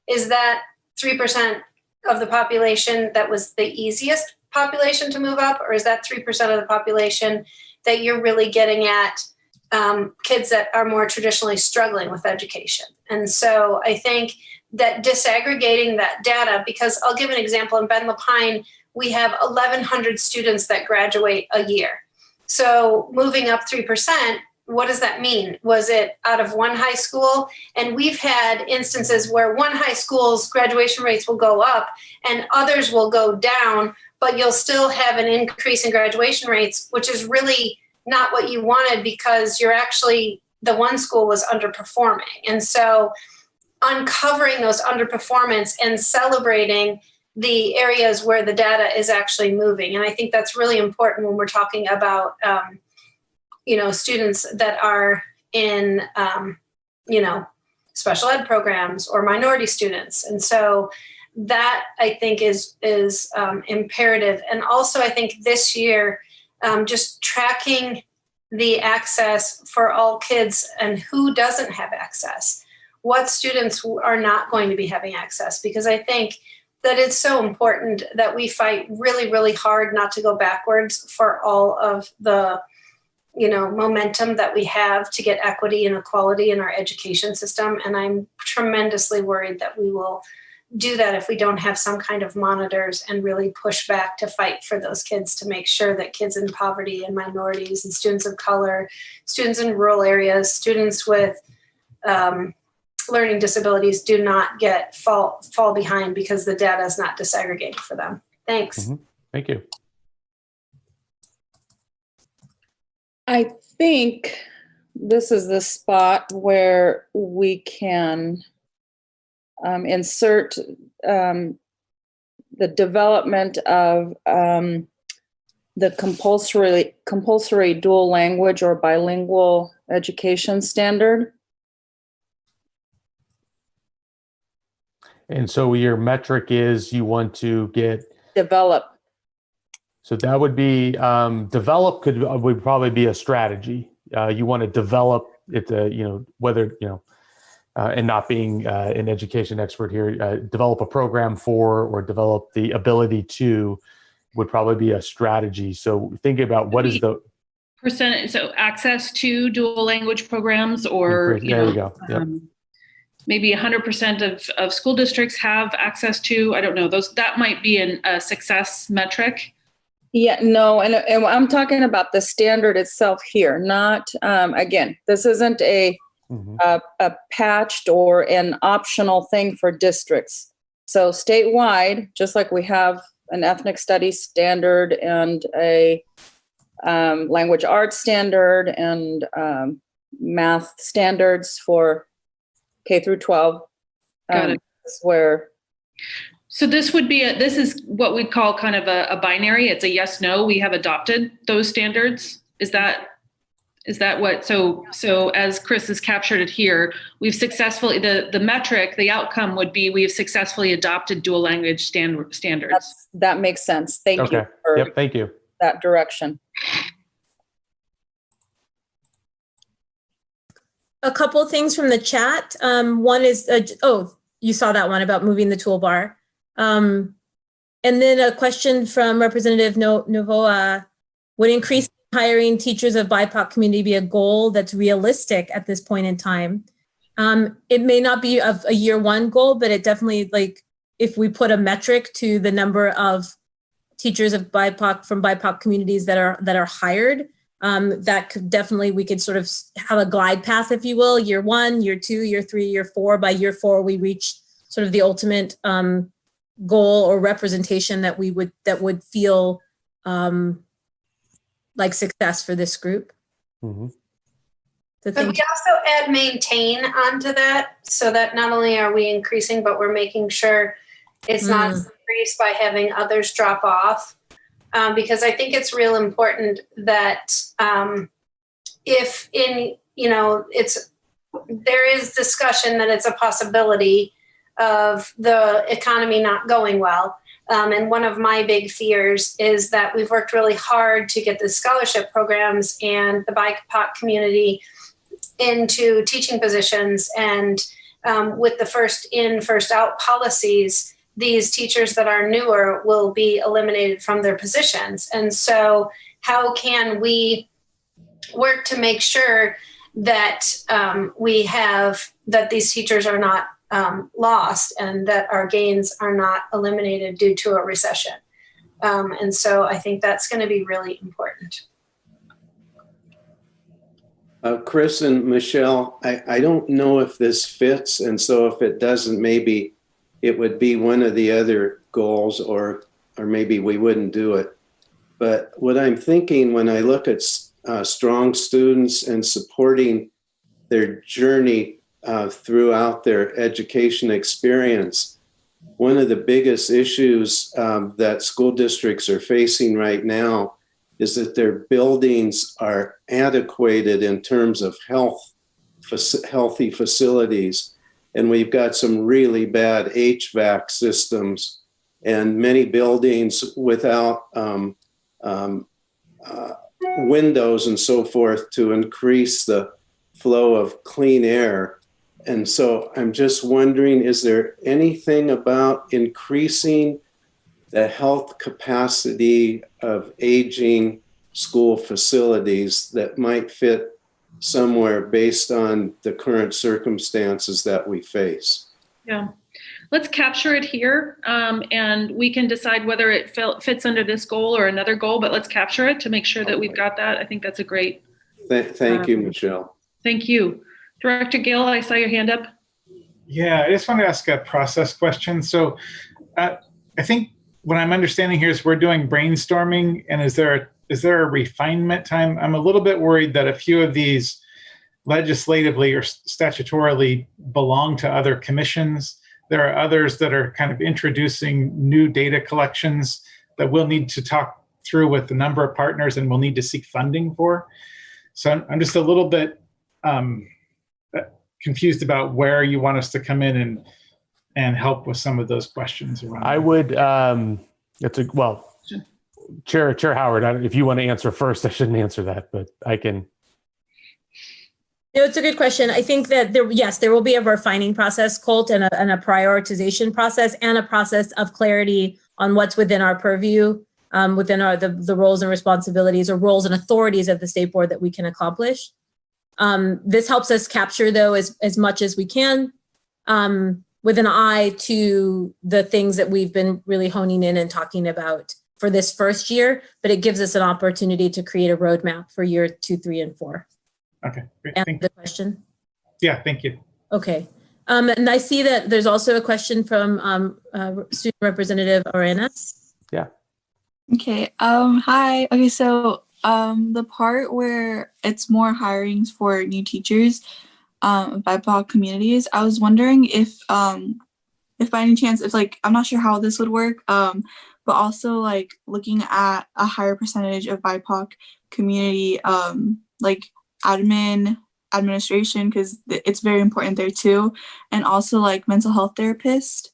S4: is that 3% of the population that was the easiest population to move up, or is that 3% of the population that you're really getting at kids that are more traditionally struggling with education? And so I think that disaggregating that data, because I'll give an example. In Ben Lapine, we have 1,100 students that graduate a year. So moving up 3%, what does that mean? Was it out of one high school? And we've had instances where one high school's graduation rates will go up and others will go down, but you'll still have an increase in graduation rates, which is really not what you wanted, because you're actually, the one school was underperforming. And so uncovering those underperformance and celebrating the areas where the data is actually moving. And I think that's really important when we're talking about, students that are in, special ed programs or minority students. And so that I think is imperative. And also I think this year, just tracking the access for all kids and who doesn't have access, what students are not going to be having access, because I think that it's so important that we fight really, really hard not to go backwards for all of the momentum that we have to get equity and equality in our education system. And I'm tremendously worried that we will do that if we don't have some kind of monitors and really push back to fight for those kids, to make sure that kids in poverty and minorities and students of color, students in rural areas, students with learning disabilities do not fall behind because the data is not disaggregated for them. Thanks.
S18: Mm-hmm. Thank you.
S8: I think this is the spot where we can insert the development of the compulsory dual language or bilingual education standard.
S18: And so your metric is you want to get
S8: develop.
S18: So that would be develop would probably be a strategy. You want to develop it, whether, and not being an education expert here, develop a program for or develop the ability to would probably be a strategy. So thinking about what is the
S17: percentage, so access to dual language programs, or
S18: there we go. Yep.
S17: Maybe 100% of school districts have access to, I don't know, that might be a success metric.
S8: Yeah, no, and I'm talking about the standard itself here, not, again, this isn't a patched or an optional thing for districts. So statewide, just like we have an ethnic studies standard and a language arts standard and math standards for K through 12,
S17: Got it.
S8: Where.
S17: So this is what we'd call kind of a binary. It's a yes, no. We have adopted those standards. Is that what, so as Chris has captured it here, we've successfully, the metric, the outcome would be we've successfully adopted dual language standards.
S8: That makes sense. Thank you for
S18: thank you.
S8: That direction.
S1: A couple of things from the chat. One is, you saw that one about moving the toolbar. And then a question from Representative Novoa: would increase hiring teachers of BIPOC community be a goal that's realistic at this point in time? It may not be a year one goal, but it definitely, like, if we put a metric to the number of teachers of BIPOC from BIPOC communities that are hired, that could definitely, we could sort of have a glide path, if you will, year one, year two, year three, year four. By year four, we reach sort of the ultimate goal or representation that would feel like success for this group.
S4: Mm-hmm. But we also add maintain onto that, so that not only are we increasing, but we're making sure it's not increased by having others drop off. Because I think it's real important that if there is discussion that it's a possibility of the economy not going well. And one of my big fears is that we've worked really hard to get the scholarship programs and the BIPOC community into teaching positions. And with the first in, first out policies, these teachers that are newer will be eliminated from their positions. And so how can we work to make sure that that these teachers are not lost and that our gains are not eliminated due to a recession? And so I think that's going to be really important.
S19: Chris and Michelle, I don't know if this fits. And so if it doesn't, maybe it would be one of the other goals, or maybe we wouldn't do it. But what I'm thinking when I look at strong students and supporting their journey throughout their education experience, one of the biggest issues that school districts are facing right now is that their buildings are antiquated in terms of health healthy facilities. And we've got some really bad HVAC systems and many buildings without windows and so forth to increase the flow of clean air. And so I'm just wondering, is there anything about increasing the health capacity of aging school facilities that might fit somewhere based on the current circumstances that we face?
S17: Yeah. Let's capture it here, and we can decide whether it fits under this goal or another goal, but let's capture it to make sure that we've got that. I think that's a great.
S19: Thank you, Michelle.
S17: Thank you. Director Gill, I saw your hand up.
S21: Yeah, I just want to ask a process question. So I think what I'm understanding here is we're doing brainstorming, and is there a refinement time? I'm a little bit worried that a few of these legislatively or statutorily belong to other commissions. There are others that are kind of introducing new data collections that we'll need to talk through with a number of partners and we'll need to seek funding for. So I'm just a little bit confused about where you want us to come in and help with some of those questions around.
S18: I would, Chair Howard, if you want to answer first, I shouldn't answer that, but I can.
S1: No, it's a good question. I think that there will be a refining process, Colt, and a prioritization process, and a process of clarity on what's within our purview, within the roles and responsibilities or roles and authorities of the state board that we can accomplish. This helps us capture, though, as much as we can, with an eye to the things that we've been really honing in and talking about for this first year, but it gives us an opportunity to create a roadmap for year 2, 3, and 4.
S21: Okay, great.
S1: Answer the question?
S21: Yeah, thank you.
S1: Okay. And I see that there's also a question from Student Representative Arenas.
S18: Yeah.
S14: Okay. Hi. Okay. So the part where it's more hirings for new teachers of BIPOC communities, I was wondering if by any chance, if I'm not sure how this would work, but also looking at a higher percentage of BIPOC community, administration, because it's very important there too, and also mental health therapist,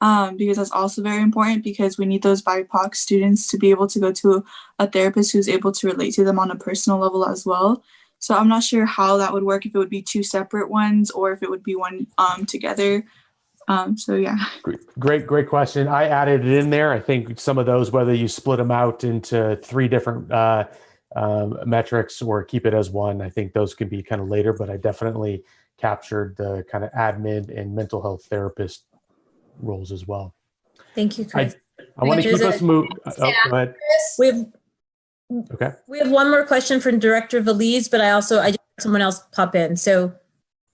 S14: because that's also very important, because we need those BIPOC students to be able to go to a therapist who's able to relate to them on a personal level as well. So I'm not sure how that would work, if it would be 2 separate ones or if it would be one together. So yeah.
S18: Great question. I added it in there. I think some of those, whether you split them out into 3 different metrics or keep it as one, I think those can be kind of later, but I definitely captured the kind of admin and mental health therapist roles as well.
S1: Thank you, Chris.
S18: I want to keep us moving. Go ahead.
S1: We have one more question from Director Valise, but I just had someone else pop in. So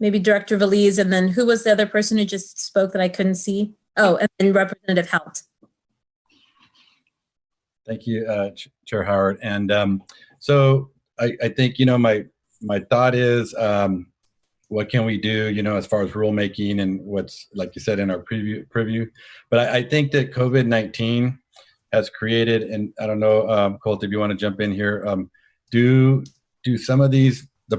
S1: maybe Director Valise, and then who was the other person who just spoke that I couldn't see? Oh, and then Representative Helt.
S6: Thank you, Chair Howard. And so I think, my thought is, what can we do, as far as rulemaking and what's, like you said, in our preview. But I think that COVID-19 has created, and I don't know, Colt, if you want to jump in here, do some of the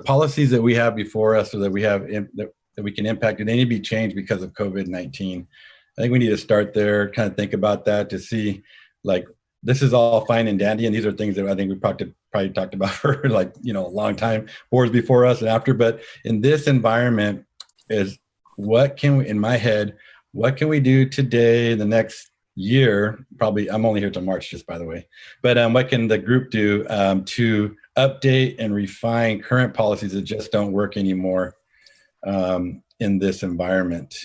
S6: policies that we have before us, or that we have that we can impact, do they need to be changed because of COVID-19? I think we need to start there, kind of think about that, to see, this is all fine and dandy, and these are things that I think we probably talked about for a long time, boards before us and after. But in this environment, is what can we, in my head, what can we do today, the next year? Probably, I'm only here till March, just by the way. But what can the group do to update and refine current policies that just don't work anymore in this environment?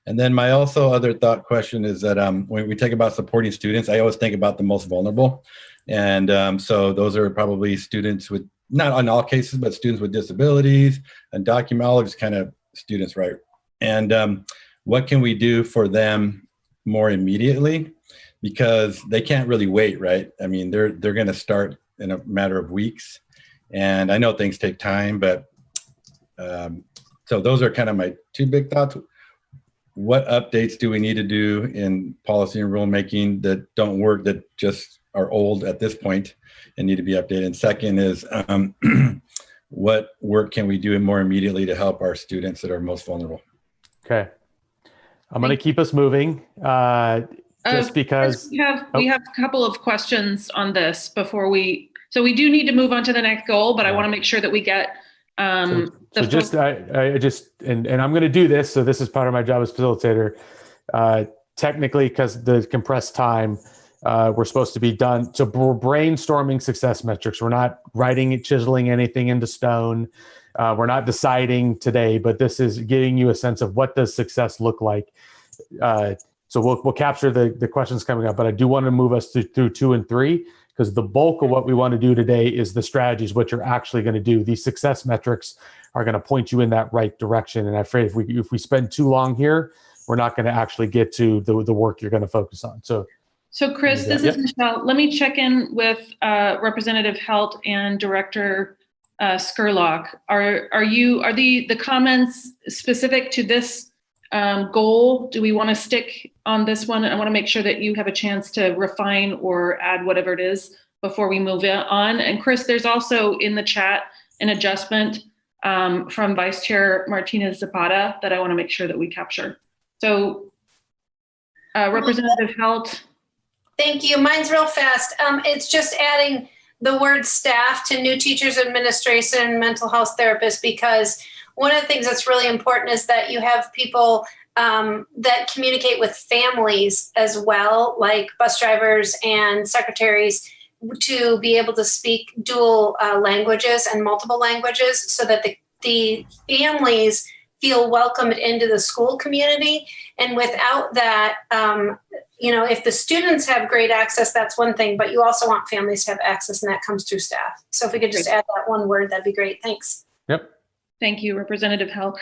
S6: And then my other thought question is that when we think about supporting students, I always think about the most vulnerable. And so those are probably students with, not in all cases, but students with disabilities, undocumented, all these kind of students, right? And what can we do for them more immediately? Because they can't really wait, right? I mean, they're going to start in a matter of weeks. And I know things take time, but so those are kind of my 2 big thoughts. What updates do we need to do in policy and rulemaking that don't work, that just are old at this point and need to be updated? And second is, what work can we do more immediately to help our students that are most vulnerable.
S18: Okay. I'm going to keep us moving just because
S17: we have a couple of questions on this before so we do need to move on to the next goal, but I want to make sure that we get
S18: I'm going to do this. So this is part of my job as facilitator. Technically, because the compressed time, we're supposed to be done. So we're brainstorming success metrics. We're not chiseling anything into stone. We're not deciding today, but this is giving you a sense of what does success look like. So we'll capture the questions coming up, but I do want to move us through 2 and 3, because the bulk of what we want to do today is the strategies, what you're actually going to do. These success metrics are going to point you in that right direction. And I'm afraid if we spend too long here, we're not going to actually get to the work you're going to focus on. So
S17: Chris, this is Michelle. Let me check in with Representative Helt and Director Scurlock. Are the comments specific to this goal? Do we want to stick on this one? I want to make sure that you have a chance to refine or add whatever it is before we move on. And Chris, there's also in the chat an adjustment from Vice Chair Martinez Zapata that I want to make sure that we capture. So Representative Helt.
S4: Thank you. Mine's real fast. It's just adding the word staff to new teachers, administration, mental health therapists, because one of the things that's really important is that you have people that communicate with families as well, like bus drivers and secretaries, to be able to speak dual languages and multiple languages, so that the families feel welcomed into the school community. And without that, if the students have great access, that's one thing, but you also want families to have access, and that comes through staff. So if we could just add that one word, that'd be great. Thanks.
S18: Yep.
S17: Thank you, Representative Helt.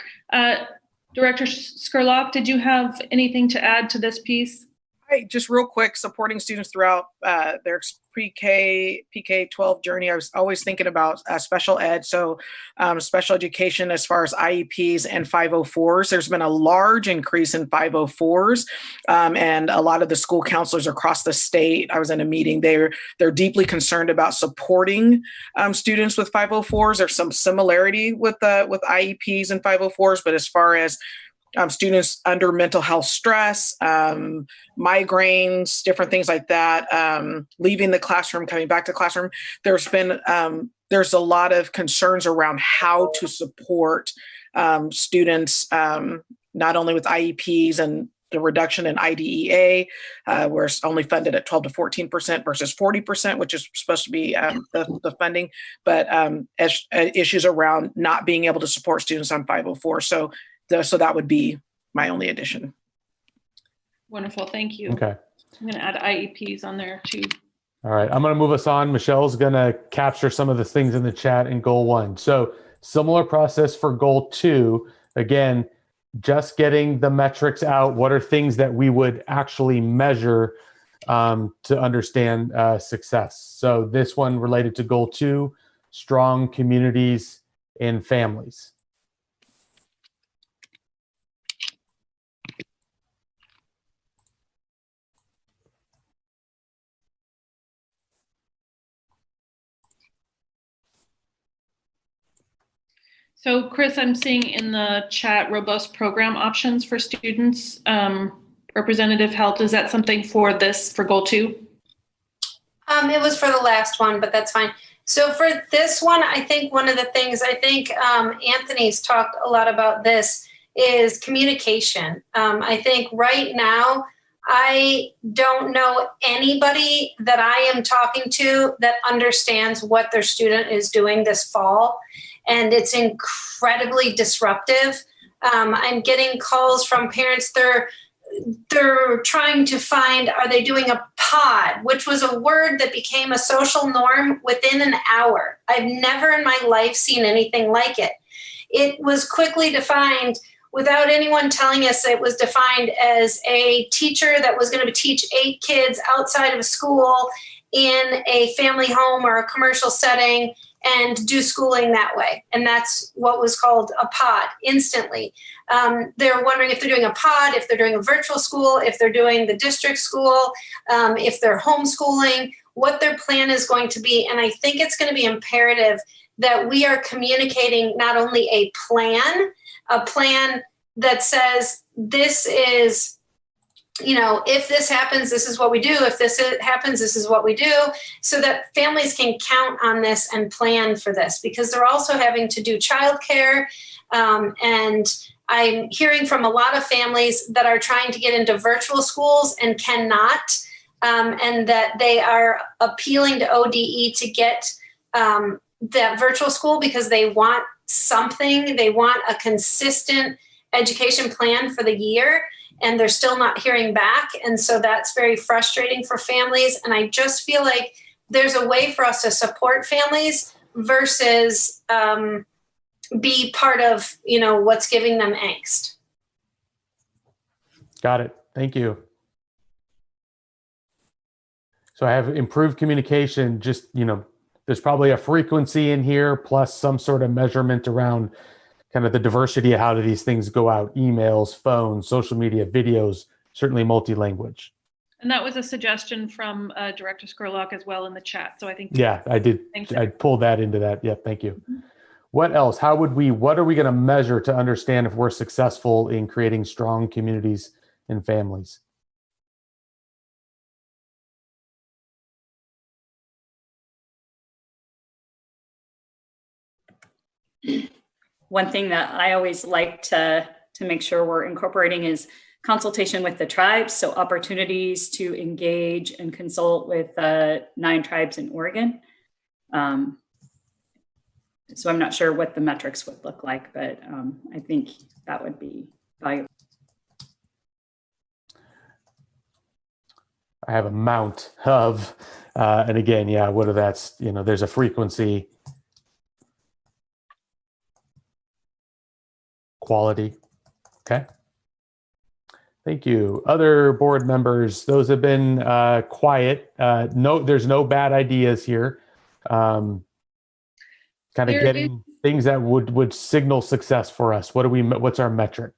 S17: Director Scurlock, did you have anything to add to this piece?
S5: Hi, just real quick, supporting students throughout their pre-K, PK-12 journey. I was always thinking about special ed, so special education as far as IEPs and 504s. There's been a large increase in 504s, and a lot of the school counselors across the state, I was in a meeting, they're deeply concerned about supporting students with 504s. There's some similarity with IEPs and 504s, but as far as students under mental health stress, migraines, different things like that, leaving the classroom, coming back to the classroom. There's a lot of concerns around how to support students, not only with IEPs and the reduction in IDEA, where it's only funded at 12 to 14% versus 40%, which is supposed to be the funding, but issues around not being able to support students on 504. So that would be my only addition.
S17: Wonderful, thank you.
S18: Okay.
S17: I'm going to add IEPs on there too.
S18: All right, I'm going to move us on. Michelle's going to capture some of the things in the chat in goal 1. So similar process for goal 2. Again, just getting the metrics out. What are things that we would actually measure to understand success? So this one related to goal 2, strong communities and families.
S17: So Chris, I'm seeing in the chat robust program options for students. Representative Helt, is that something for goal 2?
S4: It was for the last one, but that's fine. So for this one, I think one of the things, Anthony's talked a lot about this, is communication. I think right now, I don't know anybody that I am talking to that understands what their student is doing this fall. And it's incredibly disruptive. I'm getting calls from parents. They're trying to find, are they doing a pod, which was a word that became a social norm within an hour. I've never in my life seen anything like it. It was quickly defined without anyone telling us. It was defined as a teacher that was going to teach 8 kids outside of a school in a family home or a commercial setting and do schooling that way. And that's what was called a pod instantly. They're wondering if they're doing a pod, if they're doing a virtual school, if they're doing the district school, if they're homeschooling, what their plan is going to be. And I think it's going to be imperative that we are communicating not only a plan that says this is, if this happens, this is what we do. If this happens, this is what we do, so that families can count on this and plan for this, because they're also having to do childcare. And I'm hearing from a lot of families that are trying to get into virtual schools and cannot, and that they are appealing to ODE to get that virtual school because they want something, they want a consistent education plan for the year, and they're still not hearing back. And so that's very frustrating for families. And I just feel like there's a way for us to support families versus be part of, what's giving them angst.
S18: Got it. Thank you. So I have improved communication, just, there's probably a frequency in here plus some sort of measurement around kind of the diversity of how do these things go out, emails, phones, social media, videos, certainly multi-language.
S17: And that was a suggestion from Director Scurlock as well in the chat. So I think.
S18: Yeah, I did. I pulled that into that. Yeah, thank you. Mm-hmm. What else? What are we going to measure to understand if we're successful in creating strong communities and families?
S20: One thing that I always like to make sure we're incorporating is consultation with the tribes. So opportunities to engage and consult with 9 tribes in Oregon. So I'm not sure what the metrics would look like, but I think that would be valuable.
S18: I have amount of, and again, yeah, whether that's, there's a frequency, quality. Okay. Thank you. Other board members, those have been quiet. There's no bad ideas here. Kind of getting things that would signal success for us. What's our metric?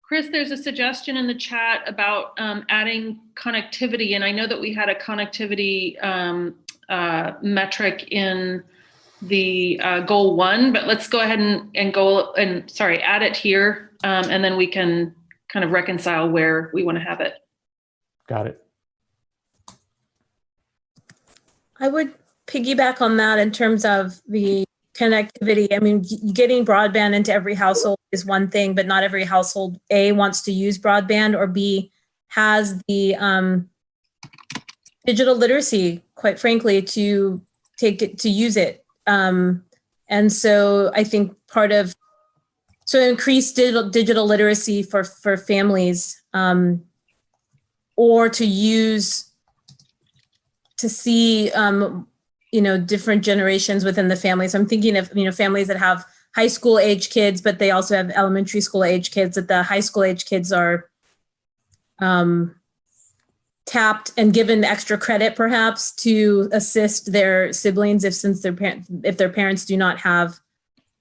S17: Chris, there's a suggestion in the chat about adding connectivity. And I know that we had a connectivity metric in the goal 1, but let's go ahead and add it here. And then we can kind of reconcile where we want to have it.
S18: Got it.
S1: I would piggyback on that in terms of the connectivity. I mean, getting broadband into every household is one thing, but not every household, A, wants to use broadband, or B, has the digital literacy, quite frankly, to use it. And so I think increased digital literacy for families, or to see different generations within the families. I'm thinking of, families that have high school age kids, but they also have elementary school age kids, that the high school age kids are tapped and given extra credit perhaps to assist their siblings if their parents do not have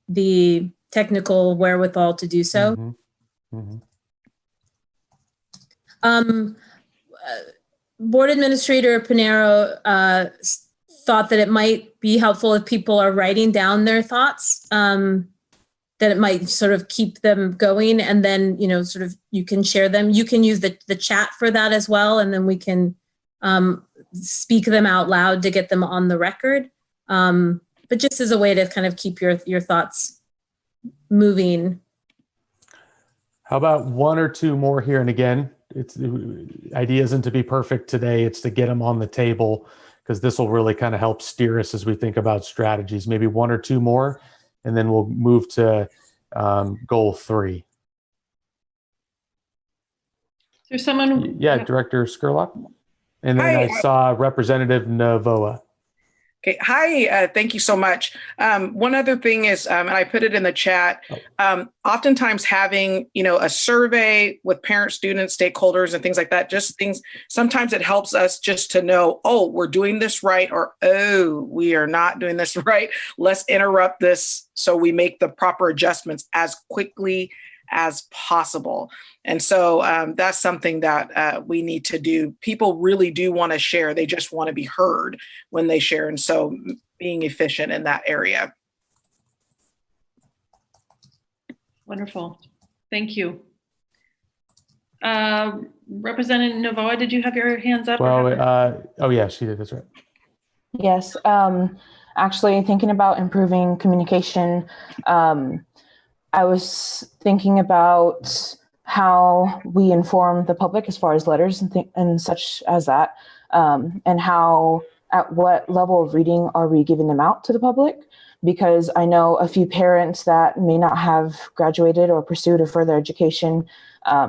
S1: the technical wherewithal to do so.
S18: Mm-hmm. Mm-hmm.
S1: Board Administrator Pinero thought that it might be helpful if people are writing down their thoughts, that it might sort of keep them going, and then, you can share them. You can use the chat for that as well, and then we can speak them out loud to get them on the record. But just as a way to kind of keep your thoughts moving.
S18: How about 1 or 2 more here? And again, idea isn't to be perfect today. It's to get them on the table, because this will really kind of help steer us as we think about strategies. Maybe 1 or 2 more, and then we'll move to goal 3.
S17: There's someone.
S18: Yeah, Director Scurlock. And then I saw Representative Novoa.
S5: Okay. Hi. Thank you so much. One other thing is, and I put it in the chat, oftentimes having, a survey with parents, students, stakeholders, and things like that, sometimes it helps us just to know, oh, we're doing this right, or, oh, we are not doing this right. Let's interrupt this so we make the proper adjustments as quickly as possible. And so that's something that we need to do. People really do want to share. They just want to be heard when they share. And so being efficient in that area.
S17: Wonderful. Thank you. Representative Novoa, did you have your hands up?
S18: Well, oh yeah, she did. That's right.
S13: Yes. Actually, thinking about improving communication, I was thinking about how we inform the public as far as letters and such as that, and how, at what level of reading are we giving them out to the public? Because I know a few parents that may not have graduated or pursued a further education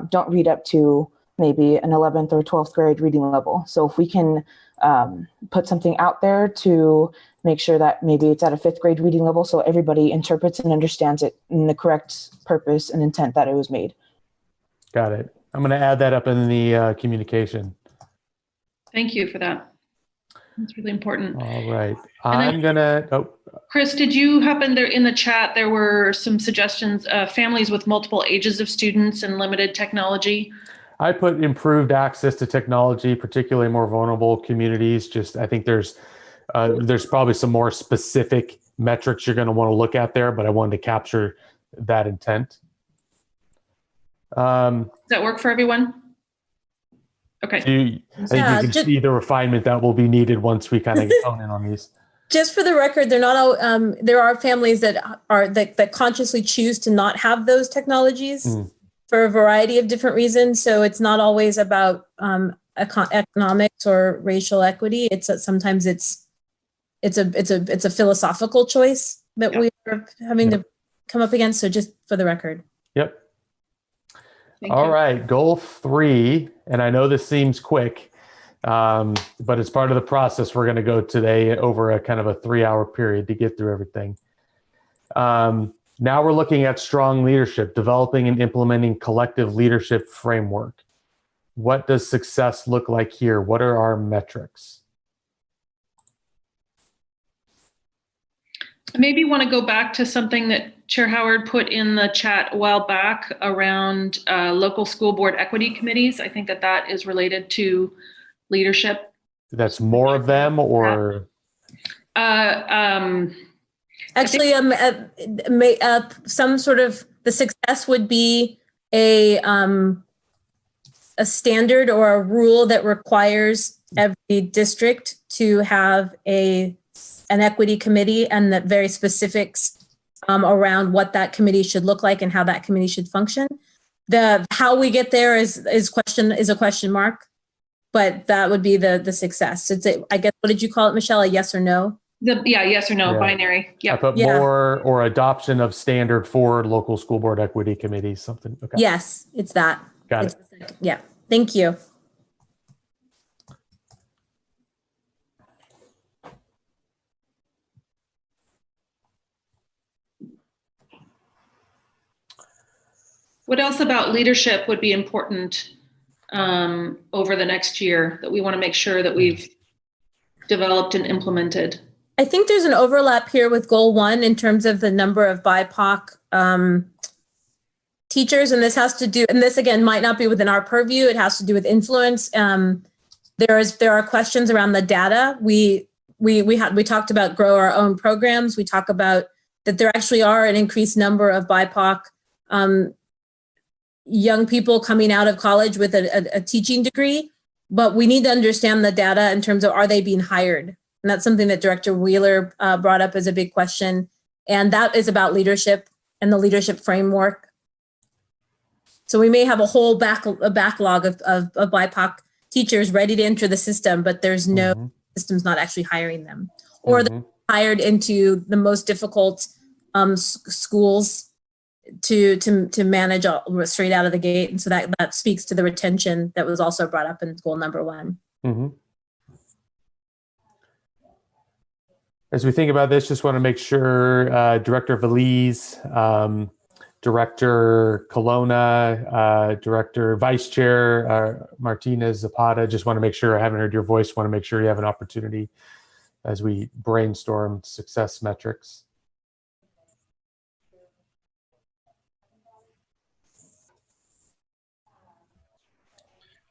S13: don't read up to maybe an 11th or 12th grade reading level. So if we can put something out there to make sure that maybe it's at a 5th grade reading level so everybody interprets and understands it in the correct purpose and intent that it was made.
S18: Got it. I'm going to add that up in the communication.
S17: Thank you for that. That's really important.
S18: All right. I'm going to,
S17: Chris, did you happen there in the chat, there were some suggestions, families with multiple ages of students and limited technology.
S18: I put improved access to technology, particularly more vulnerable communities. Just, I think there's probably some more specific metrics you're going to want to look at there, but I wanted to capture that intent.
S17: Does that work for everyone? Okay.
S18: I think you can see the refinement that will be needed once we kind of hone in on these.
S1: Just for the record, they're not all, there are families that consciously choose to not have those technologies for a variety of different reasons. So it's not always about economics or racial equity. It's sometimes it's a philosophical choice that we are having to come up against. So just for the record.
S18: Yep. All right, goal 3, and I know this seems quick, but it's part of the process. We're going to go today over a kind of a 3-hour period to get through everything. Now we're looking at strong leadership, developing and implementing collective leadership framework. What does success look like here? What are our metrics?
S17: I maybe want to go back to something that Chair Howard put in the chat a while back around local school board equity committees. I think that is related to leadership.
S18: That's more of them, or?
S1: Actually, some sort of the success would be a standard or a rule that requires every district to have an equity committee, and that very specifics around what that committee should look like and how that committee should function. The how we get there is a question mark, but that would be the success. I guess, what did you call it, Michelle? A yes or no?
S17: Yes or no, binary. Yeah.
S18: I put more or adoption of standard for local school board equity committees, something. Okay.
S1: Yes, it's that.
S18: Got it.
S1: Yeah. Thank you.
S17: What else about leadership would be important over the next year that we want to make sure that we've developed and implemented?
S1: I think there's an overlap here with goal 1 in terms of the number of BIPOC teachers. And this has to do, and this again might not be within our purview, it has to do with influence. There are questions around the data. We talked about grow our own programs. We talk about that there actually are an increased number of BIPOC young people coming out of college with a teaching degree, but we need to understand the data in terms of, are they being hired? And that's something that Director Wheeler brought up as a big question. And that is about leadership and the leadership framework. So we may have a whole backlog of BIPOC teachers ready to enter the system, but there's no system's not actually hiring them, or they're hired into the most difficult schools to manage straight out of the gate. And so that speaks to the retention that was also brought up in goal number 1.
S18: As we think about this, just want to make sure Director Veliz, Director Colonna, Director Vice Chair Martinez Zapata, just want to make sure, I haven't heard your voice, want to make sure you have an opportunity as we brainstorm success metrics.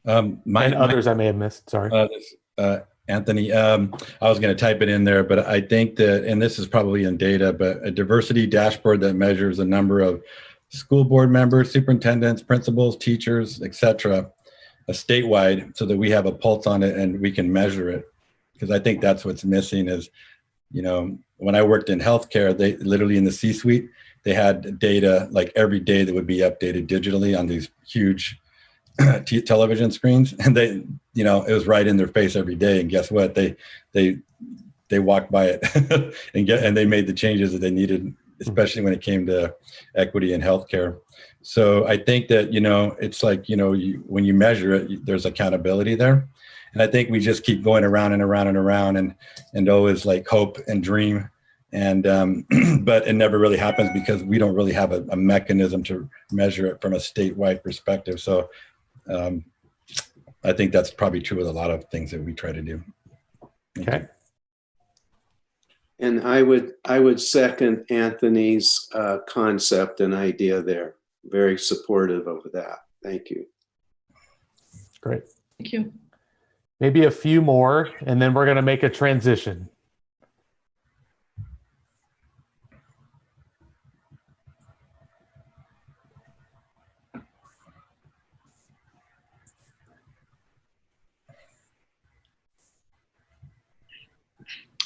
S18: And others I may have missed, sorry.
S6: Anthony. I was going to type it in there, but I think that, and this is probably in data, but a diversity dashboard that measures the number of school board members, superintendents, principals, teachers, etc., statewide, so that we have a pulse on it and we can measure it. Because I think that's what's missing is, you know, when I worked in healthcare, they literally in the C-suite, they had data like every day that would be updated digitally on these huge television screens, and they, you know, it was right in their face every day. And guess what? They walked by it and they made the changes that they needed, especially when it came to equity in healthcare. So I think that, you know, it's like, you know, when you measure it, there's accountability there. And I think we just keep going around and around and around and always like hope and dream. And, but it never really happens because we don't really have a mechanism to measure it from a statewide perspective. So I think that's probably true with a lot of things that we try to do.
S18: Okay.
S19: And I would second Anthony's concept and idea there. Very supportive of that. Thank you.
S18: Great.
S17: Thank you.
S18: Maybe a few more, and then we're going to make a transition.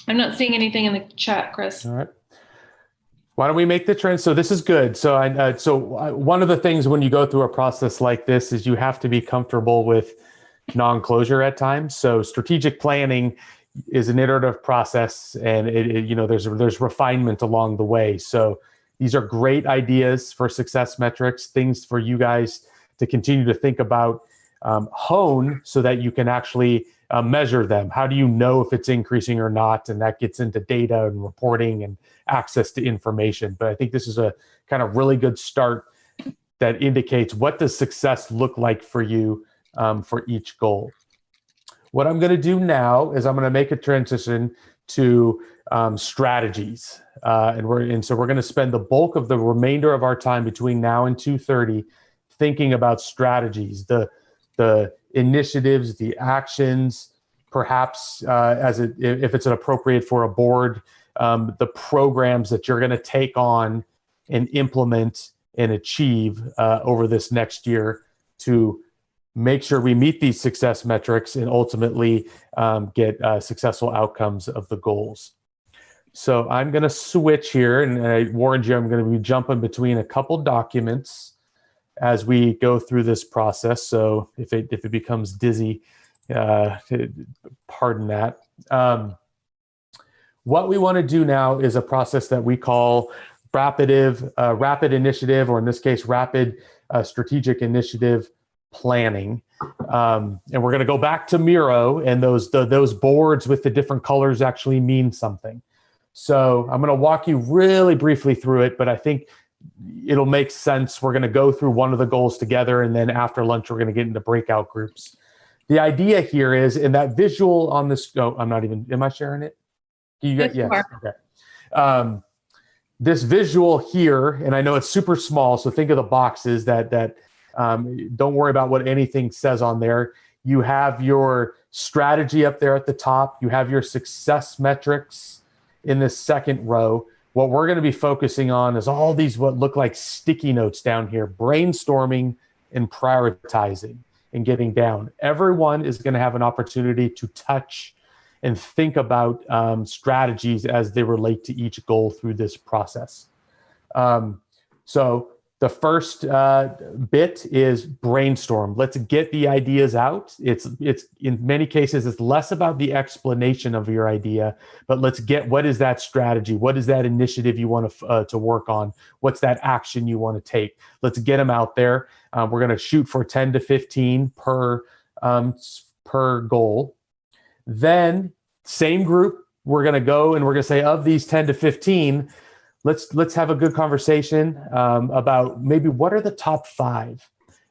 S17: I'm not seeing anything in the chat, Chris.
S18: All right. Why don't we make the trend? So this is good. So one of the things when you go through a process like this is you have to be comfortable with non-closure at times. So strategic planning is an iterative process, and you know, there's refinement along the way. So these are great ideas for success metrics, things for you guys to continue to think about, hone, so that you can actually measure them. How do you know if it's increasing or not? And that gets into data and reporting and access to information. But I think this is a kind of really good start that indicates what does success look like for you for each goal. What I'm going to do now is I'm going to make a transition to strategies. And so we're going to spend the bulk of the remainder of our time between now and 2:30 thinking about strategies, the initiatives, the actions, perhaps if it's appropriate for a board, the programs that you're going to take on and implement and achieve over this next year to make sure we meet these success metrics and ultimately get successful outcomes of the goals. So I'm going to switch here, and I warned you I'm going to be jumping between a couple documents as we go through this process. So if it becomes dizzy, pardon that. What we want to do now is a process that we call rapid initiative, or in this case, rapid strategic initiative planning. And we're going to go back to Miro, and those boards with the different colors actually mean something. So I'm going to walk you really briefly through it, but I think it'll make sense. We're going to go through one of the goals together, and then after lunch, we're going to get into breakout groups. The idea here is, in that visual on this, I'm not even, am I sharing it? Yes. Okay. This visual here, and I know it's super small, so think of the boxes that don't worry about what anything says on there. You have your strategy up there at the top. You have your success metrics in this second row. What we're going to be focusing on is all these what look like sticky notes down here, brainstorming and prioritizing and getting down. Everyone is going to have an opportunity to touch and think about strategies as they relate to each goal through this process. So the first bit is brainstorm. Let's get the ideas out. It's in many cases, it's less about the explanation of your idea, but let's get, what is that strategy? What is that initiative you want to work on? What's that action you want to take? Let's get them out there. We're going to shoot for 10 to 15 per goal. Then same group, we're going to go and we're going to say, of these 10 to 15, let's have a good conversation about maybe what are the top 5,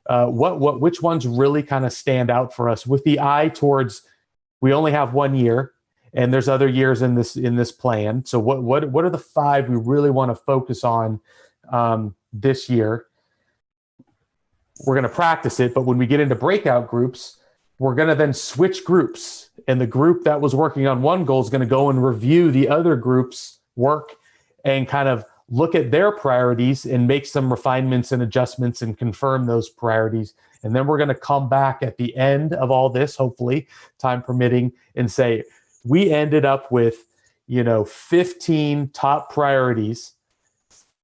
S18: which ones really kind of stand out for us, with the eye towards we only have 1 year and there's other years in this plan. So what are the 5 we really want to focus on this year? We're going to practice it, but when we get into breakout groups, we're going to then switch groups. And the group that was working on one goal is going to go and review the other group's work and kind of look at their priorities and make some refinements and adjustments and confirm those priorities. And then we're going to come back at the end of all this, hopefully, time permitting, and say, we ended up with, 15 top priorities,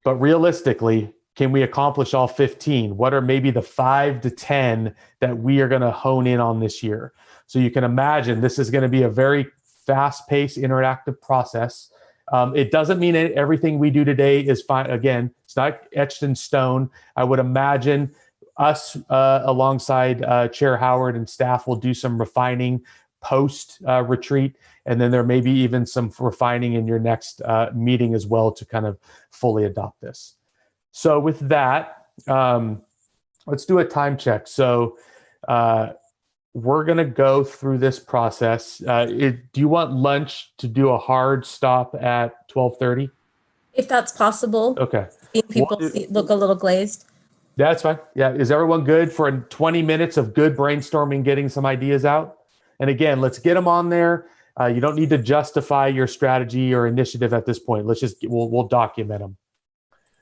S18: but realistically, can we accomplish all 15? What are maybe the 5 to 10 that we are going to hone in on this year? So you can imagine this is going to be a very fast-paced, interactive process. It doesn't mean everything we do today is fine. Again, it's not etched in stone. I would imagine us alongside Chair Howard and staff will do some refining post retreat. And then there may be even some refining in your next meeting as well to kind of fully adopt this. So with that, let's do a time check. So we're going to go through this process. Do you want lunch to do a hard stop at 12:30?
S1: If that's possible.
S18: Okay.
S1: People look a little glazed.
S18: That's fine. Yeah. Is everyone good for 20 minutes of good brainstorming, getting some ideas out? And again, let's get them on there. You don't need to justify your strategy or initiative at this point. We'll document them.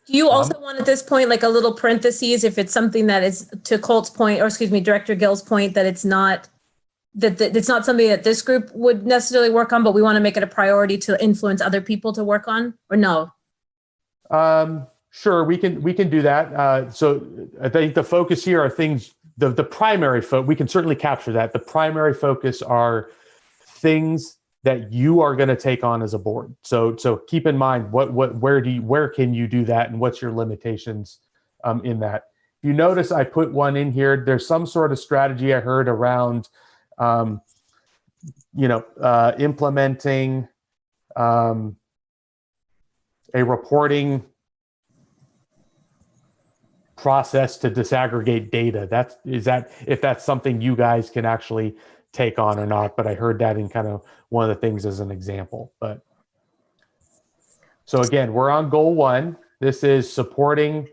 S1: Do you also want at this point, like a little parentheses, if it's something that is to Colt's point, or excuse me, Director Gill's point, that it's not it's not something that this group would necessarily work on, but we want to make it a priority to influence other people to work on, or no?
S18: Sure, we can do that. So I think the focus here are things, the primary focus, we can certainly capture that. The primary focus are things that you are going to take on as a board. So keep in mind where can you do that, and what's your limitations in that. If you notice, I put one in here. There's some sort of strategy I heard around, implementing a reporting process to disaggregate data. If that's something you guys can actually take on or not, but I heard that in kind of one of the things as an example. But so again, we're on goal 1. This is supporting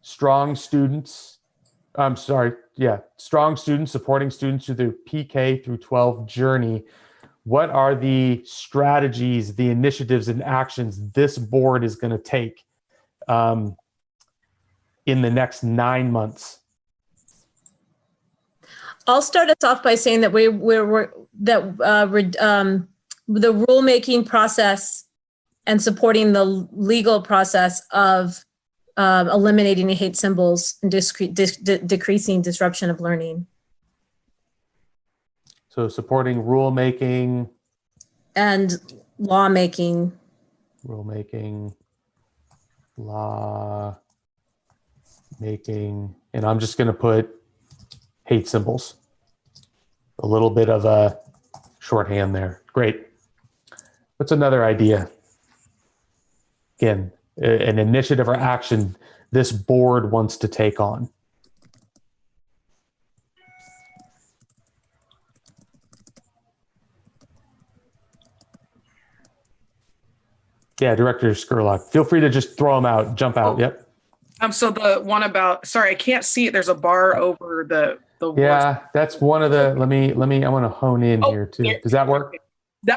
S18: strong students. Strong students, supporting students through their PK through 12 journey. What are the strategies, the initiatives and actions this board is going to take in the next 9 months?
S1: I'll start us off by saying that the rulemaking process and supporting the legal process of eliminating the hate symbols and decreasing disruption of learning.
S18: So supporting rulemaking
S1: and lawmaking.
S18: Rulemaking, law making, and I'm just going to put hate symbols. A little bit of a shorthand there. Great. What's another idea? Again, an initiative or action this board wants to take on. Yeah, Director Skurlock, feel free to just throw them out, jump out. Yep.
S5: So the one about, sorry, I can't see it. There's a bar over the
S18: yeah, that's one of the, let me, I want to hone in here too. Does that work?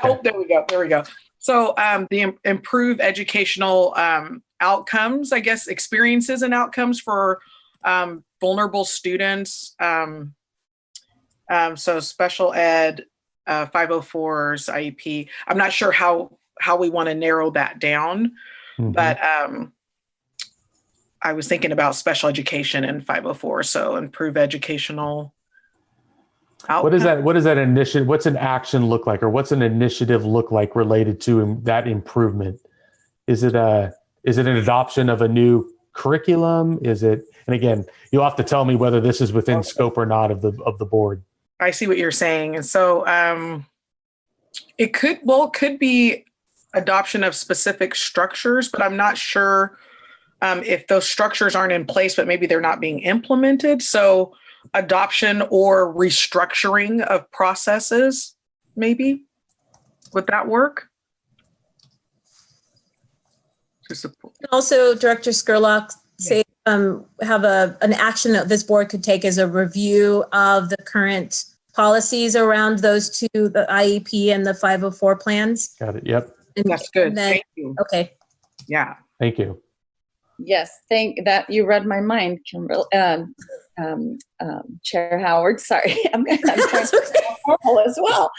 S5: Oh, there we go. So the improve educational outcomes, I guess, experiences and outcomes for vulnerable students. So special ed, 504s, IEP. I'm not sure how we want to narrow that down, but I was thinking about special education in 504. So improve educational outcomes.
S18: What is that initiative? What's an action look like, or what's an initiative look like related to that improvement? Is it an adoption of a new curriculum? Is it, and again, you'll have to tell me whether this is within scope or not of the board.
S5: I see what you're saying. And so it could be adoption of specific structures, but I'm not sure if those structures aren't in place, but maybe they're not being implemented. So adoption or restructuring of processes, maybe. Would that work?
S1: Also, Director Skurlock, say have an action that this board could take as a review of the current policies around those two, the IEP and the 504 plans.
S18: Got it. Yep.
S5: That's good.
S1: And then,
S5: Thank you.
S1: okay.
S5: Yeah.
S18: Thank you.
S8: Yes, thank that. You read my mind, Kimberly. Chair Howard, sorry. I'm trying to be formal as well.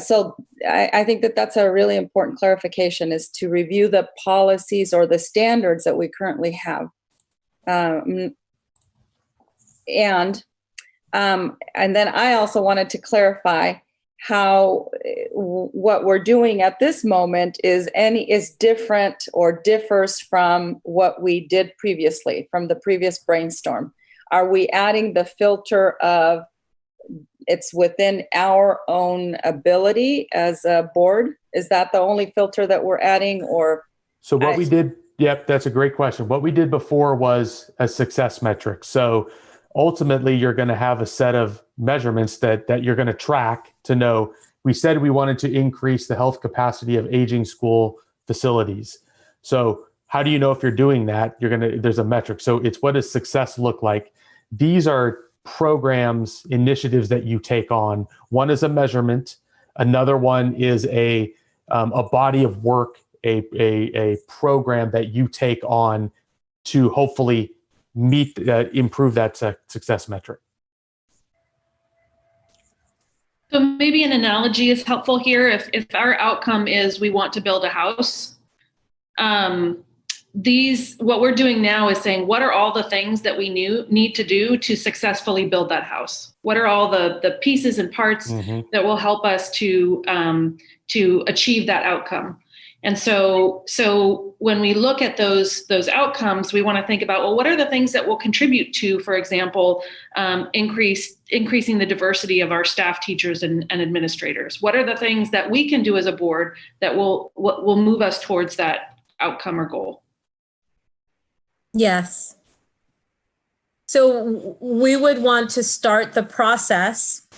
S8: So I think that that's a really important clarification, is to review the policies or the standards that we currently have. And then I also wanted to clarify how what we're doing at this moment is different or differs from what we did previously, from the previous brainstorm. Are we adding the filter of it's within our own ability as a board? Is that the only filter that we're adding? Or
S18: so what we did, yep, that's a great question. What we did before was a success metric. So ultimately, you're going to have a set of measurements that you're going to track to know. We said we wanted to increase the health capacity of aging school facilities. So how do you know if you're doing that? There's a metric. So it's, what does success look like? These are programs, initiatives that you take on. One is a measurement. Another one is a body of work, a program that you take on to hopefully improve that success metric.
S17: So maybe an analogy is helpful here. If our outcome is we want to build a house, what we're doing now is saying, what are all the things that we need to do to successfully build that house? What are all the pieces and parts that will help us to achieve that outcome? And so when we look at those outcomes, we want to think about, well, what are the things that will contribute to, for example, increasing the diversity of our staff, teachers, and administrators? What are the things that we can do as a board that will move us towards that outcome or goal?
S1: Yes. So we would want to start the process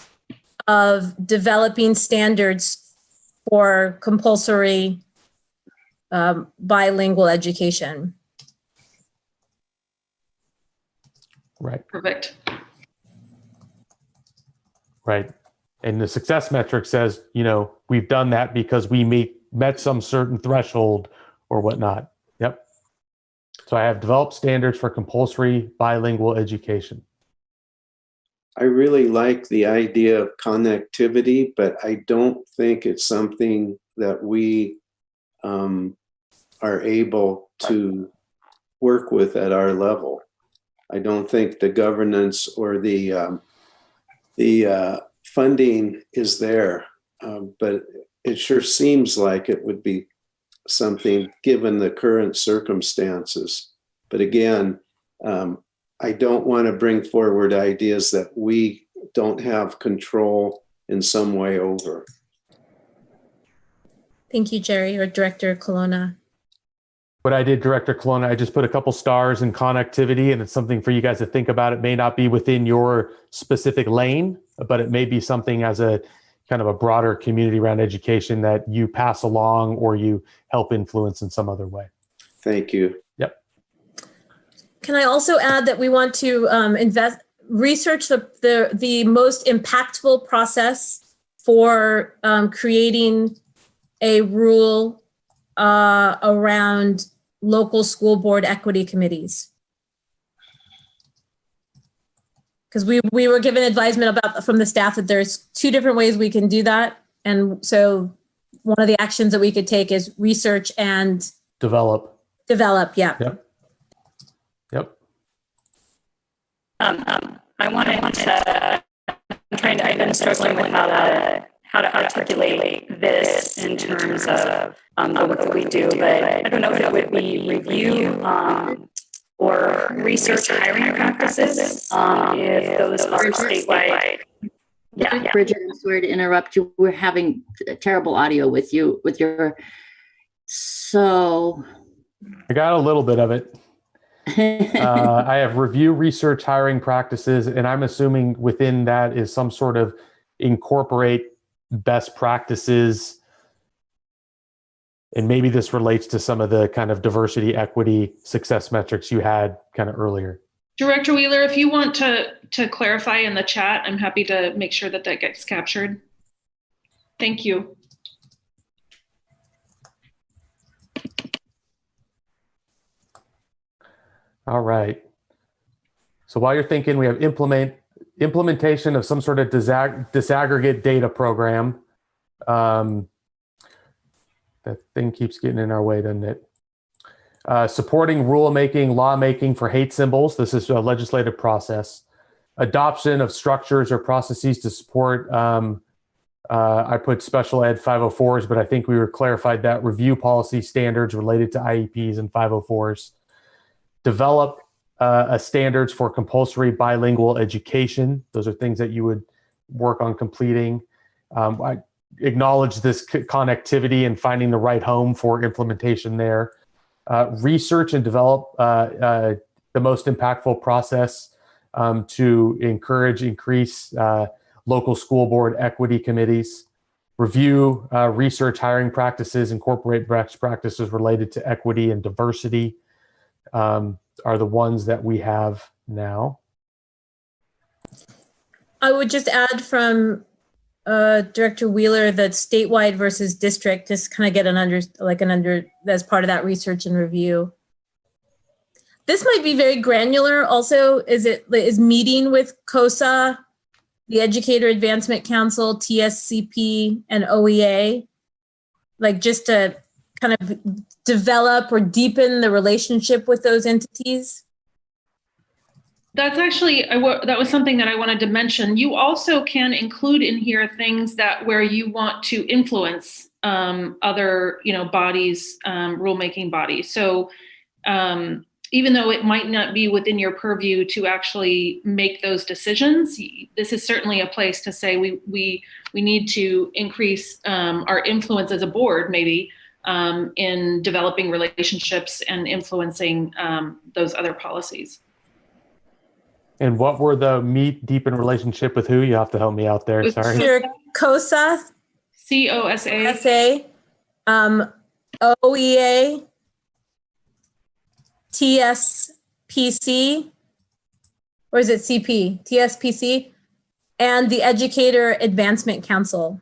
S1: of developing standards for compulsory bilingual education.
S18: Right.
S17: Perfect.
S18: Right. And the success metric says, we've done that because we met some certain threshold or whatnot. Yep. So I have developed standards for compulsory bilingual education.
S19: I really like the idea of connectivity, but I don't think it's something that we are able to work with at our level. I don't think the governance or the funding is there, but it sure seems like it would be something given the current circumstances. But again, I don't want to bring forward ideas that we don't have control in some way over.
S1: Thank you, Jerry, or Director Colonna.
S18: What I did, Director Colonna, I just put a couple stars in connectivity, and it's something for you guys to think about. It may not be within your specific lane, but it may be something as a kind of a broader community around education that you pass along or you help influence in some other way.
S19: Thank you.
S18: Yep.
S1: Can I also add that we want to research the most impactful process for creating a rule around local school board equity committees? Because we were given advisement from the staff that there's 2 different ways we can do that. And so one of the actions that we could take is research and
S18: develop,
S1: yeah.
S18: Yep.
S20: I wanted to, I've been struggling with how to articulate this in terms of the work that we do, but I don't know if it would be review or research hiring practices if those are statewide. Yeah.
S10: Bridget, I'm sorry to interrupt you. We're having terrible audio with you, so.
S18: I got a little bit of it. I have review, research, hiring practices, and I'm assuming within that is some sort of incorporate best practices. And maybe this relates to some of the kind of diversity, equity, success metrics you had kind of earlier.
S17: Director Wheeler, if you want to clarify in the chat, I'm happy to make sure that that gets captured. Thank you.
S18: All right. So while you're thinking, we have implementation of some sort of disaggregate data program. That thing keeps getting in our way, doesn't it? Supporting rulemaking, lawmaking for hate symbols. This is a legislative process. Adoption of structures or processes to support, I put special ed 504s, but I think we were clarified that review policy standards related to IEPs and 504s. Develop standards for compulsory bilingual education. Those are things that you would work on completing. I acknowledge this connectivity and finding the right home for implementation there. Research and develop the most impactful process to increase local school board equity committees. Review research hiring practices, incorporate best practices related to equity and diversity. Are the ones that we have now.
S1: I would just add from Director Wheeler that statewide versus district, just kind of get as part of that research and review. This might be very granular. Also, is meeting with COSA, the Educator Advancement Council, TSCP, and OEA, like just to kind of develop or deepen the relationship with those entities?
S17: That's actually, that was something that I wanted to mention. You also can include in here things that where you want to influence other, bodies, rulemaking bodies. So even though it might not be within your purview to actually make those decisions, this is certainly a place to say we need to increase our influence as a board, maybe, in developing relationships and influencing those other policies.
S18: And what were the meet, deepen relationship with who? You have to help me out there, sorry.
S1: Sure. COSA.
S17: COSA.
S1: OEA. TSPC. Or is it CP? TSPC. And the Educator Advancement Council.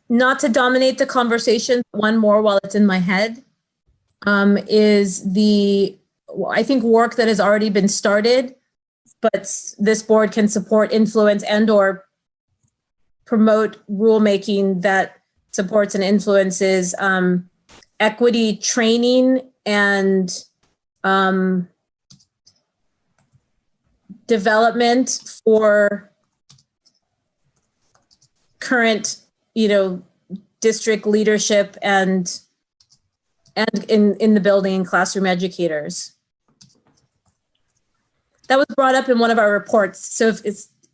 S1: Not to dominate the conversation, one more while it's in my head, is I think work that has already been started, but this board can support, influence, and or promote rulemaking that supports and influences equity training and development for current district leadership and in the building and classroom educators. That was brought up in one of our reports. So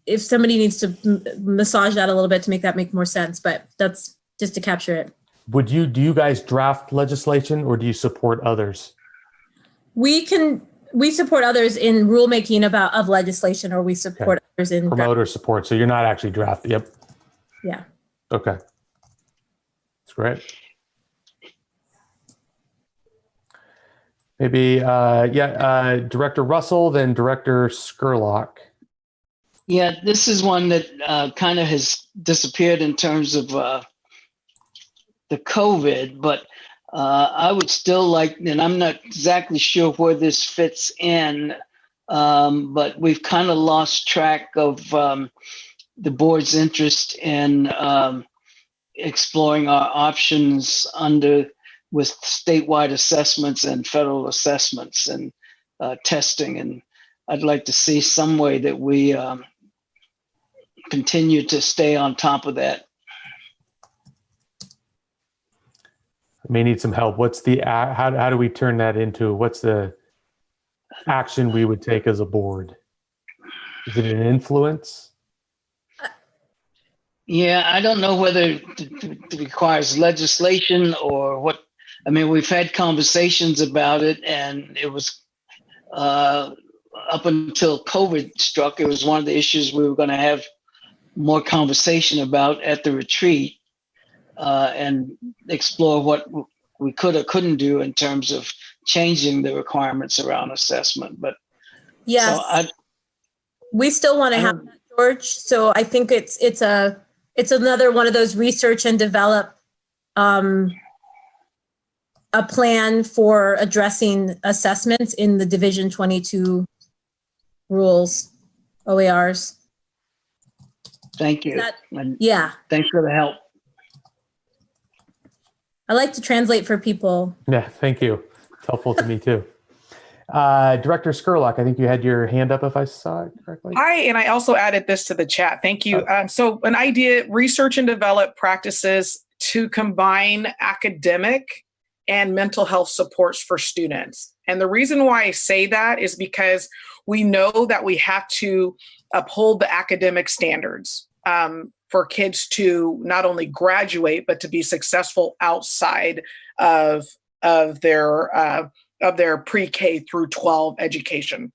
S1: if somebody needs to massage that a little bit to make that make more sense, but that's just to capture it.
S18: Do you guys draft legislation or do you support others?
S1: We support others in rulemaking of legislation, or we support others in
S18: promote or support. So you're not actually drafting. Yep.
S1: Yeah.
S18: Okay. That's great. Maybe, Director Russell, then Director Skurlock.
S7: Yeah, this is one that kind of has disappeared in terms of the COVID, but I would still like, and I'm not exactly sure where this fits in, but we've kind of lost track of the board's interest in exploring our options with statewide assessments and federal assessments and testing. And I'd like to see some way that we continue to stay on top of that.
S18: I may need some help. How do we turn that into, what's the action we would take as a board? Is it an influence?
S7: Yeah, I don't know whether it requires legislation or what. I mean, we've had conversations about it, and it was up until COVID struck, it was one of the issues we were going to have more conversation about at the retreat and explore we could or couldn't do in terms of changing the requirements around assessment. But
S1: Yes,
S7: so
S1: we still want to have that, George. So I think it's another one of those research and develop a plan for addressing assessments in the Division 22 rules, OERs.
S7: Thank you.
S1: Yeah.
S7: Thanks for the help.
S1: I like to translate for people.
S18: Yeah, thank you. It's helpful to me too. Director Skurlock, I think you had your hand up if I saw it correctly.
S5: Hi, and I also added this to the chat. Thank you. So an idea, research and develop practices to combine academic and mental health supports for students. And the reason why I say that is because we know that we have to uphold the academic standards for kids to not only graduate, but to be successful outside of their pre-K through 12 education.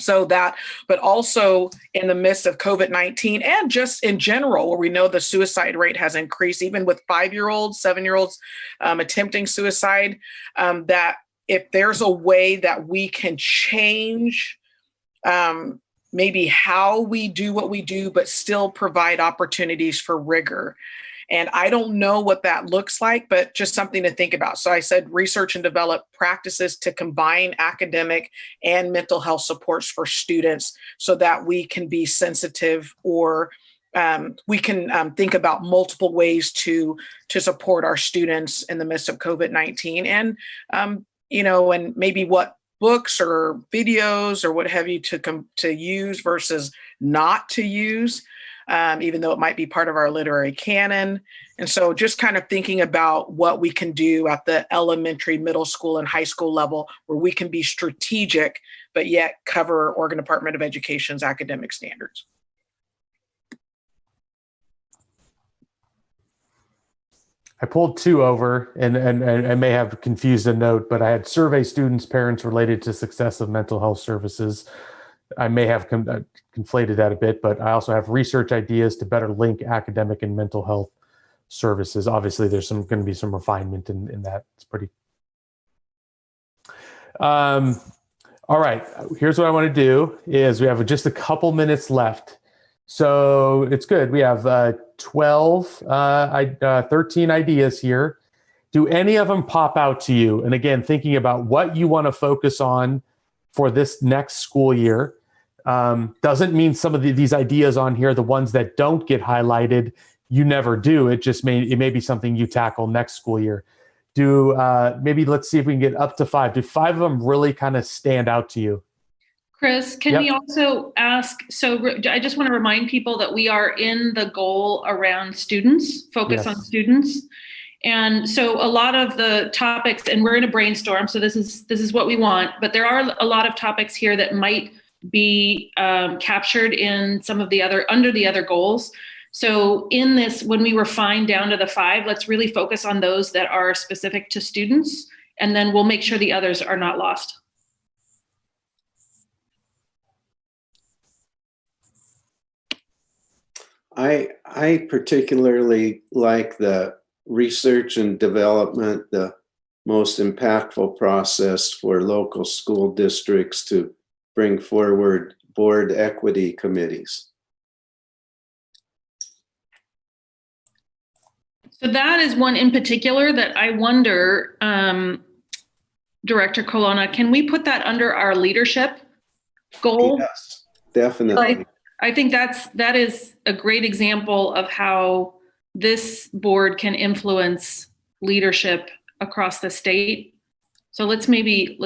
S5: So that, but also in the midst of COVID-19 and just in general, where we know the suicide rate has increased, even with 5-year-olds, 7-year-olds attempting suicide, that if there's a way that we can change maybe how we do what we do, but still provide opportunities for rigor. And I don't know what that looks like, but just something to think about. So I said research and develop practices to combine academic and mental health supports for students so that we can be sensitive, or we can think about multiple ways to support our students in the midst of COVID-19, and and maybe what books or videos or what have you to use versus not to use. Even though it might be part of our literary canon. And so just kind of thinking about what we can do at the elementary, middle school, and high school level, where we can be strategic, but yet cover Oregon Department of Education's academic standards.
S18: I pulled 2 over and I may have confused a note, but I had survey students' parents related to success of mental health services. I may have conflated that a bit, but I also have research ideas to better link academic and mental health services. Obviously, there's going to be some refinement in that. It's pretty. All right, here's what I want to do is we have just a couple minutes left. So it's good. We have 13 ideas here. Do any of them pop out to you? And again, thinking about what you want to focus on for this next school year. Doesn't mean some of these ideas on here, the ones that don't get highlighted, you never do. It may be something you tackle next school year. Maybe let's see if we can get up to 5. Do 5 of them really kind of stand out to you?
S17: Chris, can we also ask, so I just want to remind people that we are in the goal around students, focus on students. And so a lot of the topics, and we're in a brainstorm, so this is what we want, but there are a lot of topics here that might be captured in some of the under the other goals. So in this, when we refine down to the 5, let's really focus on those that are specific to students, and then we'll make sure the others are not lost.
S19: I particularly like the research and development, the most impactful process for local school districts to bring forward board equity committees.
S17: So that is one in particular that I wonder, Director Colonna, can we put that under our leadership goal?
S19: Yes, definitely.
S17: I think that is a great example of how this board can influence leadership across the state. So let's maybe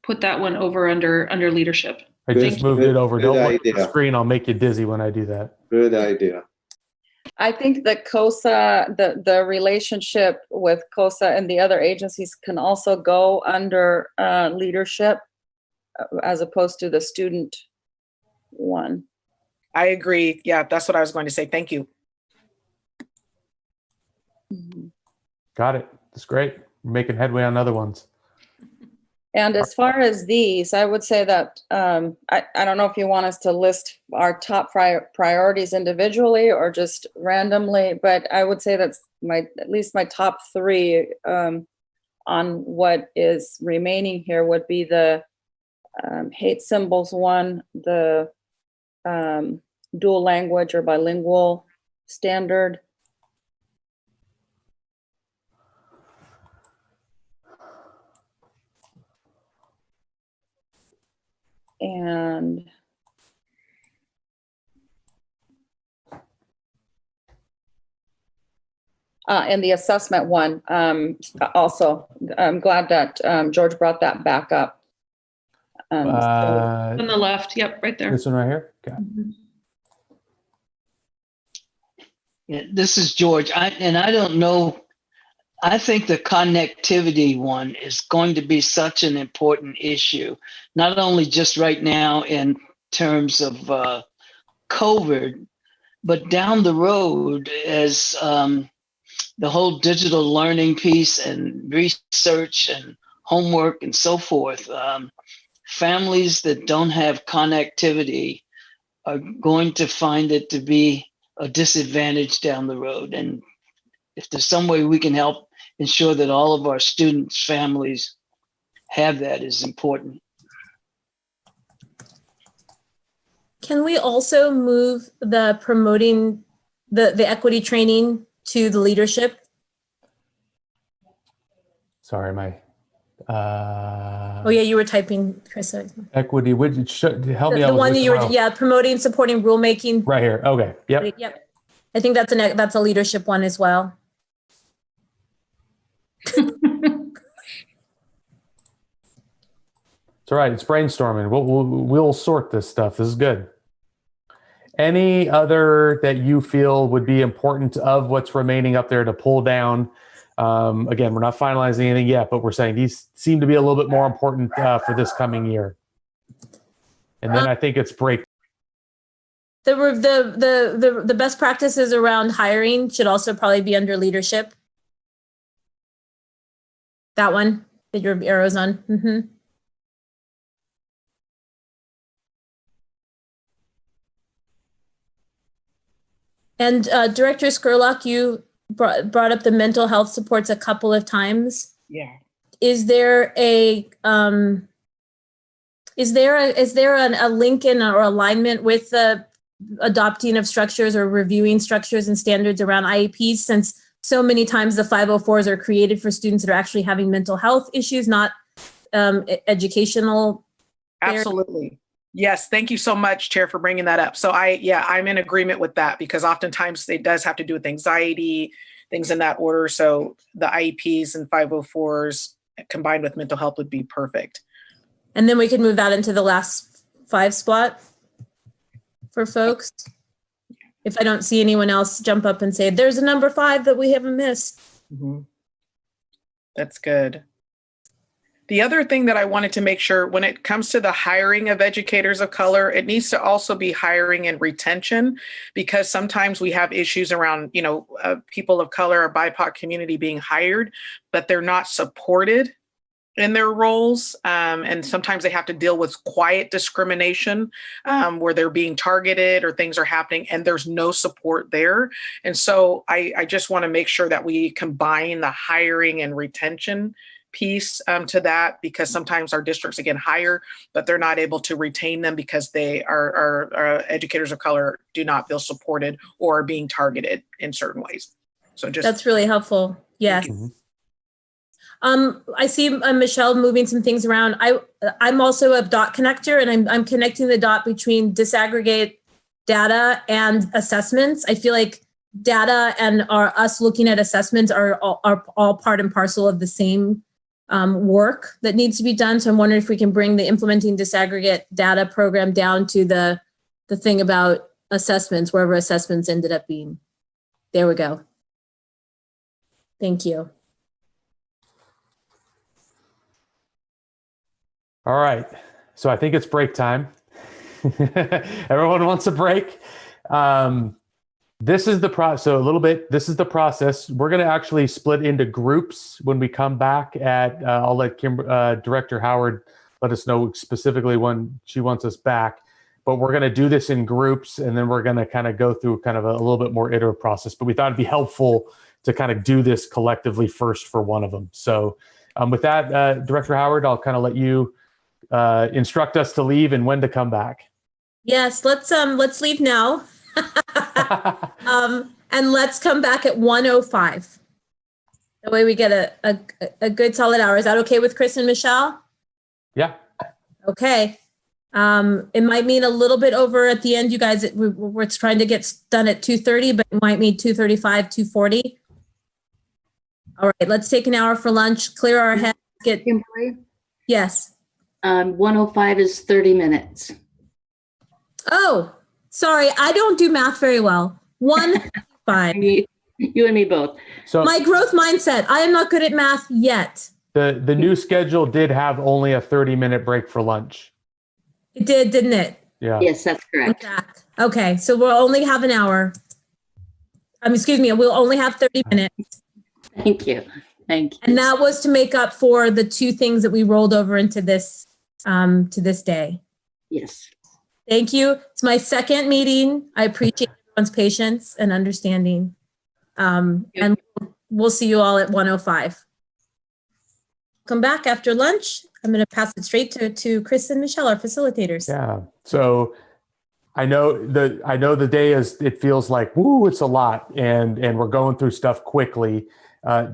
S17: put that one over under leadership.
S18: I just moved it over. Don't look at the screen. I'll make you dizzy when I do that.
S19: Good idea.
S8: I think that COSA, the relationship with COSA and the other agencies can also go under leadership as opposed to the student one.
S5: I agree. Yeah, that's what I was going to say. Thank you.
S18: Got it. That's great. We're making headway on other ones.
S8: And as far as these, I would say that I don't know if you want us to list our top priorities individually or just randomly, but I would say that's at least my top 3 on what is remaining here would be the hate symbols one, the dual language or bilingual standard. And the assessment one, also, I'm glad that George brought that back up.
S17: On the left, yep, right there.
S18: This one right here? Okay.
S7: Yeah, this is George. I don't know. I think the connectivity one is going to be such an important issue, not only just right now in terms of COVID, but down the road as the whole digital learning piece and research and homework and so forth. Families that don't have connectivity are going to find it to be a disadvantage down the road. And if there's some way we can help ensure that all of our students' families have that is important.
S1: Can we also move the promoting the equity training to the leadership?
S18: Sorry, my.
S1: Oh yeah, you were typing, Chris.
S18: Equity, help me out.
S1: The one that you were, promoting, supporting rulemaking.
S18: Right here. Okay. Yep.
S1: Yep. I think that's a leadership one as well.
S18: It's all right. It's brainstorming. We'll sort this stuff. This is good. Any other that you feel would be important of what's remaining up there to pull down? Again, we're not finalizing anything yet, but we're saying these seem to be a little bit more important for this coming year. And then I think it's break.
S1: The best practices around hiring should also probably be under leadership. That one that your arrow's on. Mm-hmm. And Director Skurlock, you brought up the mental health supports a couple of times.
S5: Yeah.
S1: Is there a link in or alignment with the adopting of structures or reviewing structures and standards around IEPs, since so many times the 504s are created for students that are actually having mental health issues, not educational?
S5: Absolutely. Yes, thank you so much, Chair, for bringing that up. So I'm in agreement with that, because oftentimes it does have to do with anxiety, things in that order. So the IEPs and 504s combined with mental health would be perfect.
S1: And then we could move that into the last 5 spot for folks. If I don't see anyone else jump up and say, there's a number 5 that we haven't missed.
S5: Mm-hmm. That's good. The other thing that I wanted to make sure, when it comes to the hiring of educators of color, it needs to also be hiring and retention, because sometimes we have issues around, people of color or BIPOC community being hired, but they're not supported in their roles. And sometimes they have to deal with quiet discrimination where they're being targeted or things are happening and there's no support there. And so I just want to make sure that we combine the hiring and retention piece to that, because sometimes our districts again hire, but they're not able to retain them because they are educators of color do not feel supported or are being targeted in certain ways. So
S1: that's really helpful. Yes. I see Michelle moving some things around. I'm also a dot connector, and I'm connecting the dot between disaggregate data and assessments. I feel like data and us looking at assessments are all part and parcel of the same work that needs to be done. So I'm wondering if we can bring the implementing disaggregate data program down to the thing about assessments, wherever assessments ended up being. There we go. Thank you.
S18: All right. So I think it's break time. Everyone wants a break. This is the process. So a little bit, this is the process. We're going to actually split into groups when we come back at, I'll let Director Howard let us know specifically when she wants us back, but we're going to do this in groups, and then we're going to kind of go through kind of a little bit more iterative process, but we thought it'd be helpful to kind of do this collectively first for one of them. So With that, Director Howard, I'll kind of let you instruct us to leave and when to come back.
S1: Yes, let's leave now. And let's come back at 1:05. That way we get a good solid hour. Is that okay with Chris and Michelle?
S18: Yeah.
S1: Okay. It might mean a little bit over at the end, you guys. We're trying to get done at 2:30, but it might mean 2:35, 2:40. All right, let's take an hour for lunch, clear our heads, get.
S10: Kimberly?
S1: Yes.
S10: 105 is 30 minutes.
S1: Oh, sorry. I don't do math very well. 1:05.
S10: You and me both.
S18: So
S1: my growth mindset. I am not good at math yet.
S18: The new schedule did have only a 30-minute break for lunch.
S1: It did, didn't it?
S18: Yeah.
S10: Yes, that's correct.
S1: Okay, so we'll only have an hour. Excuse me, we'll only have 30 minutes.
S10: Thank you. Thank you.
S1: And that was to make up for the two things that we rolled over into this to this day.
S10: Yes.
S1: Thank you. It's my second meeting. I appreciate everyone's patience and understanding. And we'll see you all at 1:05. Come back after lunch. I'm going to pass it straight to Chris and Michelle, our facilitators.
S18: Yeah. So I know the day it feels like, woo, it's a lot, and we're going through stuff quickly.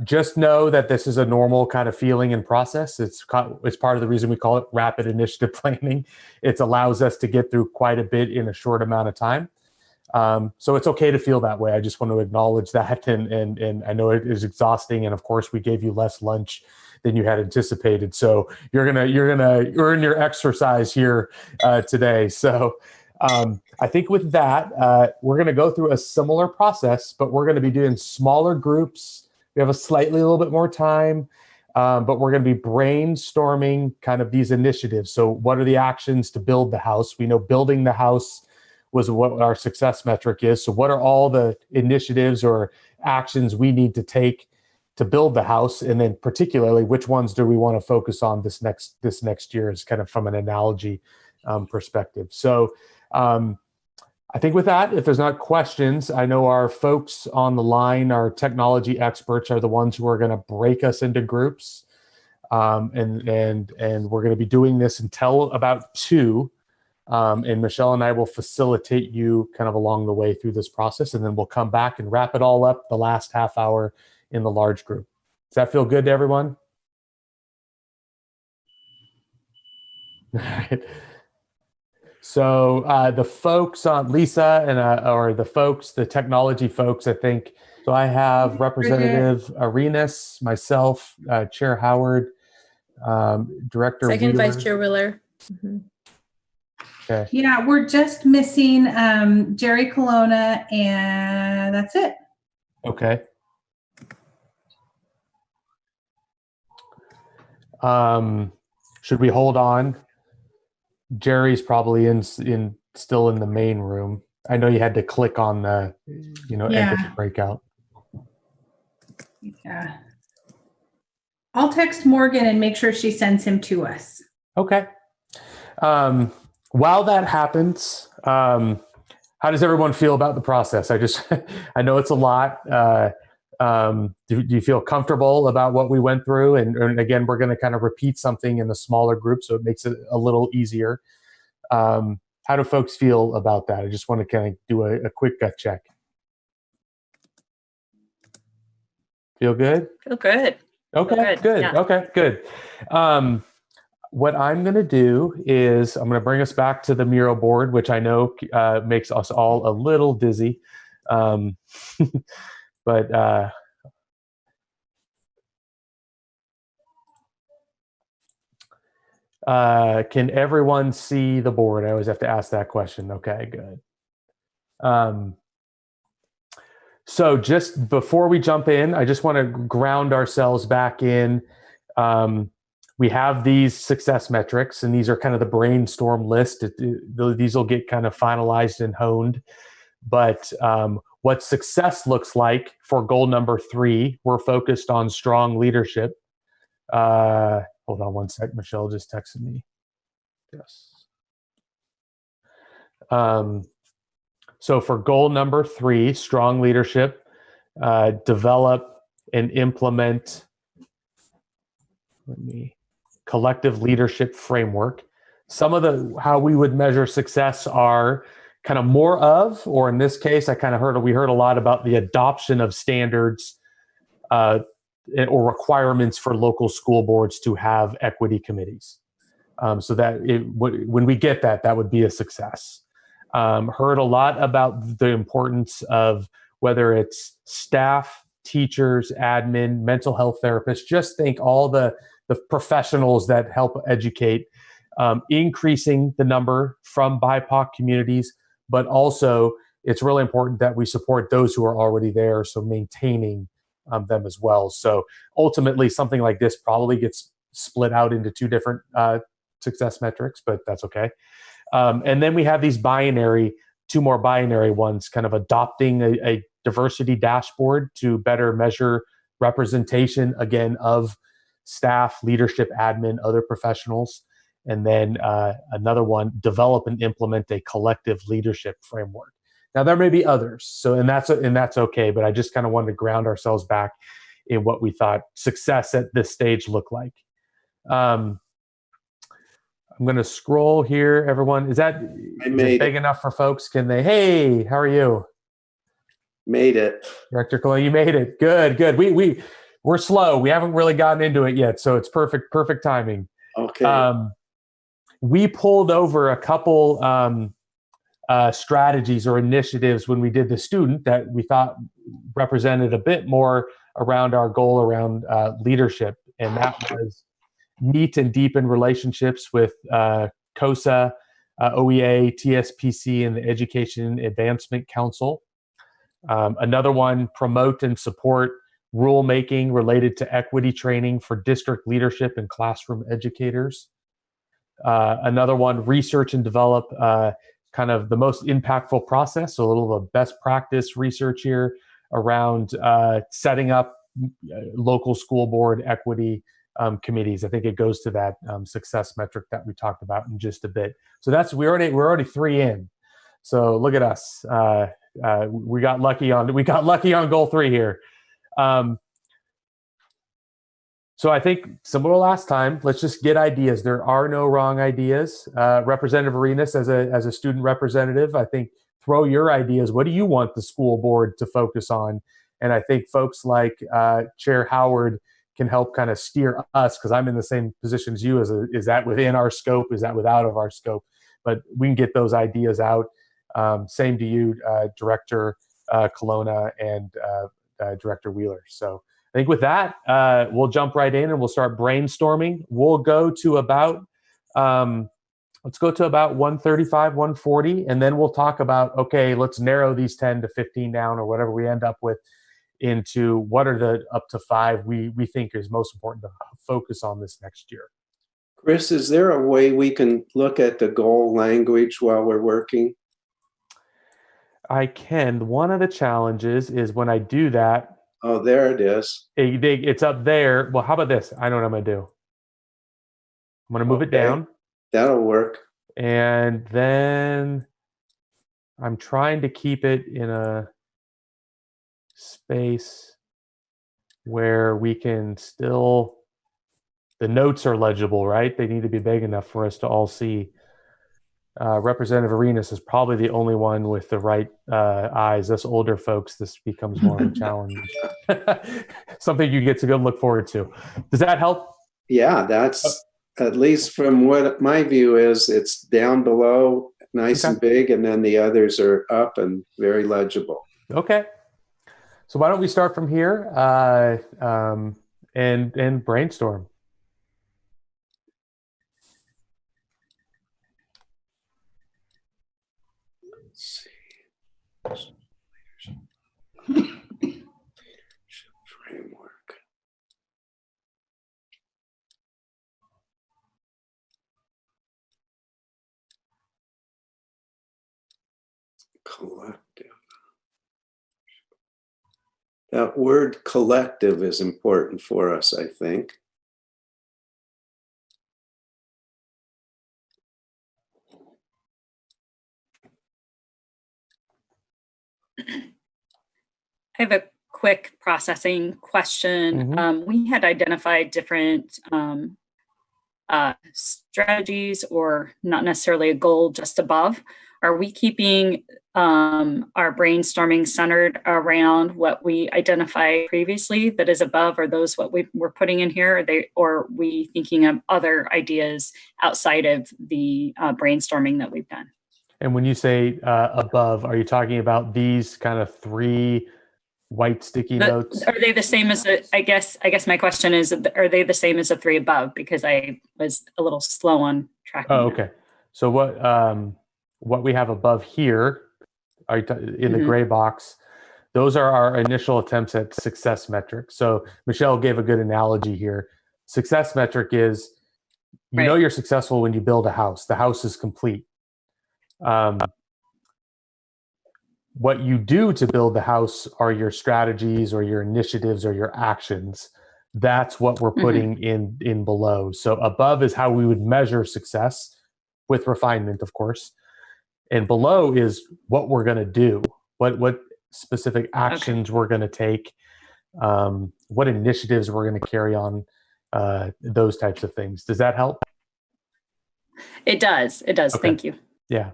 S18: Just know that this is a normal kind of feeling and process. It's part of the reason we call it rapid initiative planning. It allows us to get through quite a bit in a short amount of time. So it's okay to feel that way. I just want to acknowledge that, and I know it is exhausting. And of course, we gave you less lunch than you had anticipated. So you're gonna earn your exercise here today. So I think with that, we're gonna go through a similar process, but we're gonna be doing smaller groups. We have a little bit more time, but we're gonna be brainstorming kind of these initiatives. So what are the actions to build the house? We know building the house was what our success metric is. So what are all the initiatives or actions we need to take to build the house? And then particularly, which ones do we want to focus on this next year is kind of from an analogy perspective. So I think with that, if there's not questions, I know our folks on the line, our technology experts are the ones who are going to break us into groups. And we're going to be doing this until about 2. And Michelle and I will facilitate you kind of along the way through this process, and then we'll come back and wrap it all up the last half hour in the large group. Does that feel good to everyone? All right. So the folks on Lisa and or the technology folks, I think. So I have Representative Arenas, myself, Chair Howard, Director
S1: Second
S18: Wheeler.
S1: Vice Chair Wheeler. Mm-hmm.
S18: Okay.
S9: Yeah, we're just missing Jerry Colonna, and that's it.
S18: Okay. Should we hold on? Jerry's probably still in the main room. I know you had to click on the, enter the breakout.
S9: Yeah. I'll text Morgan and make sure she sends him to us.
S18: Okay. While that happens, how does everyone feel about the process? I know it's a lot. Do you feel comfortable about what we went through? And again, we're going to kind of repeat something in a smaller group, so it makes it a little easier. How do folks feel about that? I just want to kind of do a quick gut check. Feel good?
S20: Feel good.
S18: Okay,
S20: Feel good.
S18: good.
S20: Yeah.
S18: Okay, good. What I'm going to do is I'm going to bring us back to the mural board, which I know makes us all a little dizzy. But can everyone see the board? I always have to ask that question. Okay, good. So just before we jump in, I just want to ground ourselves back in. We have these success metrics, and these are kind of the brainstorm list. These will get kind of finalized and honed. But what success looks like for goal number 3, we're focused on strong leadership. Hold on one sec. Michelle just texted me. Yes. So for goal number 3, strong leadership, develop and implement collective leadership framework. Some of the how we would measure success are kind of more of, or in this case, we heard a lot about the adoption of standards or requirements for local school boards to have equity committees. So that when we get that, that would be a success. Heard a lot about the importance of whether it's staff, teachers, admin, mental health therapists, just think all the professionals that help educate, increasing the number from BIPOC communities, but also it's really important that we support those who are already there, so maintaining them as well. So ultimately, something like this probably gets split out into two different success metrics, but that's okay. And then we have these two more binary ones, kind of adopting a diversity dashboard to better measure representation, again, of staff, leadership, admin, other professionals. And then another one, develop and implement a collective leadership framework. Now, there may be others, and that's okay, but I just kind of wanted to ground ourselves back in what we thought success at this stage looked like. I'm going to scroll here, everyone. Is it big enough for folks? Can they, hey, how are you?
S19: Made it.
S18: Director Cologne, you made it. Good. We're slow. We haven't really gotten into it yet, so it's perfect timing.
S19: Okay.
S18: We pulled over a couple strategies or initiatives when we did the student that we thought represented a bit more around our goal around leadership, and that was meet and deepen relationships with COSA, OEA, TSPC, and the Education Advancement Council. Another one, promote and support rulemaking related to equity training for district leadership and classroom educators. Another one, research and develop kind of the most impactful process, so a little of a best practice research here around setting up local school board equity committees. I think it goes to that success metric that we talked about in just a bit. So we're already 3 in. So look at us. We got lucky on goal 3 here. So I think similar to last time, let's just get ideas. There are no wrong ideas. Representative Arenas, as a student representative, I think throw your ideas. What do you want the school board to focus on? And I think folks like Chair Howard can help kind of steer us, because I'm in the same position as you. Is that within our scope? Is that without of our scope? But we can get those ideas out. Same to you, Director Colonna and Director Wheeler. So I think with that, we'll jump right in and we'll start brainstorming. We'll go to about, let's go to about 135, 140, and then we'll talk about, okay, let's narrow these 10 to 15 down or whatever we end up with into what are the up to 5 we think is most important to focus on this next year.
S19: Chris, is there a way we can look at the goal language while we're working?
S18: I can. One of the challenges is when I do that.
S19: Oh, there it is.
S18: It's up there. Well, how about this? I know what I'm going to do. I'm going to move it down.
S19: That'll work.
S18: And then I'm trying to keep it in a space where we can still, the notes are legible, right? They need to be big enough for us to all see. Representative Arenas is probably the only one with the right eyes. Us older folks, this becomes more of a challenge. Something you get to go look forward to. Does that help?
S19: Yeah, that's at least from what my view is, it's down below, nice and big, and then the others are up and very legible.
S18: Okay. So why don't we start from here and brainstorm.
S19: Framework. Collective. That word collective is important for us, I think.
S20: I have a quick processing question. We had identified different strategies, or not necessarily a goal, just above. Are we keeping our brainstorming centered around what we identified previously that is above, or those what we're putting in here? Or are we thinking of other ideas outside of the brainstorming that we've done?
S18: And when you say above, are you talking about these kind of 3 white sticky notes?
S20: Are they the same as I guess my question is, are they the same as the 3 above? Because I was a little slow on tracking.
S18: Oh, okay. So what we have above here, in the gray box, those are our initial attempts at success metrics. So Michelle gave a good analogy here. Success metric is, you know you're successful when you build a house. The house is complete. What you do to build the house are your strategies or your initiatives or your actions. That's what we're putting in below. So above is how we would measure success, with refinement, of course. And below is what we're going to do, what specific actions we're going to take, what initiatives we're going to carry on, those types of things. Does that help?
S20: It does. It does.
S18: Okay.
S20: Thank you.
S18: Yeah.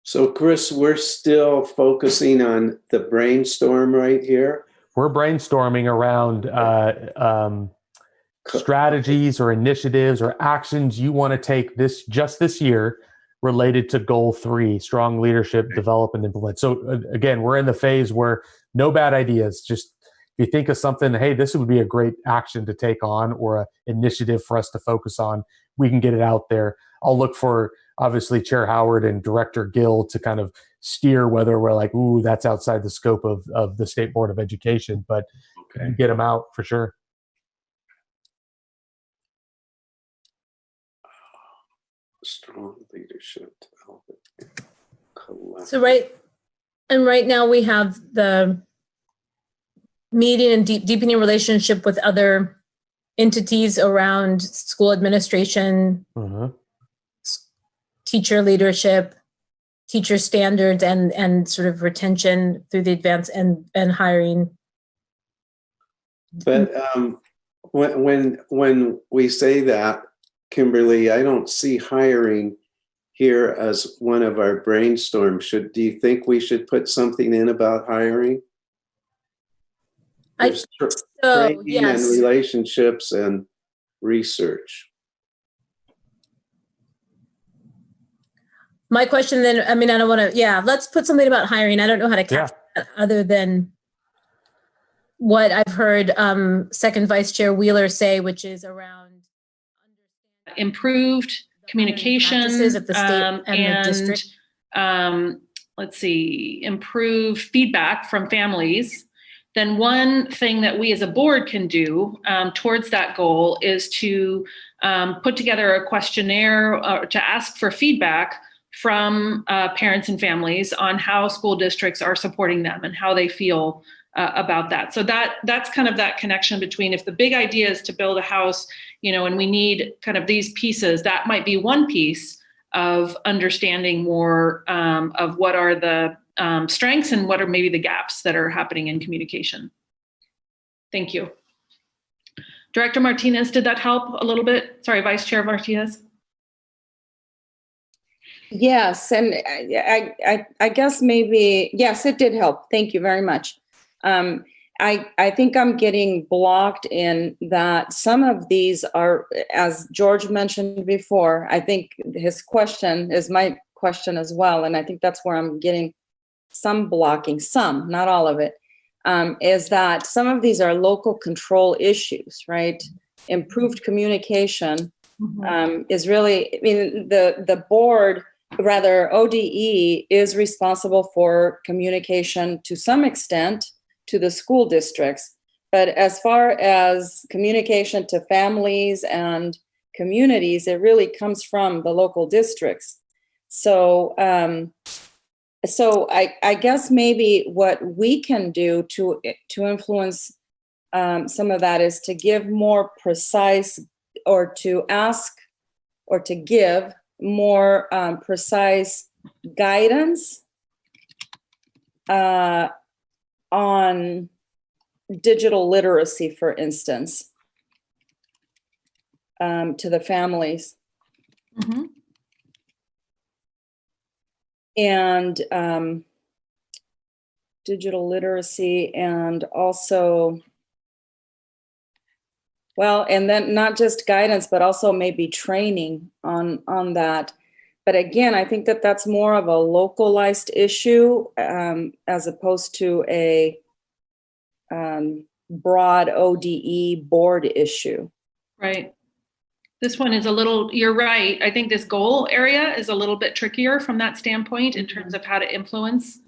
S19: So Chris, we're still focusing on the brainstorm right here.
S18: We're brainstorming around strategies or initiatives or actions you want to take this year related to goal 3, strong leadership, develop and implement. So again, we're in the phase where no bad ideas. Just if you think of something, hey, this would be a great action to take on or an initiative for us to focus on, we can get it out there. I'll look for, obviously, Chair Howard and Director Gill to kind of steer whether we're like, ooh, that's outside the scope of the State Board of Education, but get them out for sure.
S19: Strong leadership.
S1: So right now we have the meeting and deepening relationship with other entities around school administration, teacher leadership, teacher standards, and sort of retention through the advance and hiring.
S19: But when we say that, Kimberly, I don't see hiring here as one of our brainstorms. Do you think we should put something in about hiring? Training
S1: yes.
S19: and relationships and research.
S1: My question then, I mean, I don't want to, let's put something about hiring. I don't know how to capture that other than what I've heard Second Vice Chair Wheeler say, which is around
S17: improved communication
S1: at the state and the district.
S17: Let's see, improve feedback from families. Then one thing that we as a board can do towards that goal is to put together a questionnaire to ask for feedback from parents and families on how school districts are supporting them and how they feel about that. So that's kind of that connection between, if the big idea is to build a house, and we need kind of these pieces, that might be one piece of understanding more of what are the strengths and what are maybe the gaps that are happening in communication. Thank you. Director Martinez, did that help a little bit? Sorry, Vice Chair Martinez.
S8: Yes, and I guess maybe, yes, it did help. Thank you very much. I think I'm getting blocked in that some of these are, as George mentioned before, I think his question is my question as well. And I think that's where I'm getting some blocking, some, not all of it, is that some of these are local control issues, right? Improved communication is really, I mean, the board, rather ODE, is responsible for communication to some extent to the school districts. But as far as communication to families and communities, it really comes from the local districts. So, I guess maybe what we can do to influence some of that is to give more precise, or to ask, or to give more precise guidance on digital literacy, for instance, to the families.
S17: Mm-hmm.
S8: And digital literacy, and also, well, and then not just guidance, but also maybe training on that. But again, I think that that's more of a localized issue as opposed to a broad ODE board issue.
S17: Right. This one is a little, you're right. I think this goal area is a little bit trickier from that standpoint in terms of how to influence.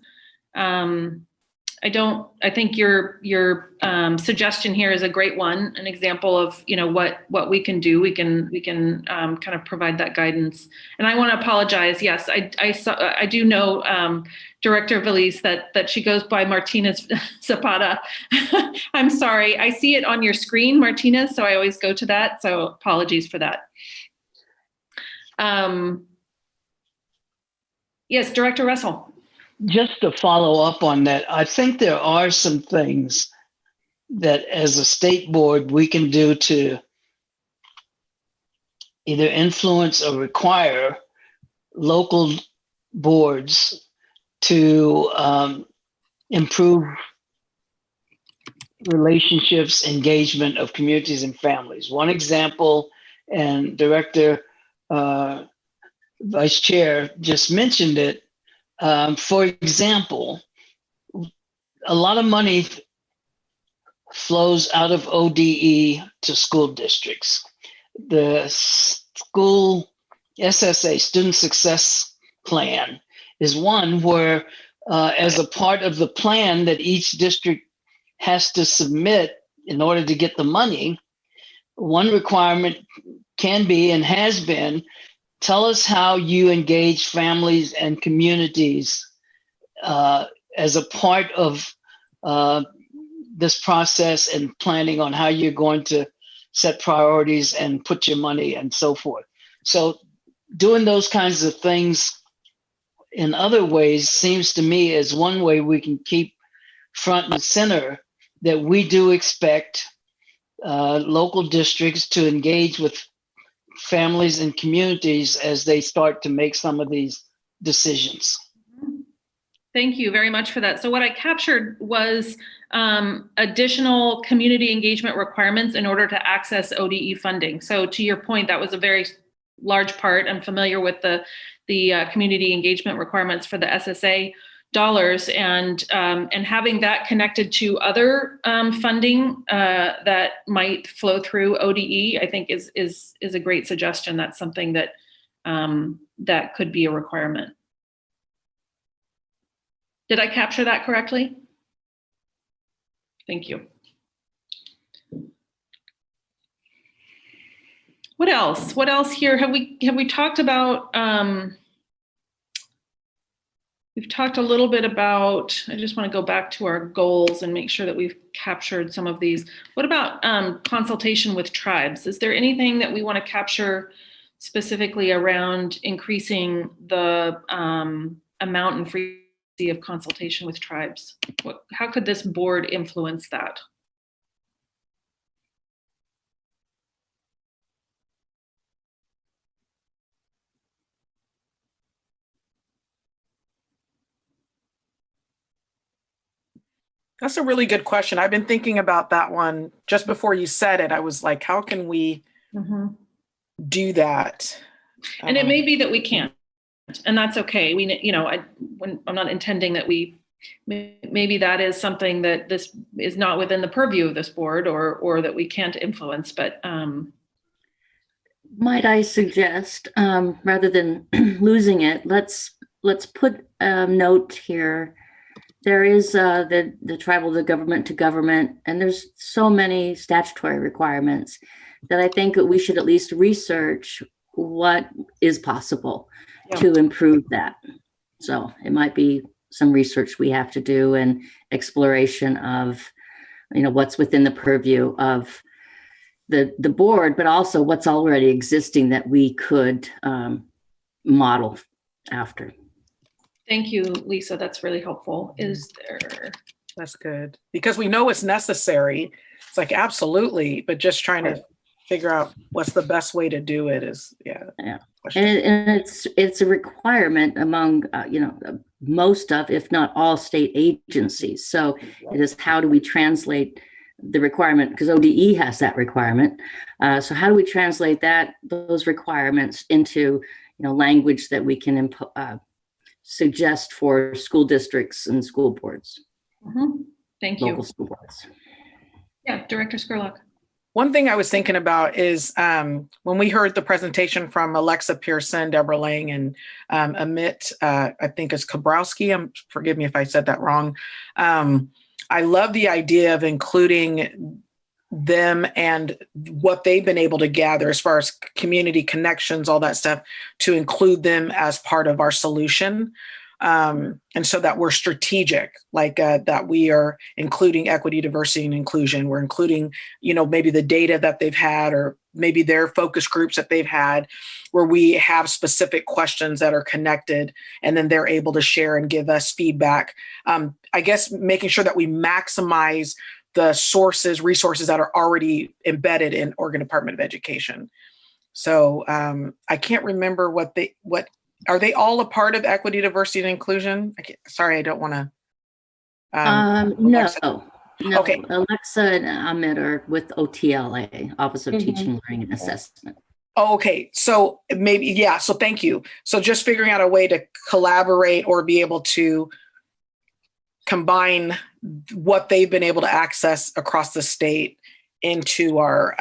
S17: I think your suggestion here is a great one, an example of, you know, what we can do. We can kind of provide that guidance. And I want to apologize. Yes, I do know Director Valise that she goes by Martinez Zapata. I'm sorry. I see it on your screen, Martinez, so I always go to that. So apologies for that. Yes, Director Russell.
S7: Just to follow up on that, I think there are some things that as a state board we can do to either influence or require local boards to improve relationships, engagement of communities and families. One example, and Director Vice Chair just mentioned it, for example, a lot of money flows out of ODE to school districts. The school SSA, Student Success Plan, is one where as a part of the plan that each district has to submit in order to get the money, one requirement can be and has been, tell us how you engage families and communities as a part of this process and planning on how you're going to set priorities and put your money and so forth. So doing those kinds of things in other ways seems to me as one way we can keep front and center that we do expect local districts to engage with families and communities as they start to make some of these decisions.
S17: Thank you very much for that. So what I captured was additional community engagement requirements in order to access ODE funding. So to your point, that was a very large part. I'm familiar with the community engagement requirements for the SSA dollars, and having that connected to other funding that might flow through ODE, I think is a great suggestion. That's something that that could be a requirement. Did I capture that correctly? Thank you. What else? What else here? Have we talked about? We've talked a little bit about, I just want to go back to our goals and make sure that we've captured some of these. What about consultation with tribes? Is there anything that we want to capture specifically around increasing the amount and frequency of consultation with tribes? How could this board influence that?
S5: That's a really good question. I've been thinking about that one just before you said it. I was like, how can we do that?
S17: And it may be that we can't, and that's okay. I'm not intending that maybe that is something that this is not within the purview of this board, or that we can't influence, but.
S10: Might I suggest, rather than losing it, let's put a note here. There is the tribal, the government to government, and there's so many statutory requirements that I think that we should at least research what is possible to improve that. So it might be some research we have to do and exploration of, what's within the purview of the board, but also what's already existing that we could model after.
S17: Thank you, Lisa. That's really helpful. Is there
S5: That's good. Because we know it's necessary. It's like, absolutely, but just trying to figure out what's the best way to do it is,
S10: Yeah. And it's a requirement among, most of, if not all state agencies. So it is, how do we translate the requirement? Because ODE has that requirement. So how do we translate those requirements into, language that we can suggest for school districts and school boards?
S17: Thank you.
S10: Local school boards.
S17: Yeah, Director Skurlock.
S5: One thing I was thinking about is when we heard the presentation from Alexa Pearson, Deborah Lang, and Amit, I think it's Kabrowski. Forgive me if I said that wrong. I love the idea of including them and what they've been able to gather as far as community connections, all that stuff, to include them as part of our solution. And so that we're strategic, like that we are including equity, diversity, and inclusion. We're including, maybe the data that they've had, or maybe their focus groups that they've had, where we have specific questions that are connected, and then they're able to share and give us feedback. I guess making sure that we maximize the resources that are already embedded in Oregon Department of Education. So I can't remember what are they all a part of equity, diversity, and inclusion? Sorry, I don't want to.
S10: No.
S5: Okay.
S10: Alexa and Amit are with OTLA, Office of Teaching, Learning, and Assessment.
S5: Oh, okay. So maybe, yeah. So thank you. So just figuring out a way to collaborate or be able to combine what they've been able to access across the state into our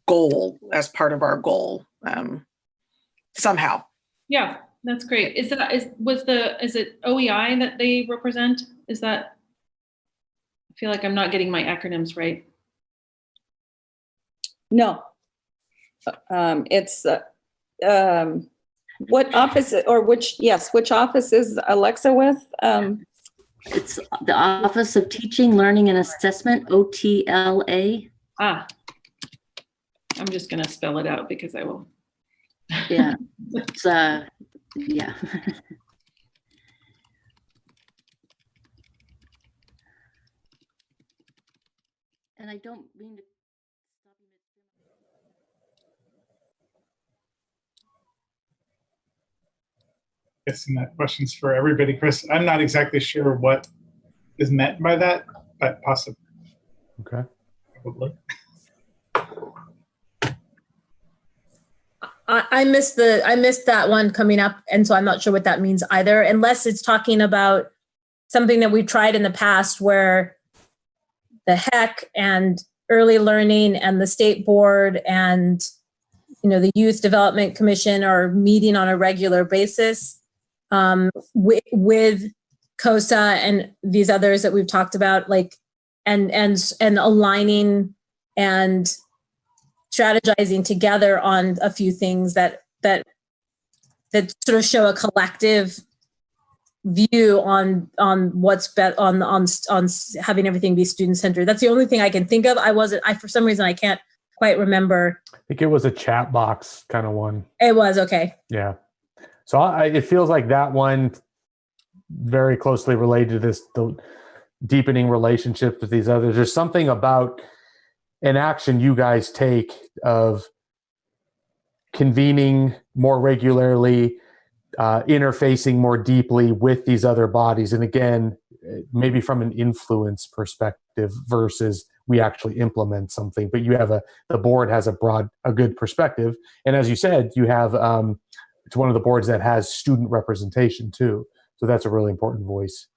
S5: goal, as part of our goal. Somehow.
S17: Yeah, that's great. Is it OEI that they represent? Is that? I feel like I'm not getting my acronyms right.
S8: No. It's what office, or which office is Alexa with?
S10: It's the Office of Teaching, Learning, and Assessment, OTLA.
S17: I'm just going to spell it out because I will.
S10: Yeah, it's yeah. And I don't mean to.
S21: Guessing that question's for everybody, Chris. I'm not exactly sure what is meant by that, but possibly.
S18: Okay.
S21: Probably.
S1: I missed that one coming up, and so I'm not sure what that means either, unless it's talking about something that we've tried in the past where the HEC and early learning and the state board and the Youth Development Commission are meeting on a regular basis with COSA and these others that we've talked about, like and aligning and strategizing together on a few things that sort of show a collective view on what's on having everything be student centered. That's the only thing I can think of. For some reason I can't quite remember.
S18: I think it was a chat box kind of one.
S1: It was, okay.
S18: Yeah. So it feels like that one very closely related to the deepening relationships with these others. There's something about an action you guys take of convening more regularly, interfacing more deeply with these other bodies. And again, maybe from an influence perspective versus we actually implement something, but the board has a good perspective. And as you said, you have, it's one of the boards that has student representation too. So that's a really important voice.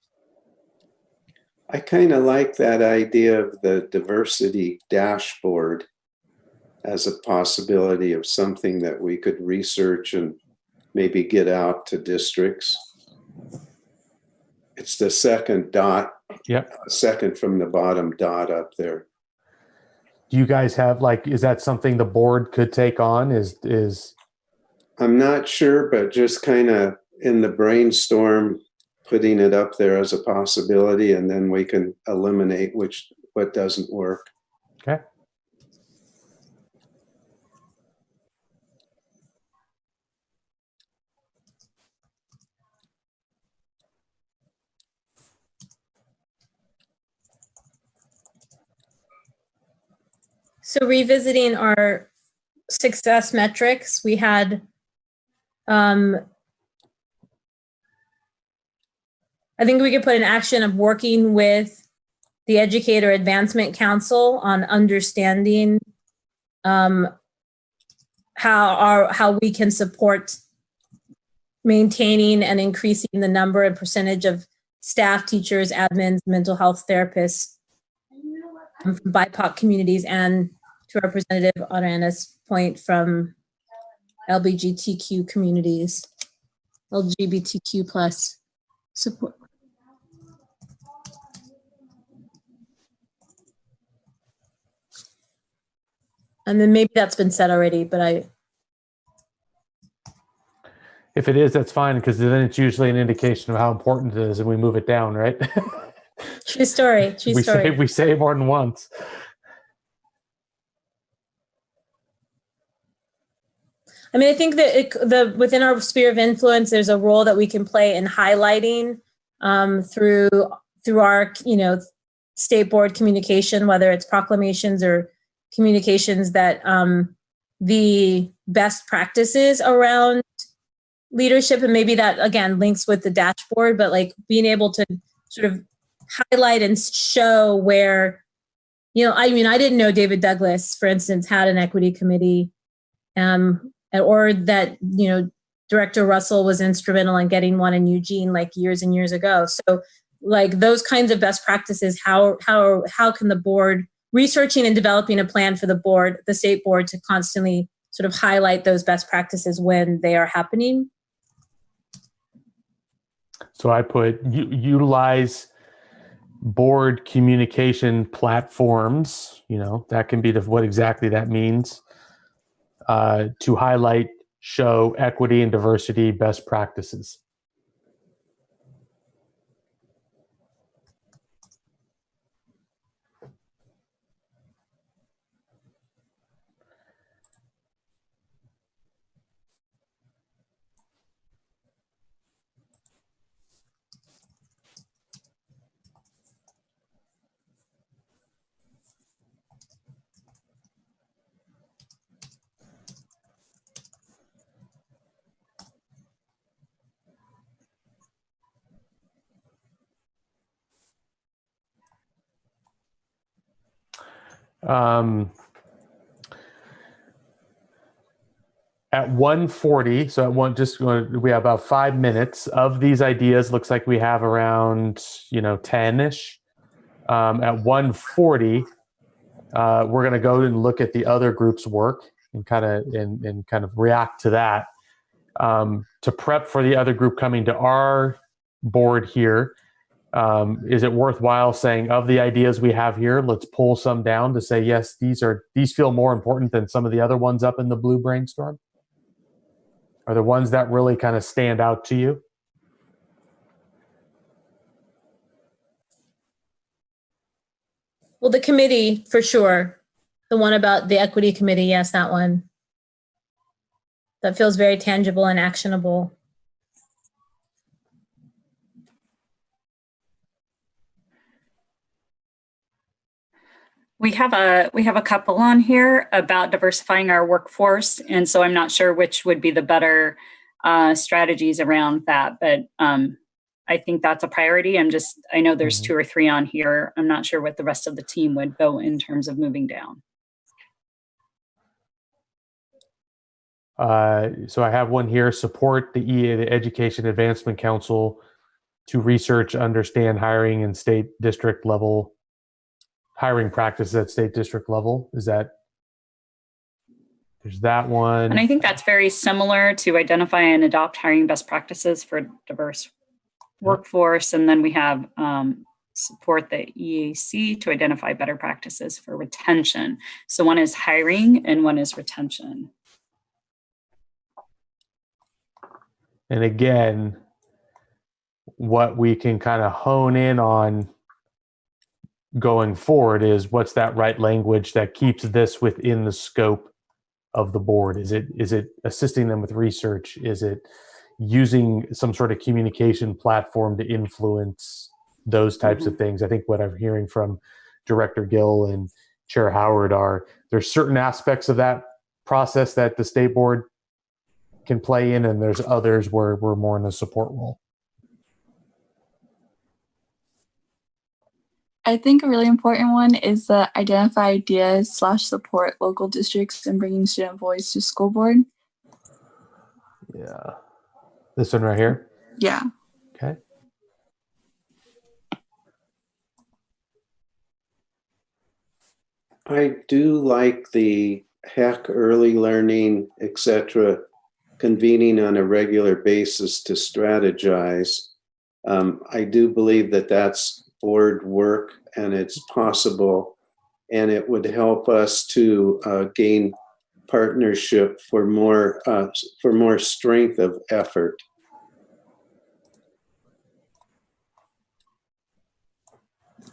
S19: I kind of like that idea of the diversity dashboard as a possibility of something that we could research and maybe get out to districts. It's the second dot, second from the bottom dot up there.
S18: Do you guys have is that something the board could take on?
S19: I'm not sure, but just kind of in the brainstorm, putting it up there as a possibility, and then we can eliminate what doesn't work.
S18: Okay.
S1: So revisiting our success metrics, we had, I think we could put an action of working with the Educator Advancement Council on understanding how we can support maintaining and increasing the number and percentage of staff, teachers, admins, mental health therapists from BIPOC communities, and to Representative Arena's point, from LGBTQ communities, LGBTQ plus support. And then maybe that's been said already, but
S18: If it is, that's fine, because then it's usually an indication of how important it is, and we move it down, right?
S1: True story. True story.
S18: We say it more than once.
S1: I mean, I think that within our sphere of influence, there's a role that we can play in highlighting through our state board communication, whether it's proclamations or communications, that the best practices around leadership, and maybe that again links with the dashboard, but like being able to sort of highlight and show where, I didn't know David Douglas, for instance, had an equity committee, or that, Director Russell was instrumental in getting one in Eugene like years and years ago. So like those kinds of best practices, how can the board, researching and developing a plan for the state board to constantly sort of highlight those best practices when they are happening.
S18: So I put utilize board communication platforms, that can be what exactly that means, to highlight, show equity and diversity best practices. At 1:40, so we have about 5 minutes of these ideas. Looks like we have around 10-ish. At 1:40, we're going to go and look at the other group's work and kind of react to that. To prep for the other group coming to our board here, is it worthwhile saying, of the ideas we have here, let's pull some down to say, yes, these feel more important than some of the other ones up in the blue brainstorm? Are the ones that really kind of stand out to you?
S1: Well, the committee, for sure. The one about the equity committee, yes, that one. That feels very tangible and actionable.
S20: We have a couple on here about diversifying our workforce, and so I'm not sure which would be the better strategies around that, but I think that's a priority. I know there's 2 or 3 on here. I'm not sure what the rest of the team would go in terms of moving down.
S18: So I have one here: support the EA, the Education Advancement Council, to research, understand hiring and state district level. Hiring practices at state district level. There's that one.
S20: And I think that's very similar to identify and adopt hiring best practices for diverse workforce. And then we have support the EAC to identify better practices for retention. So one is hiring and one is retention.
S18: And again, what we can kind of hone in on going forward is, what's that right language that keeps this within the scope of the board? Is it assisting them with research? Is it using some sort of communication platform to influence those types of things? I think what I'm hearing from Director Gill and Chair Howard, are there's certain aspects of that process that the state board can play in, and there's others where we're more in a support role.
S14: I think a really important one is the identify ideas / support local districts and bringing student voice to school board.
S18: Yeah. This one right here?
S14: Yeah.
S18: Okay.
S19: I do like the HEC, early learning, etc., convening on a regular basis to strategize. I do believe that that's board work and it's possible, and it would help us to gain partnership for more strength of effort.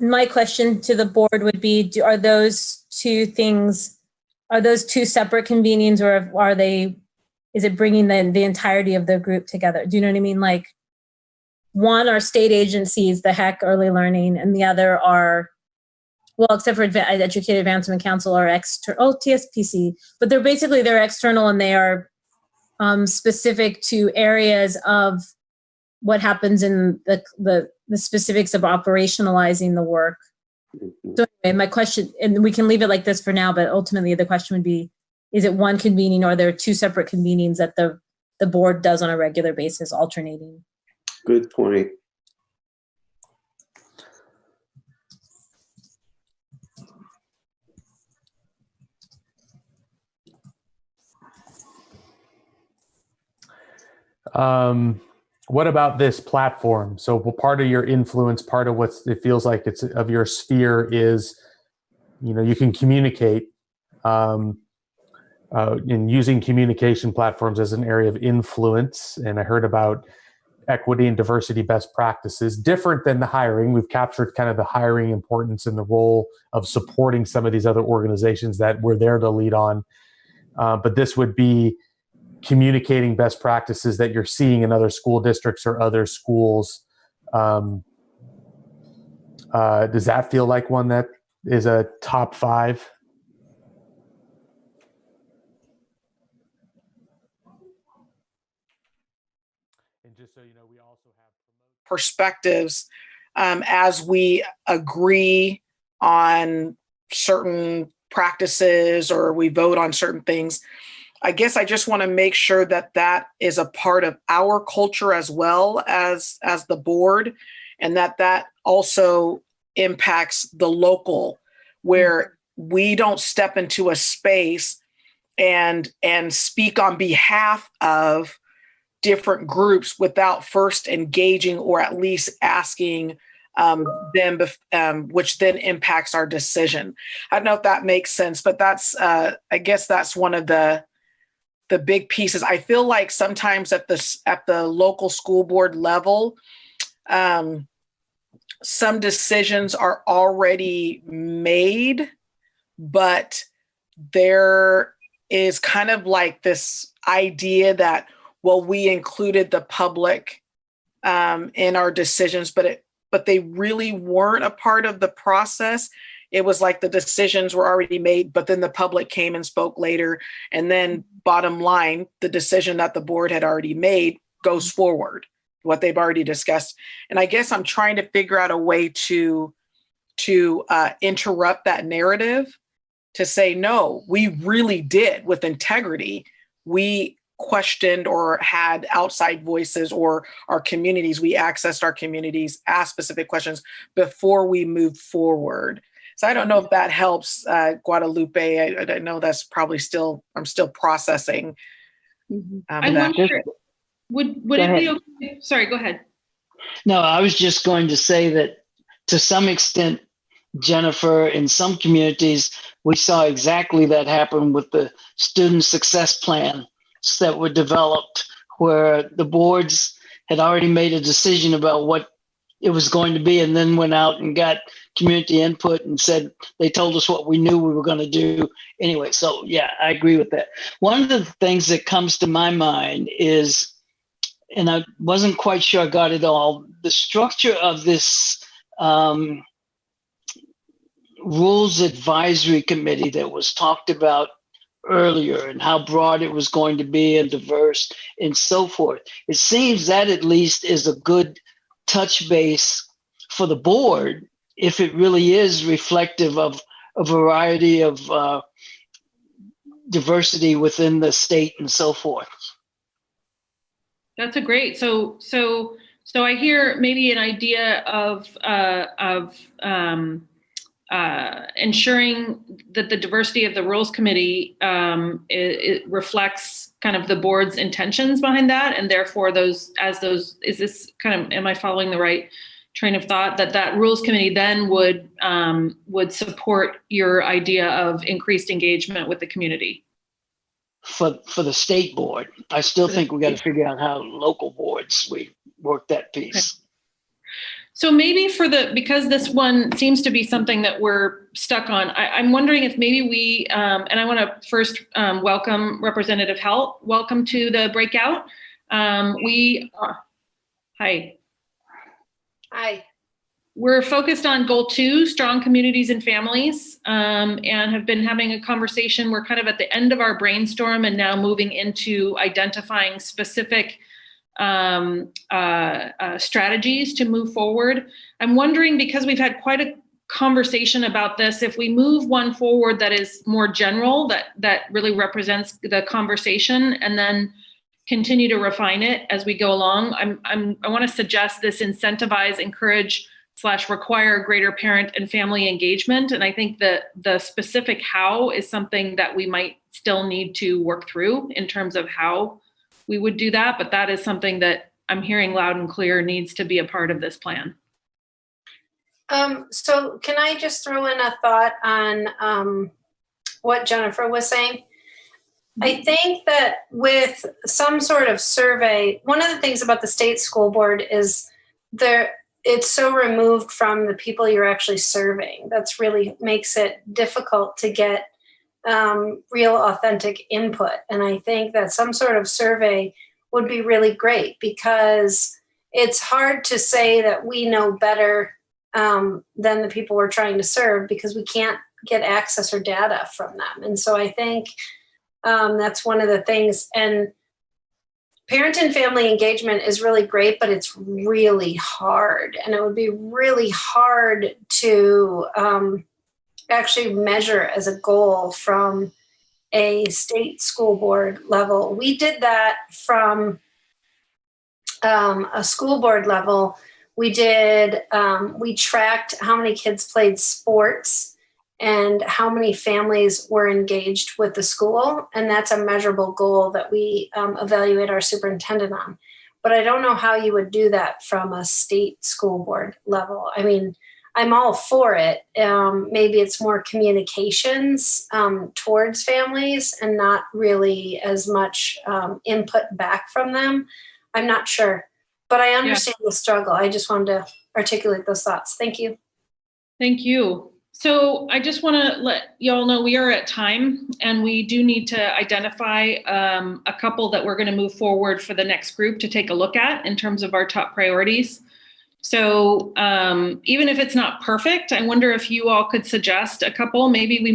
S1: My question to the board would be, are those two separate convenings, or is it bringing the entirety of the group together? Do you know what I mean? Like, one are state agencies, the HEC, early learning, and the other are, well, except for Educated Advancement Council, are external, TSPC, but they're external, and they are specific to areas of what happens in the specifics of operationalizing the work. So anyway, my question, and we can leave it like this for now, but ultimately the question would be, is it one convening, or are there two separate convenings that the board does on a regular basis, alternating?
S19: Good point.
S18: What about this platform? So part of your influence, part of what it feels like it's of your sphere is, you can communicate in using communication platforms as an area of influence. And I heard about equity and diversity best practices, different than the hiring. We've captured kind of the hiring importance and the role of supporting some of these other organizations that we're there to lead on. But this would be communicating best practices that you're seeing in other school districts or other schools. Does that feel like one that is a top 5? And just so you know, we also have
S5: perspectives as we agree on certain practices or we vote on certain things. I guess I just want to make sure that that is a part of our culture as well as the board, and that also impacts the local, where we don't step into a space and speak on behalf of different groups without first engaging or at least asking them, which then impacts our decision. I don't know if that makes sense, but that's I guess that's one of the big pieces. I feel like sometimes at the local school board level, some decisions are already made, but there is kind of like this idea that, well, we included the public in our decisions, but they really weren't a part of the process. It was like the decisions were already made, but then the public came and spoke later. And then bottom line, the decision that the board had already made goes forward, what they've already discussed. And I guess I'm trying to figure out a way to interrupt that narrative, to say, no, we really did with integrity. We questioned or had outside voices, or our communities, we accessed our communities, asked specific questions before we moved forward. So I don't know if that helps, Guadalupe. I know that's probably I'm still processing.
S17: I wonder, would it be okay? Sorry, go ahead.
S7: No, I was just going to say that to some extent, Jennifer, in some communities, we saw exactly that happen with the student success plan that were developed, where the boards had already made a decision about what it was going to be, and then went out and got community input and said, they told us what we knew we were going to do anyway. So yeah, I agree with that. One of the things that comes to my mind is, and I wasn't quite sure I got it all, the structure of this rules advisory committee that was talked about earlier and how broad it was going to be and diverse and so forth. It seems that at least is a good touch base for the board if it really is reflective of a variety of diversity within the state and so forth.
S17: That's a great. So I hear maybe an idea of ensuring that the diversity of the rules committee it reflects kind of the board's intentions behind that, and therefore is this kind of, am I following the right train of thought, that rules committee then would support your idea of increased engagement with the community?
S7: For the state board, I still think we got to figure out how local boards we work that piece.
S17: Okay. So maybe because this one seems to be something that we're stuck on, I'm wondering if maybe we, and I want to first welcome Representative Helt. Welcome to the breakout. Hi.
S4: Hi.
S17: We're focused on goal 2, strong communities and families, and have been having a conversation. We're kind of at the end of our brainstorm and now moving into identifying specific strategies to move forward. I'm wondering, because we've had quite a conversation about this, if we move one forward that is more general, that really represents the conversation, and then continue to refine it as we go along. I want to suggest this incentivize, encourage / require greater parent and family engagement. And I think that the specific how is something that we might still need to work through in terms of how we would do that. But that is something that I'm hearing loud and clear needs to be a part of this plan.
S4: So can I just throw in a thought on what Jennifer was saying? I think that with some sort of survey, one of the things about the state school board is it's so removed from the people you're actually serving. That's really makes it difficult to get real authentic input. And I think that some sort of survey would be really great, because it's hard to say that we know better than the people we're trying to serve, because we can't get access or data from them. And so I think that's one of the things. And parent and family engagement is really great, but it's really hard. And it would be really hard to actually measure as a goal from a state school board level. We did that from a school board level. We tracked how many kids played sports and how many families were engaged with the school. And that's a measurable goal that we evaluate our superintendent on. But I don't know how you would do that from a state school board level. I mean, I'm all for it. Maybe it's more communications towards families and not really as much input back from them. I'm not sure, but I understand the struggle. I just wanted to articulate those thoughts. Thank you.
S17: Thank you. So I just want to let y'all know we are at time, and we do need to identify a couple that we're going to move forward for the next group to take a look at in terms of our top priorities. So even if it's not perfect, I wonder if you all could suggest a couple. Maybe we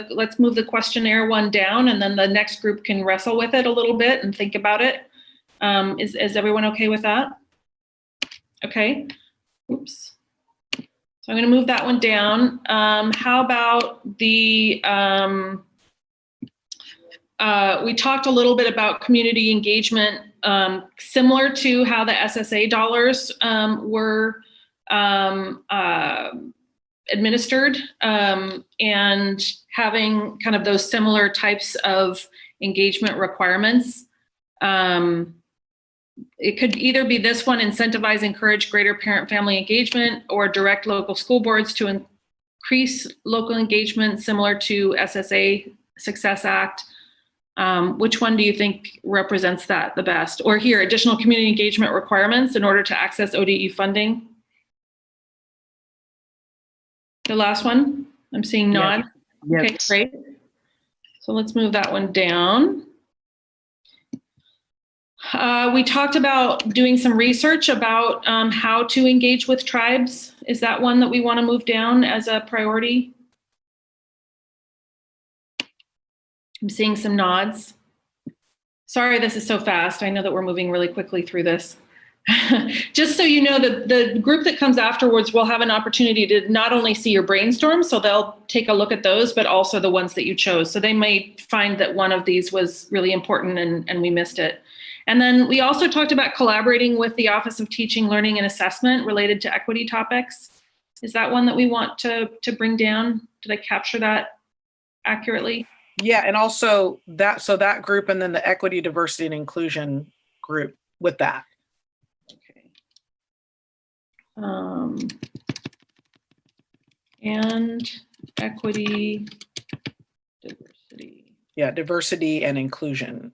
S17: let's move the questionnaire one down, and then the next group can wrestle with it a little bit and think about it. Is everyone okay with that? Okay. Oops. So I'm going to move that one down. How about we talked a little bit about community engagement, similar to how the SSA dollars were administered, and having kind of those similar types of engagement requirements. It could either be this one, incentivize, encourage greater parent-family engagement, or direct local school boards to increase local engagement, similar to SSA Success Act. Which one do you think represents that the best? Or here, additional community engagement requirements in order to access ODE funding. The last one, I'm seeing nod.
S7: Yes.
S17: Okay, great. So let's move that one down. We talked about doing some research about how to engage with tribes. Is that one that we want to move down as a priority? I'm seeing some nods. Sorry, this is so fast. I know that we're moving really quickly through this. Just so you know, the group that comes afterwards will have an opportunity to not only see your brainstorm, so they'll take a look at those, but also the ones that you chose. So they may find that one of these was really important and we missed it. And then we also talked about collaborating with the Office of Teaching, Learning, and Assessment related to equity topics. Is that one that we want to bring down? Did I capture that accurately?
S5: Yeah, and also that group, and then the equity, diversity, and inclusion group with that.
S17: And equity, diversity.
S5: Yeah, diversity and inclusion.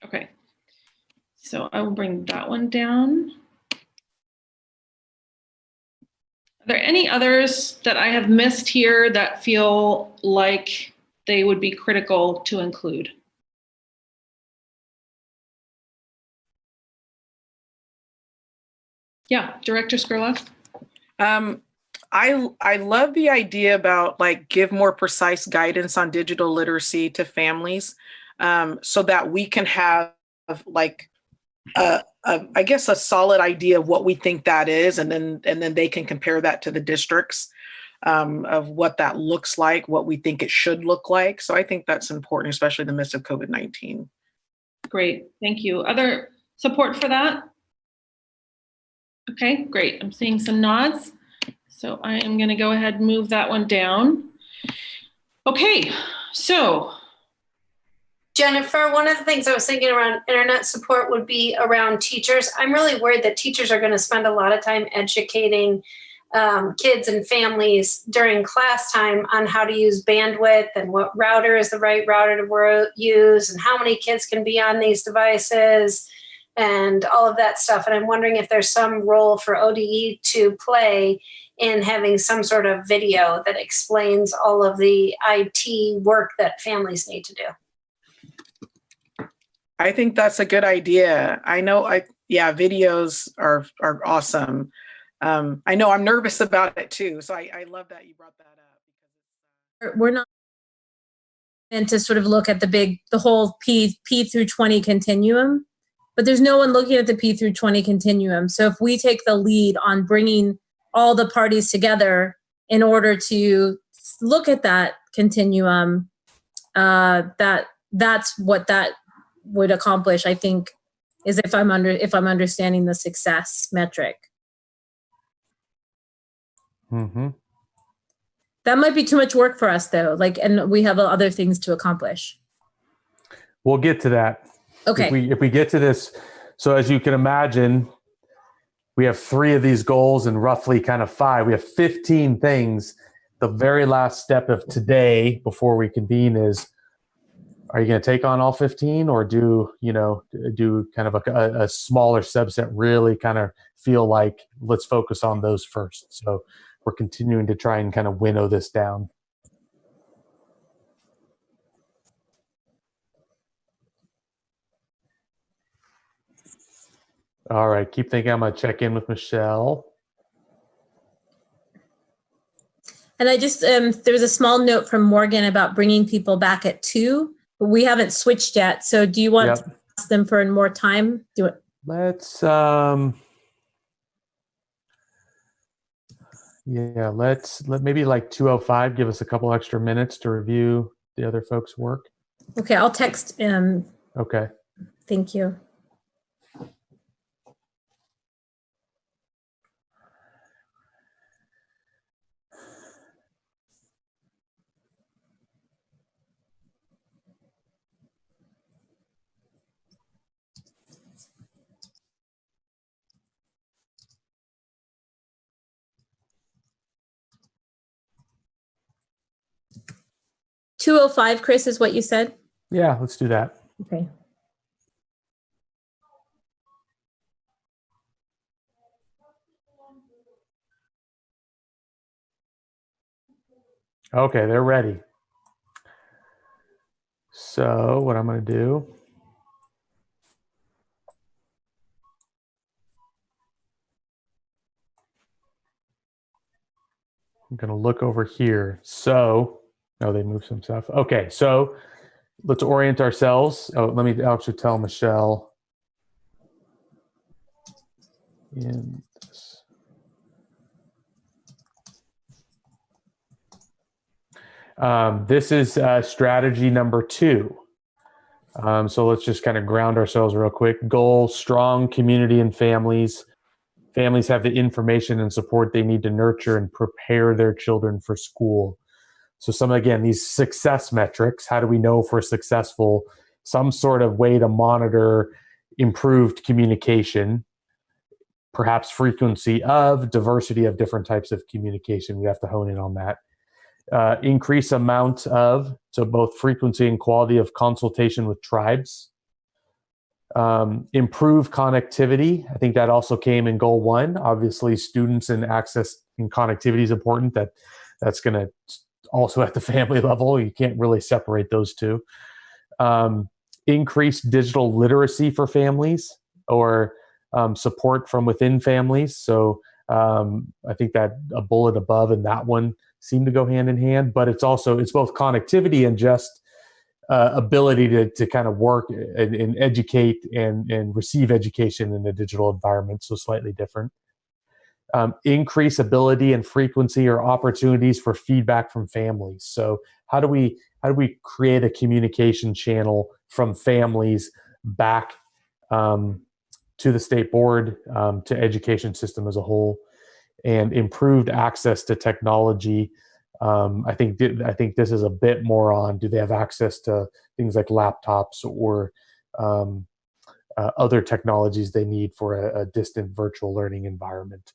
S17: Okay, so I will bring that one down. Are there any others that I have missed here that feel like they would be critical to include? Yeah, Director Skurloff.
S5: I love the idea about like give more precise guidance on digital literacy to families, so that we can have like I guess a solid idea of what we think that is, and then they can compare that to the districts of what that looks like, what we think it should look like. So I think that's important, especially in the midst of COVID-19.
S17: Great, thank you. Other support for that? Okay, great. I'm seeing some nods. So I am going to go ahead and move that one down. Okay, so.
S4: Jennifer, one of the things I was thinking around internet support would be around teachers. I'm really worried that teachers are going to spend a lot of time educating kids and families during class time on how to use bandwidth and what router is the right router to use and how many kids can be on these devices and all of that stuff. And I'm wondering if there's some role for ODE to play in having some sort of video that explains all of the IT work that families need to do.
S5: I think that's a good idea. Videos are awesome. I know I'm nervous about it too. So I love that you brought that up.
S1: We're not meant to sort of look at the whole P through 20 continuum, but there's no one looking at the P through 20 continuum. So if we take the lead on bringing all the parties together in order to look at that continuum, that's what that would accomplish, I think, is if I'm understanding the success metric.
S18: Mm-hmm.
S1: That might be too much work for us though, and we have other things to accomplish.
S18: We'll get to that.
S1: Okay.
S18: If we get to this, so as you can imagine, we have 3 of these goals and roughly kind of 5. We have 15 things. The very last step of today before we convene is, are you going to take on all 15 or do kind of a smaller subset, really kind of feel like let's focus on those first. So we're continuing to try and kind of winnow this down. All right, keep thinking. I'm going to check in with Michelle.
S1: And I just, there was a small note from Morgan about bringing people back at 2, but we haven't switched yet. So do you want to ask them for more time? Do it.
S18: Let's, let maybe like 2:05, give us a couple extra minutes to review the other folks' work.
S1: Okay, I'll text.
S18: Okay.
S1: Thank you. $2:05, Chris, is what you said?
S18: Yeah, let's do that.
S1: Okay.
S18: Okay, they're ready. So what I'm going to do, I'm going to look over here. So, oh, they moved some stuff. Okay, so let's orient ourselves. Oh, let me actually tell Michelle. In this. This is strategy number 2. So let's just kind of ground ourselves real quick. Goal, strong community and families. Families have the information and support they need to nurture and prepare their children for school. So again, these success metrics, how do we know if we're successful? Some sort of way to monitor improved communication, perhaps frequency of, diversity of different types of communication. We have to hone in on that. Increase amount of, so both frequency and quality of consultation with tribes. Improve connectivity. I think that also came in goal 1. Obviously, students and access and connectivity is important. That's going to also at the family level. You can't really separate those two. Increase digital literacy for families, or support from within families. So I think that a bullet above and that one seem to go hand in hand, but it's both connectivity and just ability to kind of work and educate and receive education in a digital environment, so slightly different. Increase ability and frequency or opportunities for feedback from families. So how do we create a communication channel from families back to the state board, to education system as a whole, and improved access to technology. I think this is a bit more on, do they have access to things like laptops or other technologies they need for a distant virtual learning environment.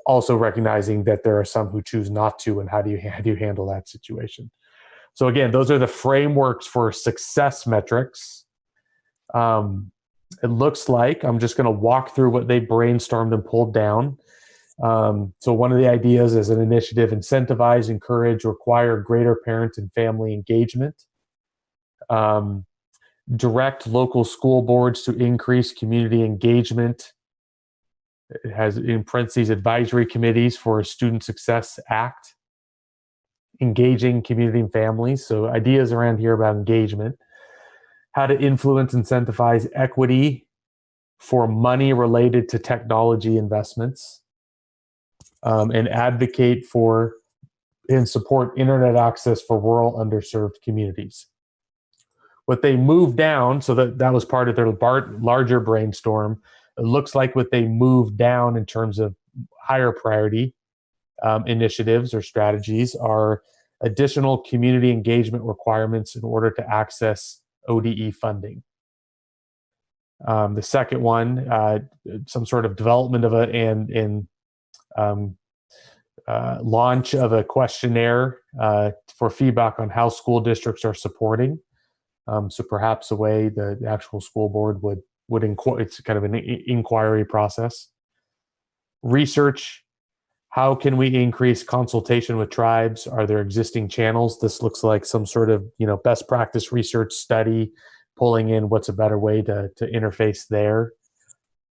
S18: Also recognizing that there are some who choose not to, and how do you handle that situation? So again, those are the frameworks for success metrics. It looks like I'm just going to walk through what they brainstormed and pulled down. So one of the ideas is an initiative: incentivize, encourage, require greater parent and family engagement. Direct local school boards to increase community engagement. It has in parentheses advisory committees for a Student Success Act. Engaging community and families. So ideas around here about engagement. How to influence, incentivize equity for money related to technology investments. And advocate for and support internet access for rural underserved communities. What they moved down, so that was part of their larger brainstorm. It looks like what they moved down in terms of higher priority initiatives or strategies are additional community engagement requirements in order to access ODE funding. The second one, some sort of development of launch of a questionnaire for feedback on how school districts are supporting. So perhaps a way the actual school board would inquire. It's kind of an inquiry process. Research. How can we increase consultation with tribes? Are there existing channels? This looks like some sort of best practice research study, pulling in what's a better way to interface there.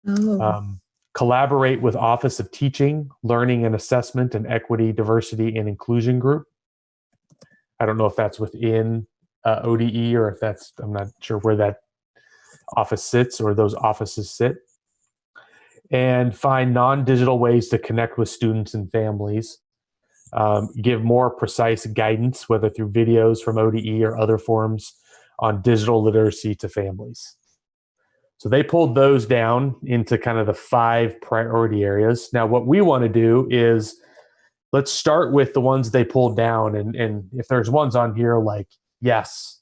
S1: Oh.
S18: Collaborate with Office of Teaching, Learning and Assessment, and Equity, Diversity, and Inclusion Group. I don't know if that's within ODE or if that's, I'm not sure where that office sits or those offices sit. And find non-digital ways to connect with students and families. Give more precise guidance, whether through videos from ODE or other forms, on digital literacy to families. So they pulled those down into kind of the 5 priority areas. Now, what we want to do is let's start with the ones they pulled down. And if there's ones on here like, yes,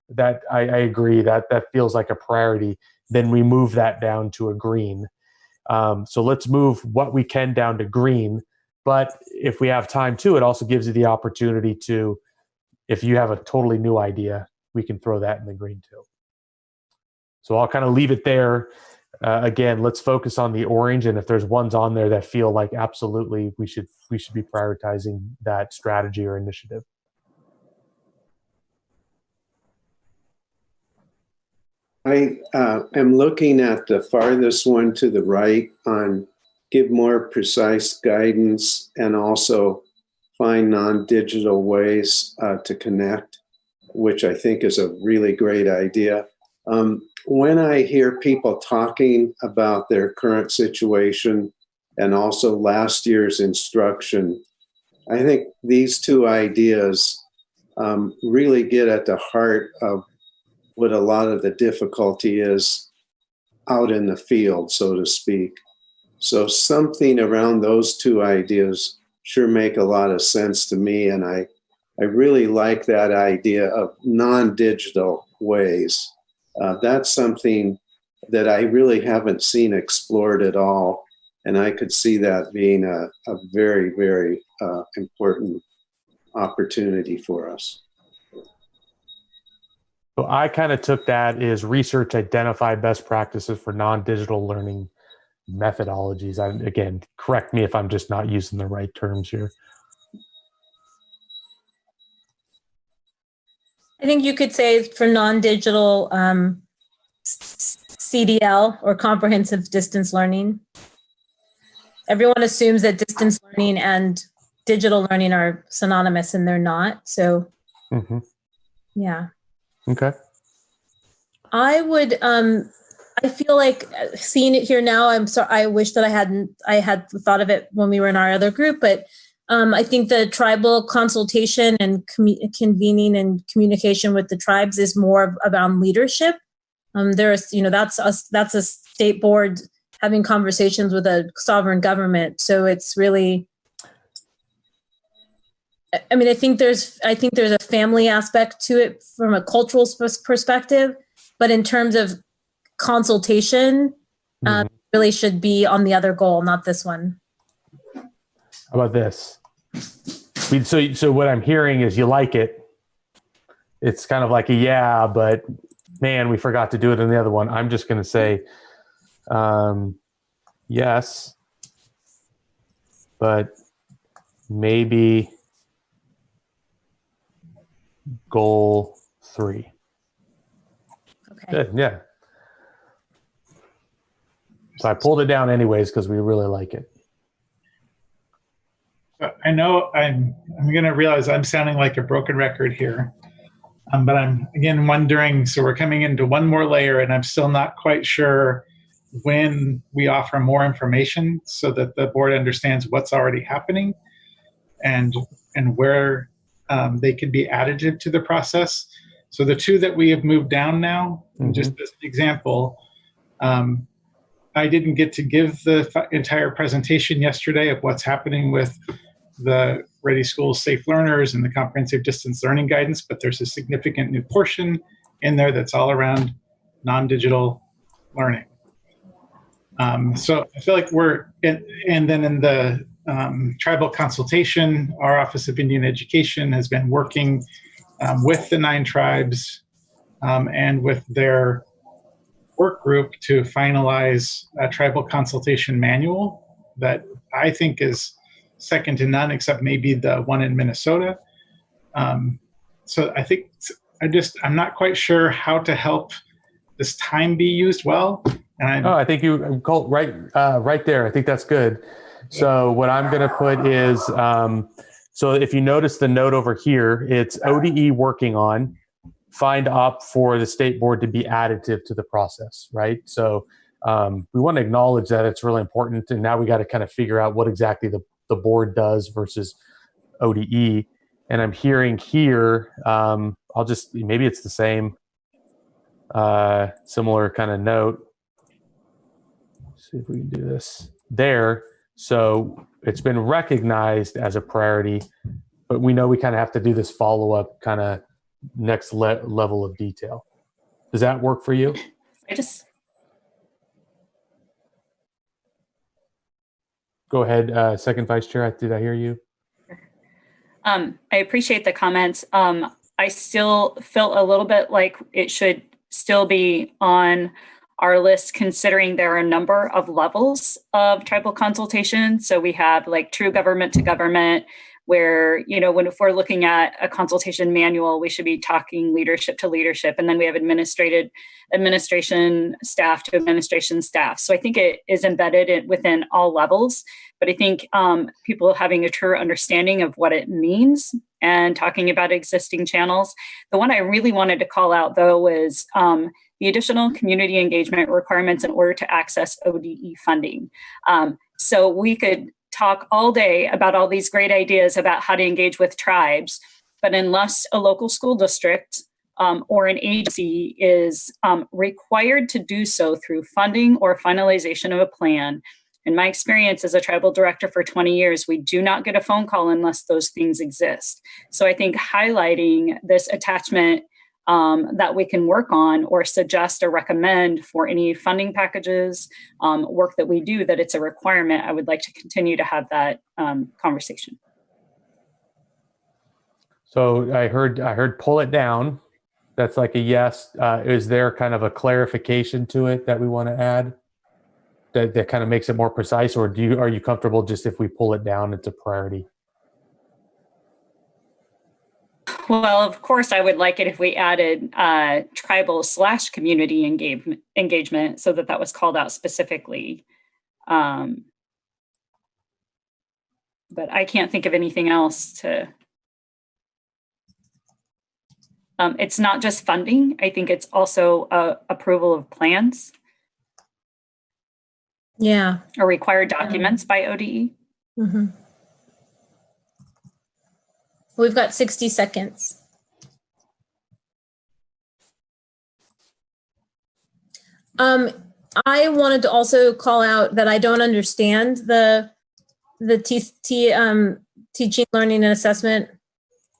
S18: that I agree, that feels like a priority, then we move that down to a green. So let's move what we can down to green. But if we have time too, it also gives you the opportunity to, if you have a totally new idea, we can throw that in the green too. So I'll kind of leave it there. Again, let's focus on the orange. And if there's ones on there that feel like absolutely we should be prioritizing that strategy or initiative.
S19: I am looking at the farthest one to the right on give more precise guidance and also find non-digital ways to connect, which I think is a really great idea. When I hear people talking about their current situation and also last year's instruction, I think these two ideas really get at the heart of what a lot of the difficulty is out in the field, so to speak. So something around those two ideas sure make a lot of sense to me, and I really like that idea of non-digital ways. That's something that I really haven't seen explored at all, and I could see that being a very, very important opportunity for us.
S18: So I kind of took that as research identify best practices for non-digital learning methodologies. Again, correct me if I'm just not using the right terms here.
S1: I think you could say for non-digital CDL or comprehensive distance learning. Everyone assumes that distance learning and digital learning are synonymous, and they're not. So, yeah.
S18: Okay.
S1: I would. I feel like seeing it here now. I'm sorry. I wish that I had thought of it when we were in our other group, but I think the tribal consultation and convening and communication with the tribes is more about leadership. There's, that's a state board having conversations with a sovereign government. So it's really, I mean, I think there's a family aspect to it from a cultural perspective, but in terms of consultation, really should be on the other goal, not this one.
S18: How about this? So what I'm hearing is you like it. It's kind of like a yeah, but man, we forgot to do it in the other one. I'm just going to say yes, but maybe goal 3. Okay. Good, yeah. So I pulled it down anyways because we really like it.
S21: I know I'm going to realize I'm sounding like a broken record here, but I'm again wondering, so we're coming into one more layer and I'm still not quite sure when we offer more information so that the board understands what's already happening and where they can be additive to the process. So the two that we have moved down now, just as an example, I didn't get to give the entire presentation yesterday of what's happening with the Ready Schools Safe Learners and the comprehensive distance learning guidance, but there's a significant new portion in there that's all around non-digital learning. So I feel like and then in the tribal consultation, our Office of Indian Education has been working with the 9 tribes and with their work group to finalize a tribal consultation manual that I think is second to none, except maybe the one in Minnesota. So I think I'm not quite sure how to help this time be used well. And
S18: I think you called right there. I think that's good. So what I'm going to put is, so if you notice the note over here, it's ODE working on, find up for the state board to be additive to the process, right? So we want to acknowledge that it's really important, and now we got to kind of figure out what exactly the board does versus ODE. And I'm hearing here, maybe it's the same, similar kind of note. Let's see if we can do this there. So it's been recognized as a priority, but we know we kind of have to do this follow-up kind of next level of detail. Does that work for you? Go ahead, second vice chair. Did I hear you?
S20: I appreciate the comments. I still feel a little bit like it should still be on our list, considering there are a number of levels of tribal consultation. So we have like true government to government, where, you know, if we're looking at a consultation manual, we should be talking leadership to leadership, and then we have administration staff to administration staff. So I think it is embedded within all levels, but I think people having a true understanding of what it means and talking about existing channels. The one I really wanted to call out, though, was the additional community engagement requirements in order to access ODE funding. So we could talk all day about all these great ideas about how to engage with tribes, but unless a local school district or an agency is required to do so through funding or finalization of a plan, in my experience as a tribal director for 20 years, we do not get a phone call unless those things exist. So I think highlighting this attachment that we can work on or suggest or recommend for any funding packages, work that we do, that it's a requirement. I would like to continue to have that conversation.
S18: So I heard pull it down. That's like a yes. Is there kind of a clarification to it that we want to add that kind of makes it more precise, or are you comfortable just if we pull it down, it's a priority?
S20: Well, of course, I would like it if we added tribal/community engagement so that was called out specifically. But I can't think of anything else to. It's not just funding. I think it's also approval of plans.
S1: Yeah.
S20: Or required documents by ODE.
S1: Mm-hmm. We've got 60 seconds. I wanted to also call out that I don't understand the teaching, learning, and assessment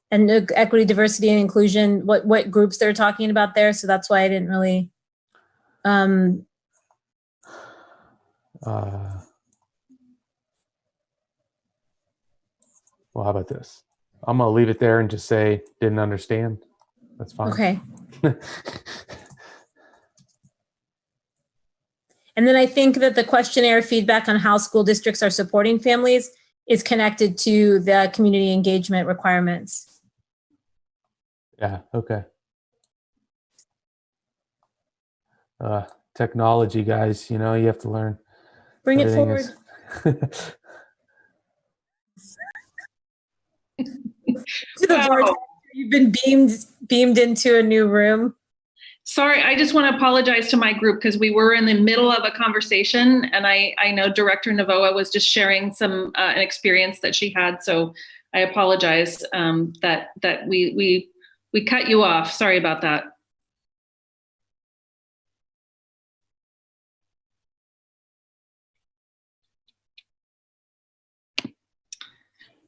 S1: and equity, diversity, and inclusion, what groups they're talking about there. So that's why I didn't really.
S18: Well, how about this? I'm going to leave it there and just say, didn't understand. That's fine.
S1: Okay. And then I think that the questionnaire feedback on how school districts are supporting families is connected to the community engagement requirements.
S18: Yeah, okay. Technology, guys, you know, you have to learn.
S1: Bring it forward. To the board, you've been beamed into a new room.
S17: Sorry, I just want to apologize to my group because we were in the middle of a conversation, and I know Director Novoa was just sharing some an experience that she had. So I apologize that we cut you off. Sorry about that.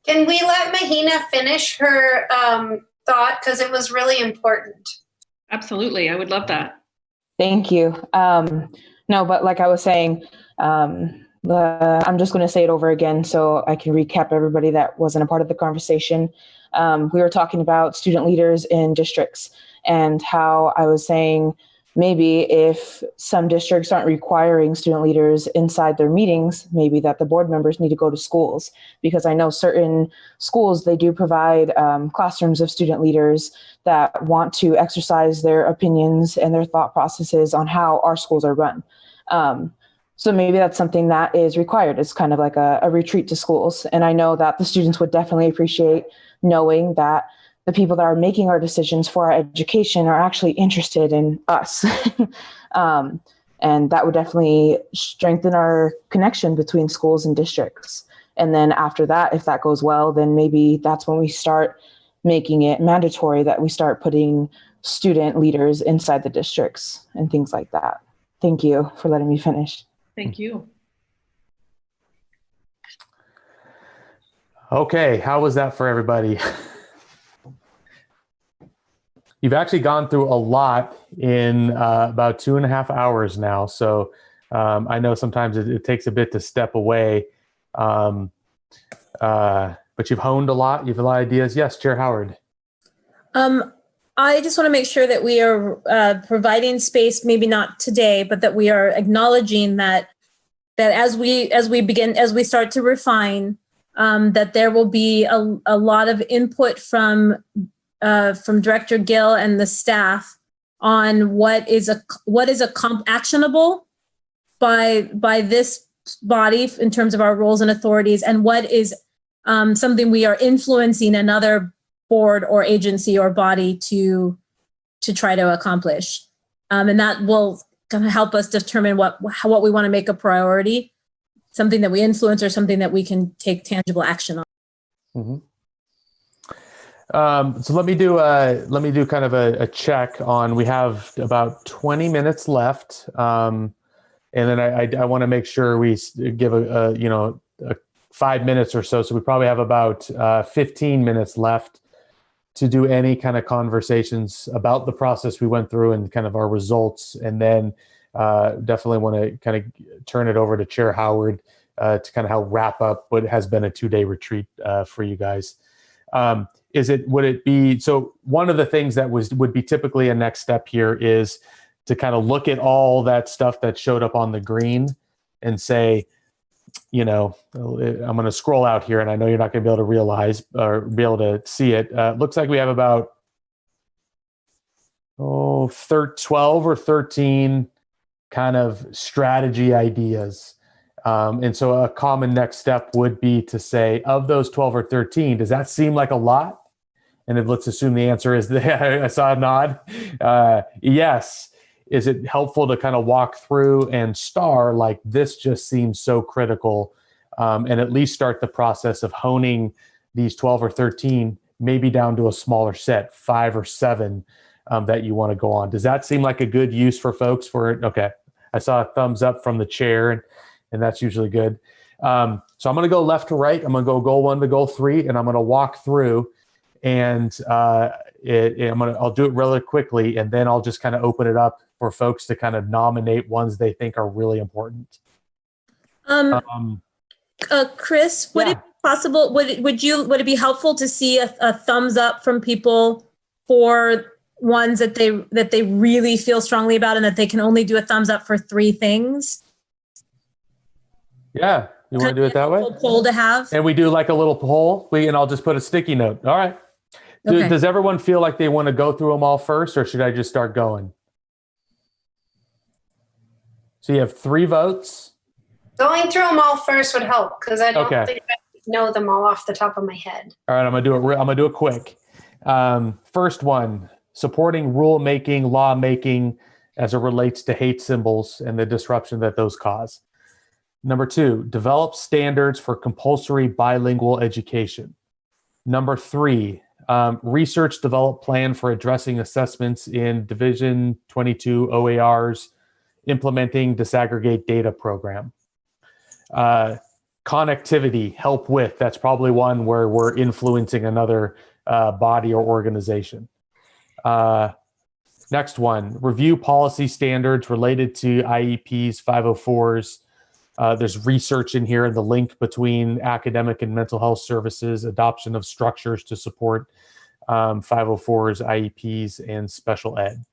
S4: Can we let Mahina finish her thought, because it was really important?
S17: Absolutely, I would love that.
S13: Thank you. No, but like I was saying, I'm just going to say it over again so I can recap everybody that wasn't a part of the conversation. We were talking about student leaders in districts and how I was saying maybe if some districts aren't requiring student leaders inside their meetings, maybe that the board members need to go to schools, because I know certain schools, they do provide classrooms of student leaders that want to exercise their opinions and their thought processes on how our schools are run. So maybe that's something that is required. It's kind of like a retreat to schools. And I know that the students would definitely appreciate knowing that the people that are making our decisions for our education are actually interested in us. And that would definitely strengthen our connection between schools and districts. And then after that, if that goes well, then maybe that's when we start making it mandatory that we start putting student leaders inside the districts and things like that. Thank you for letting me finish.
S17: Thank you.
S18: Okay, how was that for everybody? You've actually gone through a lot in about 2.5 hours now. So I know sometimes it takes a bit to step away, but you've honed a lot. You have a lot of ideas. Yes, Chair Howard.
S1: I just want to make sure that we are providing space, maybe not today, but that we are acknowledging that as we start to refine that there will be a lot of input from Director Gill and the staff on what is actionable by this body in terms of our roles and authorities, and what is something we are influencing another board or agency or body to try to accomplish. And that will kind of help us determine what we want to make a priority, something that we influence or something that we can take tangible action on.
S18: Mm-hmm. So let me do kind of a check on. We have about 20 minutes left, and then I want to make sure we give a 5 minutes or so. So we probably have about 15 minutes left to do any kind of conversations about the process we went through and kind of our results, and then definitely want to kind of turn it over to Chair Howard to kind of help wrap up what has been a 2-day retreat for you guys. Would it be, so one of the things that would be typically a next step here is to kind of look at all that stuff that showed up on the green and say, I'm going to scroll out here, and I know you're not going to be able to realize or be able to see it. Looks like we have about 12 or 13 kind of strategy ideas. And so a common next step would be to say, of those 12 or 13, does that seem like a lot? And let's assume the answer is, I saw a nod. Yes. Is it helpful to kind of walk through and star like this just seems so critical, and at least start the process of honing these 12 or 13, maybe down to a smaller set, 5 or 7 that you want to go on? Does that seem like a good use for folks for it? Okay. I saw a thumbs up from the chair, and that's usually good. So I'm going to go left to right. I'm going to go goal 1 to goal 3, and I'm going to walk through, and I'll do it really quickly, and then I'll just kind of open it up for folks to kind of nominate ones they think are really important.
S1: Chris, would it be possible? Would it be helpful to see a thumbs up from people for ones that they really feel strongly about, and that they can only do a thumbs up for 3 things?
S18: Yeah, you want to do it that way?
S1: Poll to have,
S18: and we do like a little poll. And I'll just put a sticky note. All right.
S1: Okay.
S18: Does everyone feel like they want to go through them all first, or should I just start going? So you have 3 votes.
S4: Going through them all first would help, because I don't
S18: Okay.
S4: think I know them all off the top of my head.
S18: All right, I'm gonna do it quick. First one: supporting rulemaking, lawmaking as it relates to hate symbols and the disruption that those cause. Number 2: develop standards for compulsory bilingual education. Number 3: research develop plan for addressing assessments in Division 22 OARs, implementing disaggregate data program. Connectivity, help with, that's probably one where we're influencing another body or organization. Next one: review policy standards related to IEPs, 504s. There's research in here, the link between academic and mental health services, adoption of structures to support 504s, IEPs, and special ed.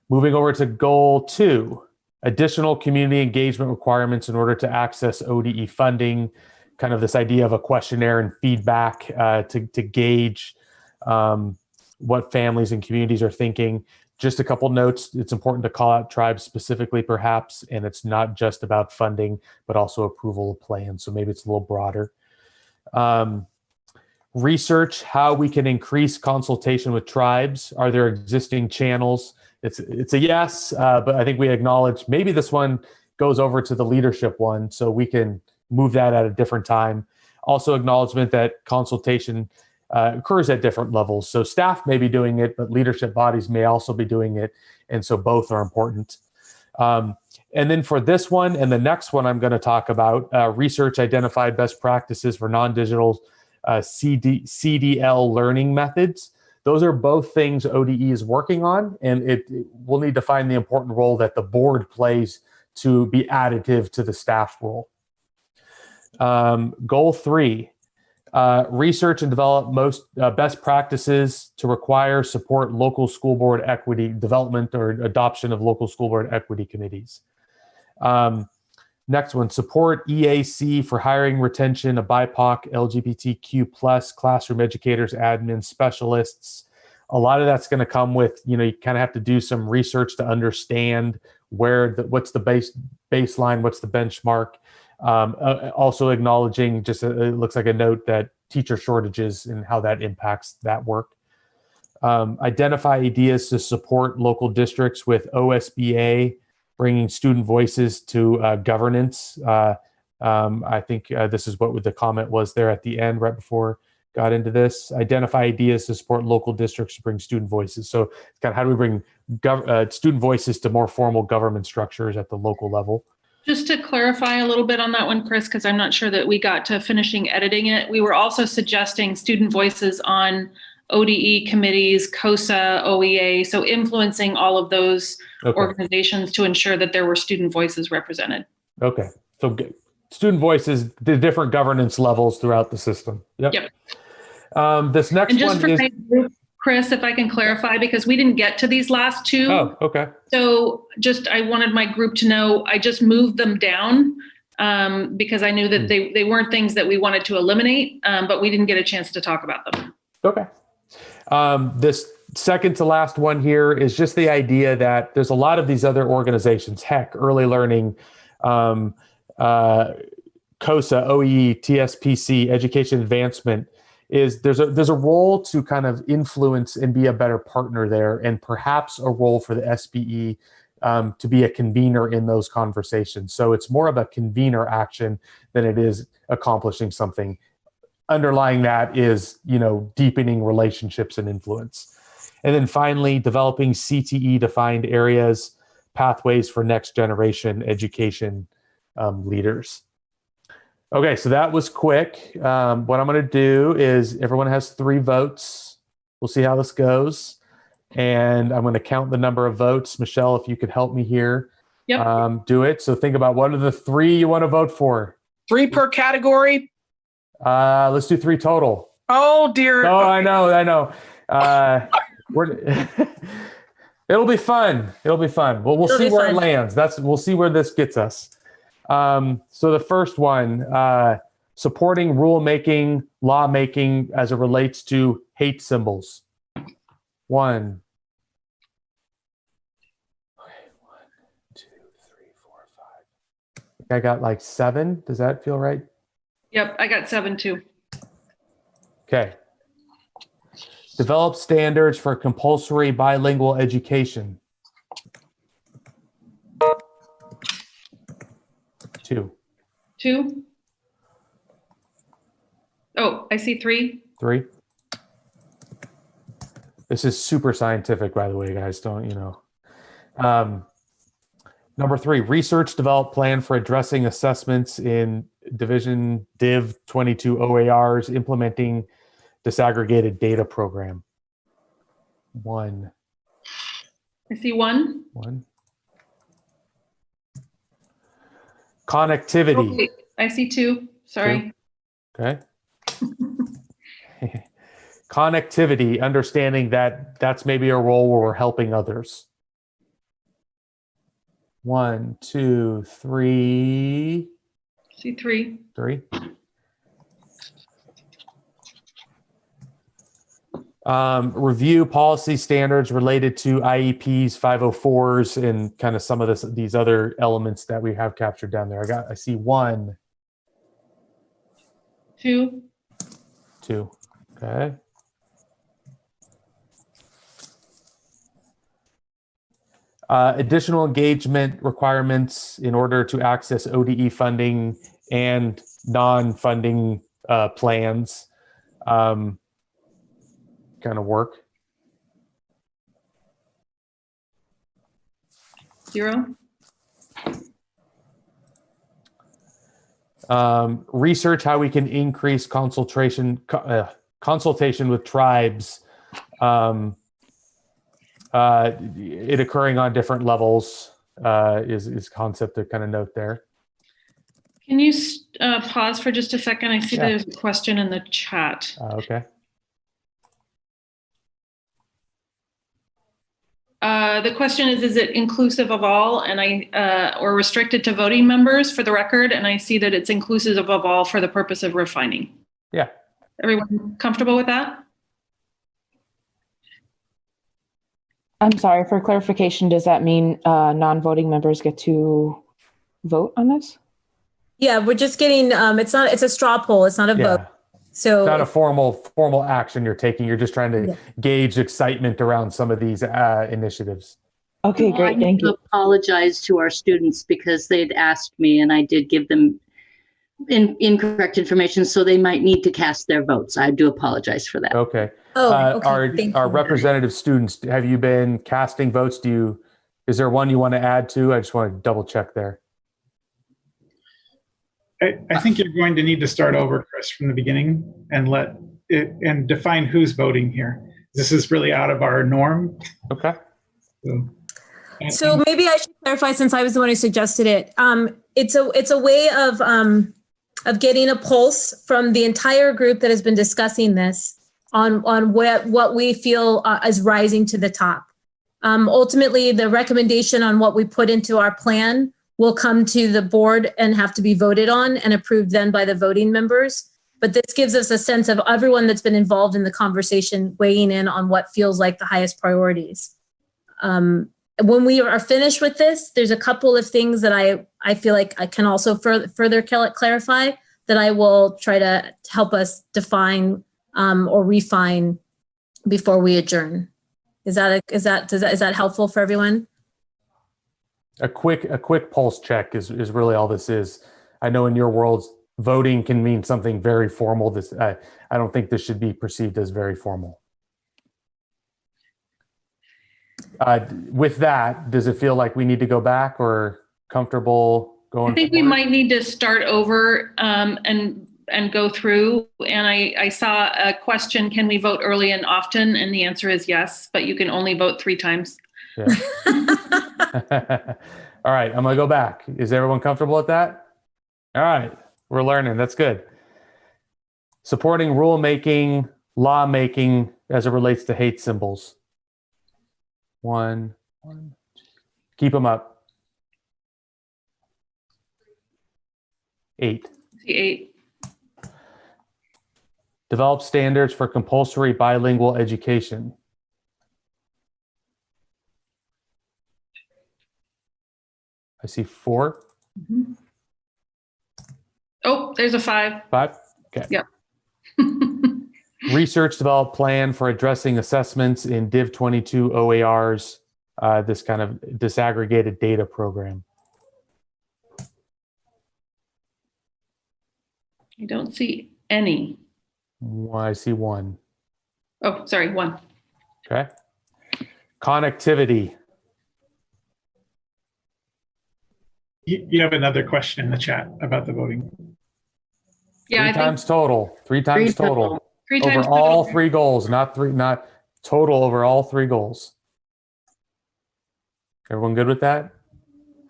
S18: Moving over to goal 2, additional community engagement requirements in order to access ODE funding, kind of this idea of a questionnaire and feedback to gauge what families and communities are thinking. Just a couple notes: it's important to call out tribes specifically, perhaps, and it's not just about funding, but also approval of plans. So maybe it's a little broader. Research how we can increase consultation with tribes. Are there existing channels? It's a yes, but I think we acknowledge maybe this one goes over to the leadership one, so we can move that at a different time. Also acknowledgement that consultation occurs at different levels. So staff may be doing it, but leadership bodies may also be doing it. And so both are important. And then for this one and the next one I'm going to talk about, research identified best practices for non-digital CDL learning methods. Those are both things ODE is working on, and we'll need to find the important role that the board plays to be additive to the staff role. Goal 3, research and develop best practices to require, support local school board equity development or adoption of local school board equity committees. Next one, support EAC for hiring, retention of BIPOC, LGBTQ plus classroom educators, admin, specialists. A lot of that's going to come with, you kind of have to do some research to understand what's the baseline, what's the benchmark. Also acknowledging, just it looks like a note, that teacher shortages and how that impacts that work. Identify ideas to support local districts with OSBA, bringing student voices to governance. I think this is what the comment was there at the end, right before got into this. Identify ideas to support local districts to bring student voices. So it's kind of how do we bring student voices to more formal government structures at the local level.
S17: Just to clarify a little bit on that one, Chris, because I'm not sure that we got to finishing editing it. We were also suggesting student voices on ODE committees, COSA, OEA, so influencing all of those organizations to ensure that there were student voices represented.
S18: Okay, so student voices, the different governance levels throughout the system. Yep. This next
S17: and just
S18: one
S17: for
S18: is...
S17: my group, Chris, if I can clarify, because we didn't get to these last two.
S18: Oh, okay.
S17: So I wanted my group to know, I just moved them down because I knew that they weren't things that we wanted to eliminate, but we didn't get a chance to talk about them. Okay.
S18: This second to last one here is just the idea that there's a lot of these other organizations, heck, early learning, COSA, OEE, TSPC, education advancement, there's a role to kind of influence and be a better partner there, and perhaps a role for the SBE to be a convener in those conversations. So it's more of a convener action than it is accomplishing something. Underlying that is, deepening relationships and influence. And then finally, developing CTE-defined areas, pathways for next generation education leaders. Okay, so that was quick. What I'm going to do is everyone has 3 votes. We'll see how this goes. And I'm going to count the number of votes. Michelle, if you could help me here.
S17: Yep.
S18: Do it. So think about what are the 3 you want to vote for?
S5: 3 per category.
S18: Let's do 3 total.
S5: Oh dear.
S18: Oh, I know. It'll be fun. Well, we'll see where it lands. We'll see where this gets us. So the first one, supporting rulemaking, lawmaking as it relates to hate symbols. 1. Okay, 1, 2, 3, 4, 5. I got like 7. Does that feel right?
S17: Yep, I got 7 too.
S18: Okay. Develop standards for compulsory bilingual education. 2.
S17: 2. Oh, I see 3.
S18: 3. This is super scientific, by the way, guys. Don't, Number 3, research develop plan for addressing assessments in Division Div 22 OARs, implementing disaggregated data program. 1.
S17: I see 1.
S18: 1. Connectivity.
S17: Oh, wait, I see 2. Sorry.
S18: 2. Okay. Connectivity, understanding that that's maybe a role where we're helping others. 1, 2, 3.
S17: See 3.
S18: 3. Review policy standards related to IEPs, 504s, and kind of some of these other elements that we have captured down there. I see 1.
S17: 2.
S18: 2. Okay. Additional engagement requirements in order to access ODE funding and non-funding plans kind of work.
S17: 0.
S18: Research how we can increase consultation with tribes, it occurring on different levels is concept to kind of note there.
S17: Can you pause for just a second? I see there's a question in the chat.
S18: Okay.
S17: The question is it inclusive of all, and or restricted to voting members for the record? And I see that it's inclusive of all for the purpose of refining.
S18: Yeah.
S17: Everyone comfortable with that?
S13: I'm sorry, for clarification, does that mean non-voting members get to vote on this?
S1: Yeah, we're just getting, it's a straw poll. It's not a vote. So
S18: it's not a formal action you're taking. You're just trying to gauge excitement around some of these initiatives.
S13: Okay,
S10: Well, I
S13: great.
S10: need
S13: Thank
S10: to
S13: you.
S10: apologize to our students because they'd asked me and I did give them incorrect information, so they might need to cast their votes. I do apologize for that.
S18: Okay.
S1: Okay.
S18: Our representative students, have you been casting votes? Is there one you want to add to? I just want to double check there.
S21: I think you're going to need to start over, Chris, from the beginning and define who's voting here. This is really out of our norm.
S18: Okay.
S1: So maybe I should clarify, since I was the one who suggested it. It's a way of getting a pulse from the entire group that has been discussing this on what we feel is rising to the top. Ultimately, the recommendation on what we put into our plan will come to the board and have to be voted on and approved then by the voting members. But this gives us a sense of everyone that's been involved in the conversation weighing in on what feels like the highest priorities. When we are finished with this, there's a couple of things that I feel like I can also further clarify that I will try to help us define or refine before we adjourn. Is that helpful for everyone?
S18: A quick pulse check is really all this is. I know in your world, voting can mean something very formal. I don't think this should be perceived as very formal. With that, does it feel like we need to go back or comfortable going?
S17: I think we might need to start over and go through. And I saw a question, can we vote early and often? And the answer is yes, but you can only vote 3 times.
S18: Yeah. All right, I'm gonna go back. Is everyone comfortable with that? All right, we're learning, that's good. Supporting rulemaking, lawmaking as it relates to hate symbols. 1, keep them up. 8.
S17: 8.
S18: Develop standards for compulsory bilingual education. I see 4.
S17: Mm-hmm. Oh, there's a 5.
S18: 5? Okay.
S17: Yep.
S18: Research develop plan for addressing assessments in Div 22 OARs, this kind of disaggregated data program.
S17: I don't see any.
S18: I see 1.
S17: Oh, sorry, 1.
S18: Okay. Connectivity.
S21: You have another question in the chat about the voting.
S17: Yeah,
S18: 3 times total. 3 times total.
S17: 3 times
S18: over all
S17: total.
S18: 3 goals, not total over all 3 goals. Everyone good with that?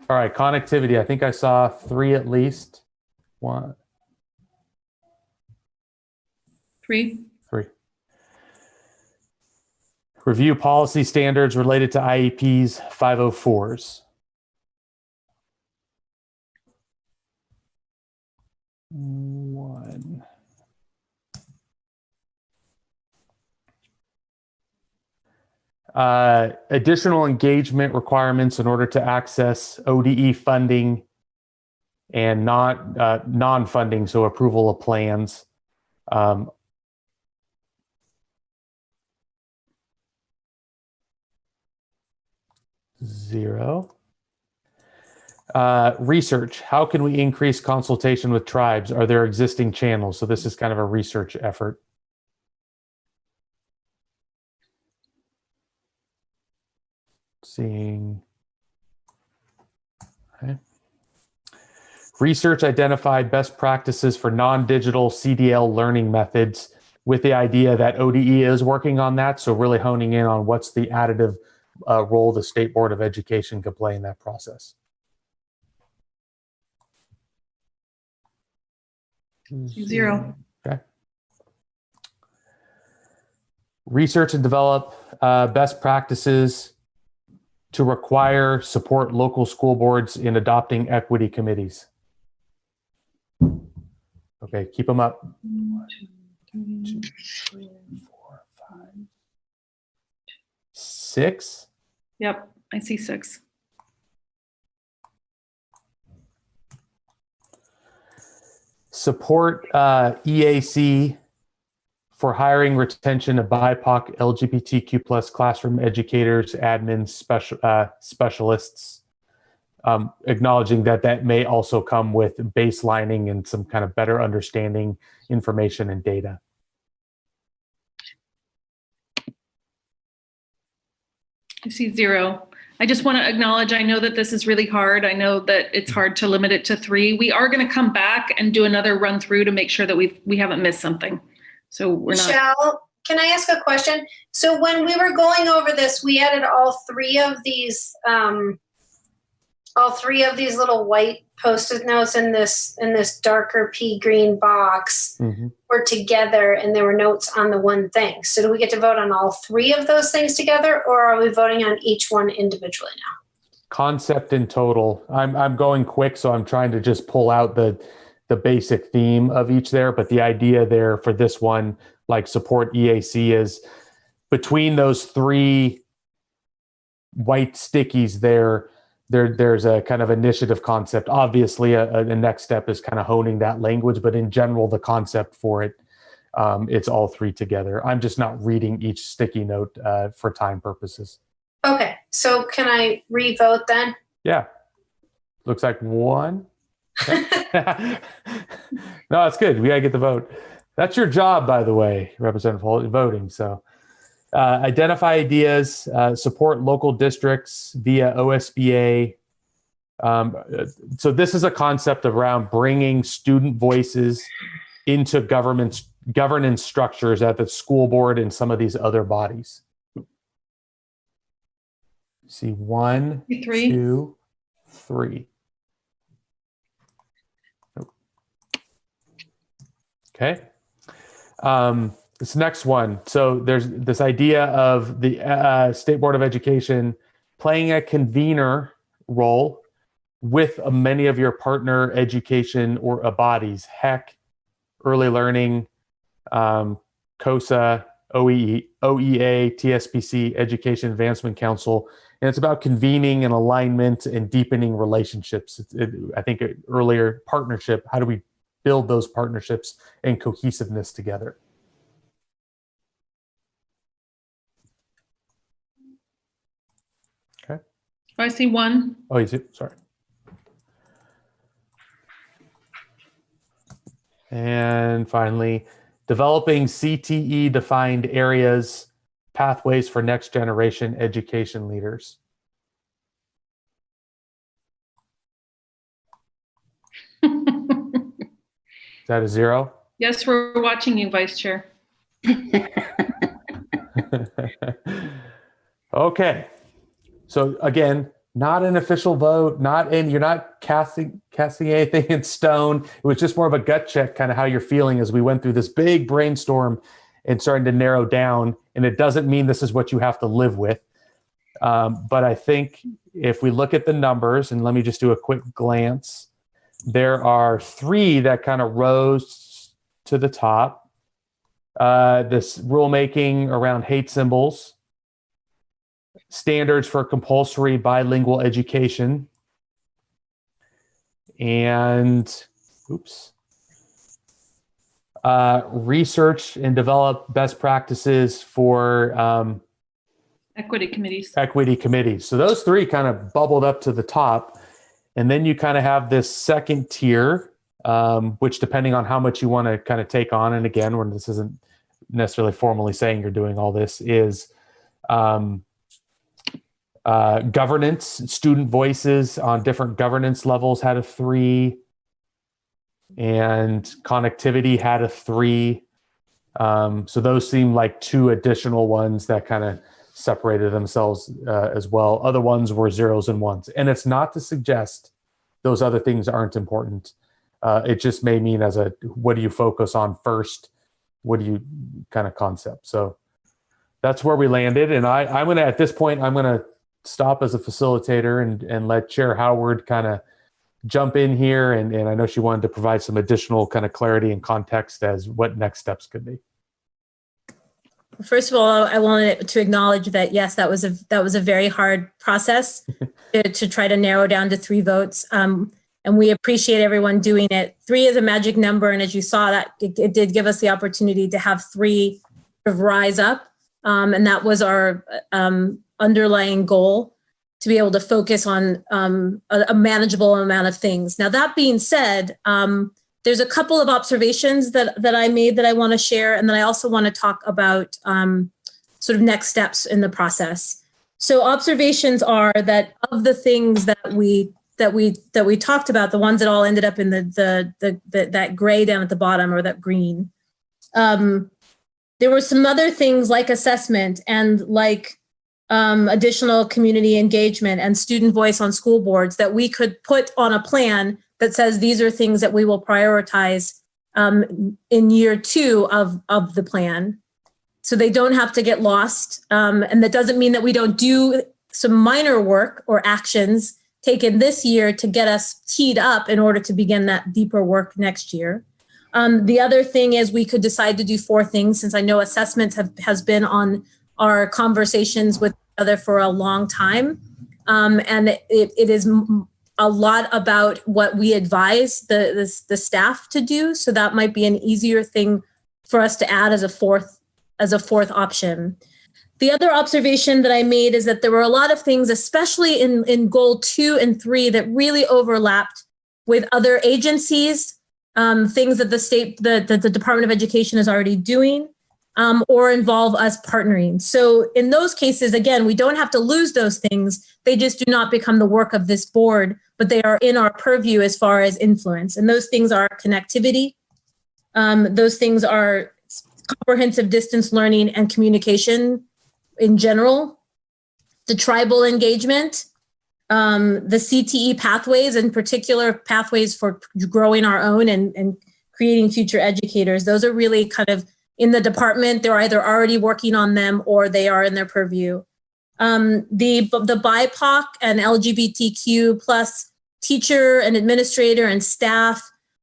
S18: All right, connectivity. I think I saw 3 at least. 1.
S17: 3.
S18: Review policy standards related to IEPs 504s. 1. Additional engagement requirements in order to access ODE funding and not non-funding, so approval of plans. 0. Research. How can we increase consultation with tribes? Are there existing channels? So this is kind of a research effort. Seeing. Okay. Research identified best practices for non-digital CDL learning methods with the idea that ODE is working on that. So really honing in on what's the additive role the State Board of Education could play in that process.
S17: 0.
S18: Okay. Research and develop best practices to require support local school boards in adopting equity committees? Okay, keep them up. 1, 2, 3, 4, 5, 6.
S17: Yep, I see 6.
S18: Support EAC for hiring retention of BIPOC LGBTQ plus classroom educators, admins, specialists, acknowledging that that may also come with baselining and some kind of better understanding information and data.
S17: I see 0. I just want to acknowledge, I know that this is really hard. I know that it's hard to limit it to 3. We are going to come back and do another run through to make sure that we haven't missed something. So we're not.
S4: Michelle, can I ask a question? So when we were going over this, we added all 3 of these little white Post-it notes in this darker pea green box were together, and there were notes on the one thing. So do we get to vote on all 3 of those things together, or are we voting on each one individually now?
S18: Concept in total. I'm going quick, so I'm trying to just pull out the basic theme of each there. But the idea there for this one, like support EAC, is between those 3 white stickies there's a kind of initiative concept. Obviously, a next step is kind of honing that language, but in general, the concept for it, it's all 3 together. I'm just not reading each sticky note for time purposes.
S4: Okay, so can I re-vote then?
S18: Yeah, looks like 1. Okay. No, it's good. We gotta get the vote. That's your job, by the way, Representative Holt, voting. So identify ideas, support local districts via OSBA. So this is a concept around bringing student voices into governance structures at the school board and some of these other bodies. See 1,
S17: 3.
S18: 2, 3. Okay. This next one. So there's this idea of the State Board of Education playing a convener role with many of your partner education or bodies, HEC, Early Learning, COSA, OEA, TSPC, Education Advancement Council. And it's about convening and alignment and deepening relationships. I think earlier, partnership, how do we build those partnerships and cohesiveness together? Okay.
S17: Oh, I see 1.
S18: Oh, you see, sorry. And finally, developing CTE defined areas, pathways for next generation education leaders. Is that a 0?
S17: Yes, we're watching you, Vice Chair.
S18: Okay. So again, not an official vote, you're not casting anything in stone. It was just more of a gut check, kind of how you're feeling as we went through this big brainstorm and starting to narrow down. And it doesn't mean this is what you have to live with. But I think if we look at the numbers, and let me just do a quick glance, there are 3 that kind of rose to the top. This rulemaking around hate symbols, standards for compulsory bilingual education, and research and develop best practices for
S17: equity committees.
S18: So those 3 kind of bubbled up to the top. And then you kind of have this second tier, which depending on how much you want to kind of take on, and again, when this isn't necessarily formally saying you're doing all this, is governance, student voices on different governance levels had a 3, and connectivity had a 3. So those seem like 2 additional ones that kind of separated themselves as well. Other ones were 0s and 1s. And it's not to suggest those other things aren't important. It just may mean as a, what do you focus on first? What do you kind of concept? So that's where we landed. And I'm going to, at this point, I'm going to stop as a facilitator and let Chair Howard kind of jump in here. And I know she wanted to provide some additional kind of clarity and context as what next steps could be.
S1: First of all, I wanted to acknowledge that, yes, that was a very hard process to try to narrow down to 3 votes. And we appreciate everyone doing it. 3 is a magic number. And as you saw, that it did give us the opportunity to have 3 sort of rise up. And that was our underlying goal, to be able to focus on a manageable amount of things. Now, that being said, there's a couple of observations that I made that I want to share, and then I also want to talk about sort of next steps in the process. So observations are that of the things that we talked about, the ones that all ended up in that gray down at the bottom, or that green. There were some other things like assessment and like additional community engagement and student voice on school boards that we could put on a plan that says these are things that we will prioritize in year 2 of the plan. So they don't have to get lost. And that doesn't mean that we don't do some minor work or actions taken this year to get us teed up in order to begin that deeper work next year. The other thing is we could decide to do 4 things, since I know assessment has been on our conversations with each other for a long time. And it is a lot about what we advise the staff to do. So that might be an easier thing for us to add as a fourth option. The other observation that I made is that there were a lot of things, especially in goal 2 and 3, that really overlapped with other agencies, things that the Department of Education is already doing, or involve us partnering. So in those cases, again, we don't have to lose those things. They just do not become the work of this board, but they are in our purview as far as influence. And those things are connectivity. Those things are comprehensive distance learning and communication in general, the tribal engagement, the CTE pathways, in particular pathways for growing our own and creating future educators. Those are really kind of in the department. They're either already working on them or they are in their purview. The BIPOC and LGBTQ plus teacher and administrator and staff,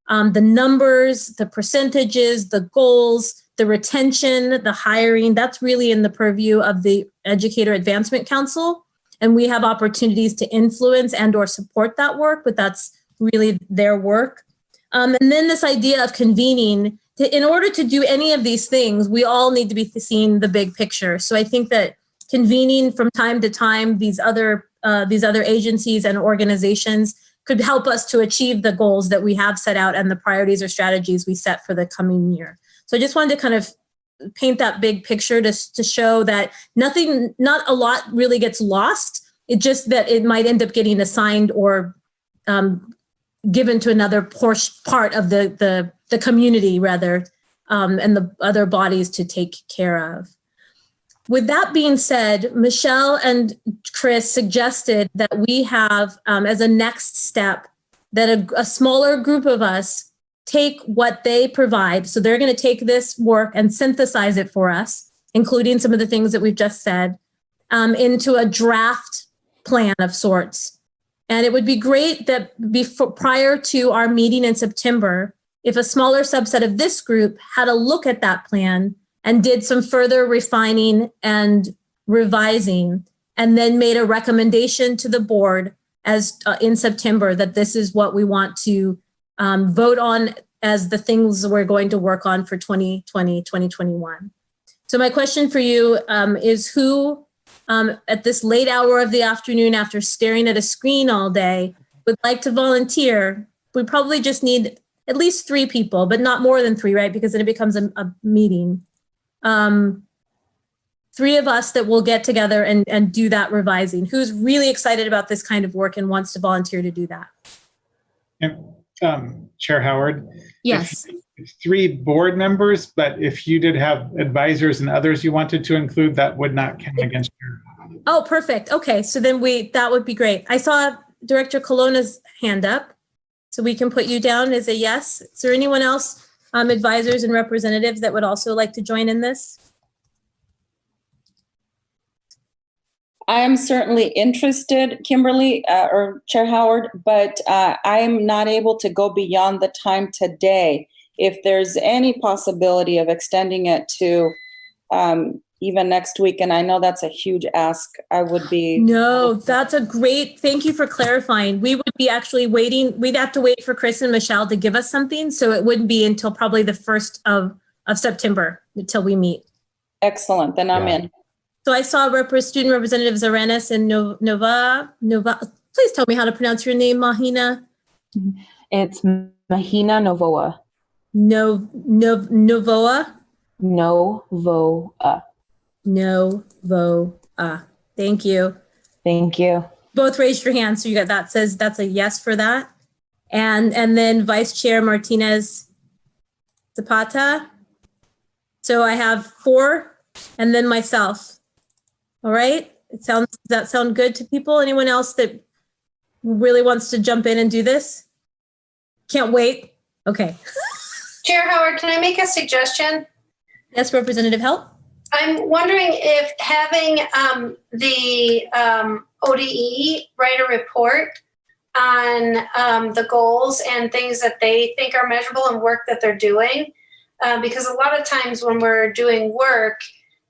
S1: the numbers, the percentages, the goals, the retention, the hiring, that's really in the purview of the Educator Advancement Council. And we have opportunities to influence and or support that work, but that's really their work. And then this idea of convening, in order to do any of these things, we all need to be seeing the big picture. So I think that convening from time to time these other agencies and organizations could help us to achieve the goals that we have set out and the priorities or strategies we set for the coming year. So I just wanted to kind of paint that big picture to show that not a lot really gets lost. It just that it might end up getting assigned or given to another part of the community rather, and the other bodies to take care of. With that being said, Michelle and Chris suggested that we have, as a next step, that a smaller group of us take what they provide. So they're going to take this work and synthesize it for us, including some of the things that we've just said, into a draft plan of sorts. And it would be great that prior to our meeting in September, if a smaller subset of this group had a look at that plan and did some further refining and revising, and then made a recommendation to the board as in September that this is what we want to vote on as the things we're going to work on for 2020, 2021. So my question for you is who, at this late hour of the afternoon after staring at a screen all day, would like to volunteer? We probably just need at least 3 people, but not more than 3, right? Because then it becomes a meeting. 3 of us that will get together and do that revising. Who's really excited about this kind of work and wants to volunteer to do that?
S21: Chair Howard?
S1: Yes.
S21: 3 board members, but if you did have advisors and others you wanted to include, that would not count against your.
S1: Oh, perfect. Okay, so then that would be great. I saw Director Colonna's hand up, so we can put you down as a yes. Is there anyone else, advisors and representatives, that would also like to join in this?
S8: I am certainly interested, Kimberly or Chair Howard, but I'm not able to go beyond the time today. If there's any possibility of extending it to even next week, and I know that's a huge ask, I would be.
S1: No, that's a great, thank you for clarifying. We would be actually waiting, we'd have to wait for Chris and Michelle to give us something. So it wouldn't be until probably the 1st of September until we meet.
S8: Excellent, then I'm in.
S1: So I saw Student Representatives Arenas and Nova. Please tell me how to pronounce your name, Mahina.
S13: It's Mahina Novoa.
S1: Novoa?
S13: Novoa.
S1: Novoa. Thank you.
S13: Thank you.
S1: Both raised your hands, so you got that says that's a yes for that. And then Vice Chair Martinez Zapata. So I have 4 and then myself. All right. Does that sound good to people? Anyone else that really wants to jump in and do this? Can't wait. Okay.
S4: Chair Howard, can I make a suggestion?
S1: Yes, Representative Helt.
S4: I'm wondering if having the ODE write a report on the goals and things that they think are measurable and work that they're doing, because a lot of times when we're doing work,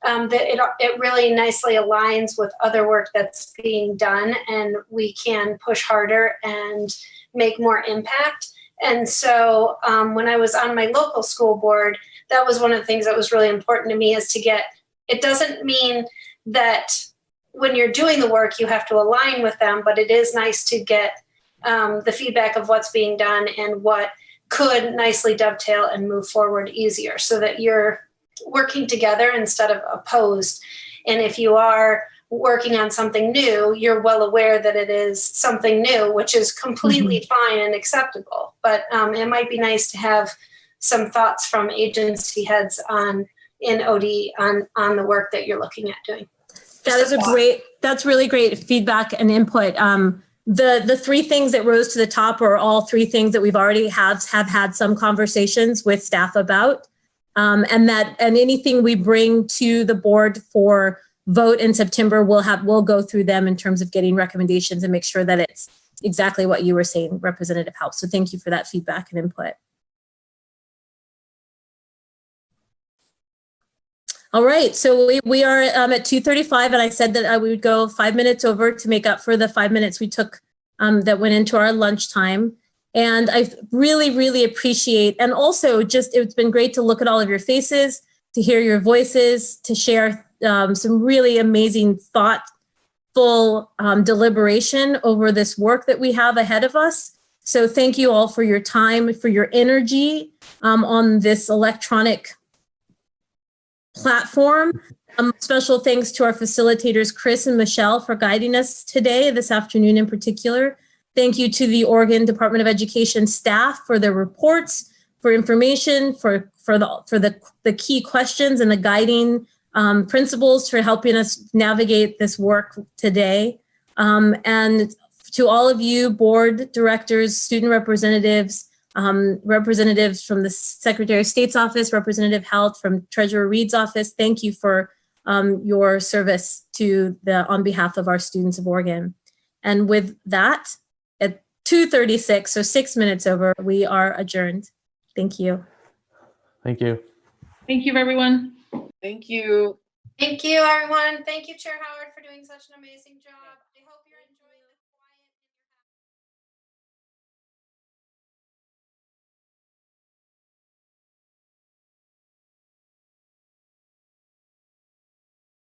S4: it really nicely aligns with other work that's being done, and we can push harder and make more impact. And so when I was on my local school board, that was one of the things that was really important to me, is to get, it doesn't mean that when you're doing the work, you have to align with them, but it is nice to get the feedback of what's being done and what could nicely dovetail and move forward easier, so that you're working together instead of opposed. And if you are working on something new, you're well aware that it is something new, which is completely fine and acceptable. But it might be nice to have some thoughts from agency heads in OD on the work that you're looking at doing.
S1: That's really great feedback and input. The 3 things that rose to the top are all 3 things that we've already have had some conversations with staff about. And anything we bring to the board for vote in September, we'll go through them in terms of getting recommendations and make sure that it's exactly what you were saying, Representative Help. So thank you for that feedback and input. All right, so we are at 2:35, and I said that we would go 5 minutes over to make up for the 5 minutes we took that went into our lunchtime. And I really, really appreciate, and also just, it's been great to look at all of your faces, to hear your voices, to share some really amazing, thoughtful deliberation over this work that we have ahead of us. So thank you all for your time, for your energy on this electronic platform. Special thanks to our facilitators, Chris and Michelle, for guiding us today, this afternoon in particular. Thank you to the Oregon Department of Education staff for their reports, for information, for the key questions and the guiding principles for helping us navigate this work today. And to all of you, board directors, student representatives, representatives from the Secretary of State's office, Representative Health from Treasurer Reed's office, thank you for your service on behalf of our students of Oregon. And with that, at 2:36, so 6 minutes over, we are adjourned. Thank you.
S18: Thank you.
S17: Thank you, everyone.
S5: Thank you.
S4: Thank you, everyone. Thank you, Chair Howard, for doing such an amazing job. I hope you're enjoying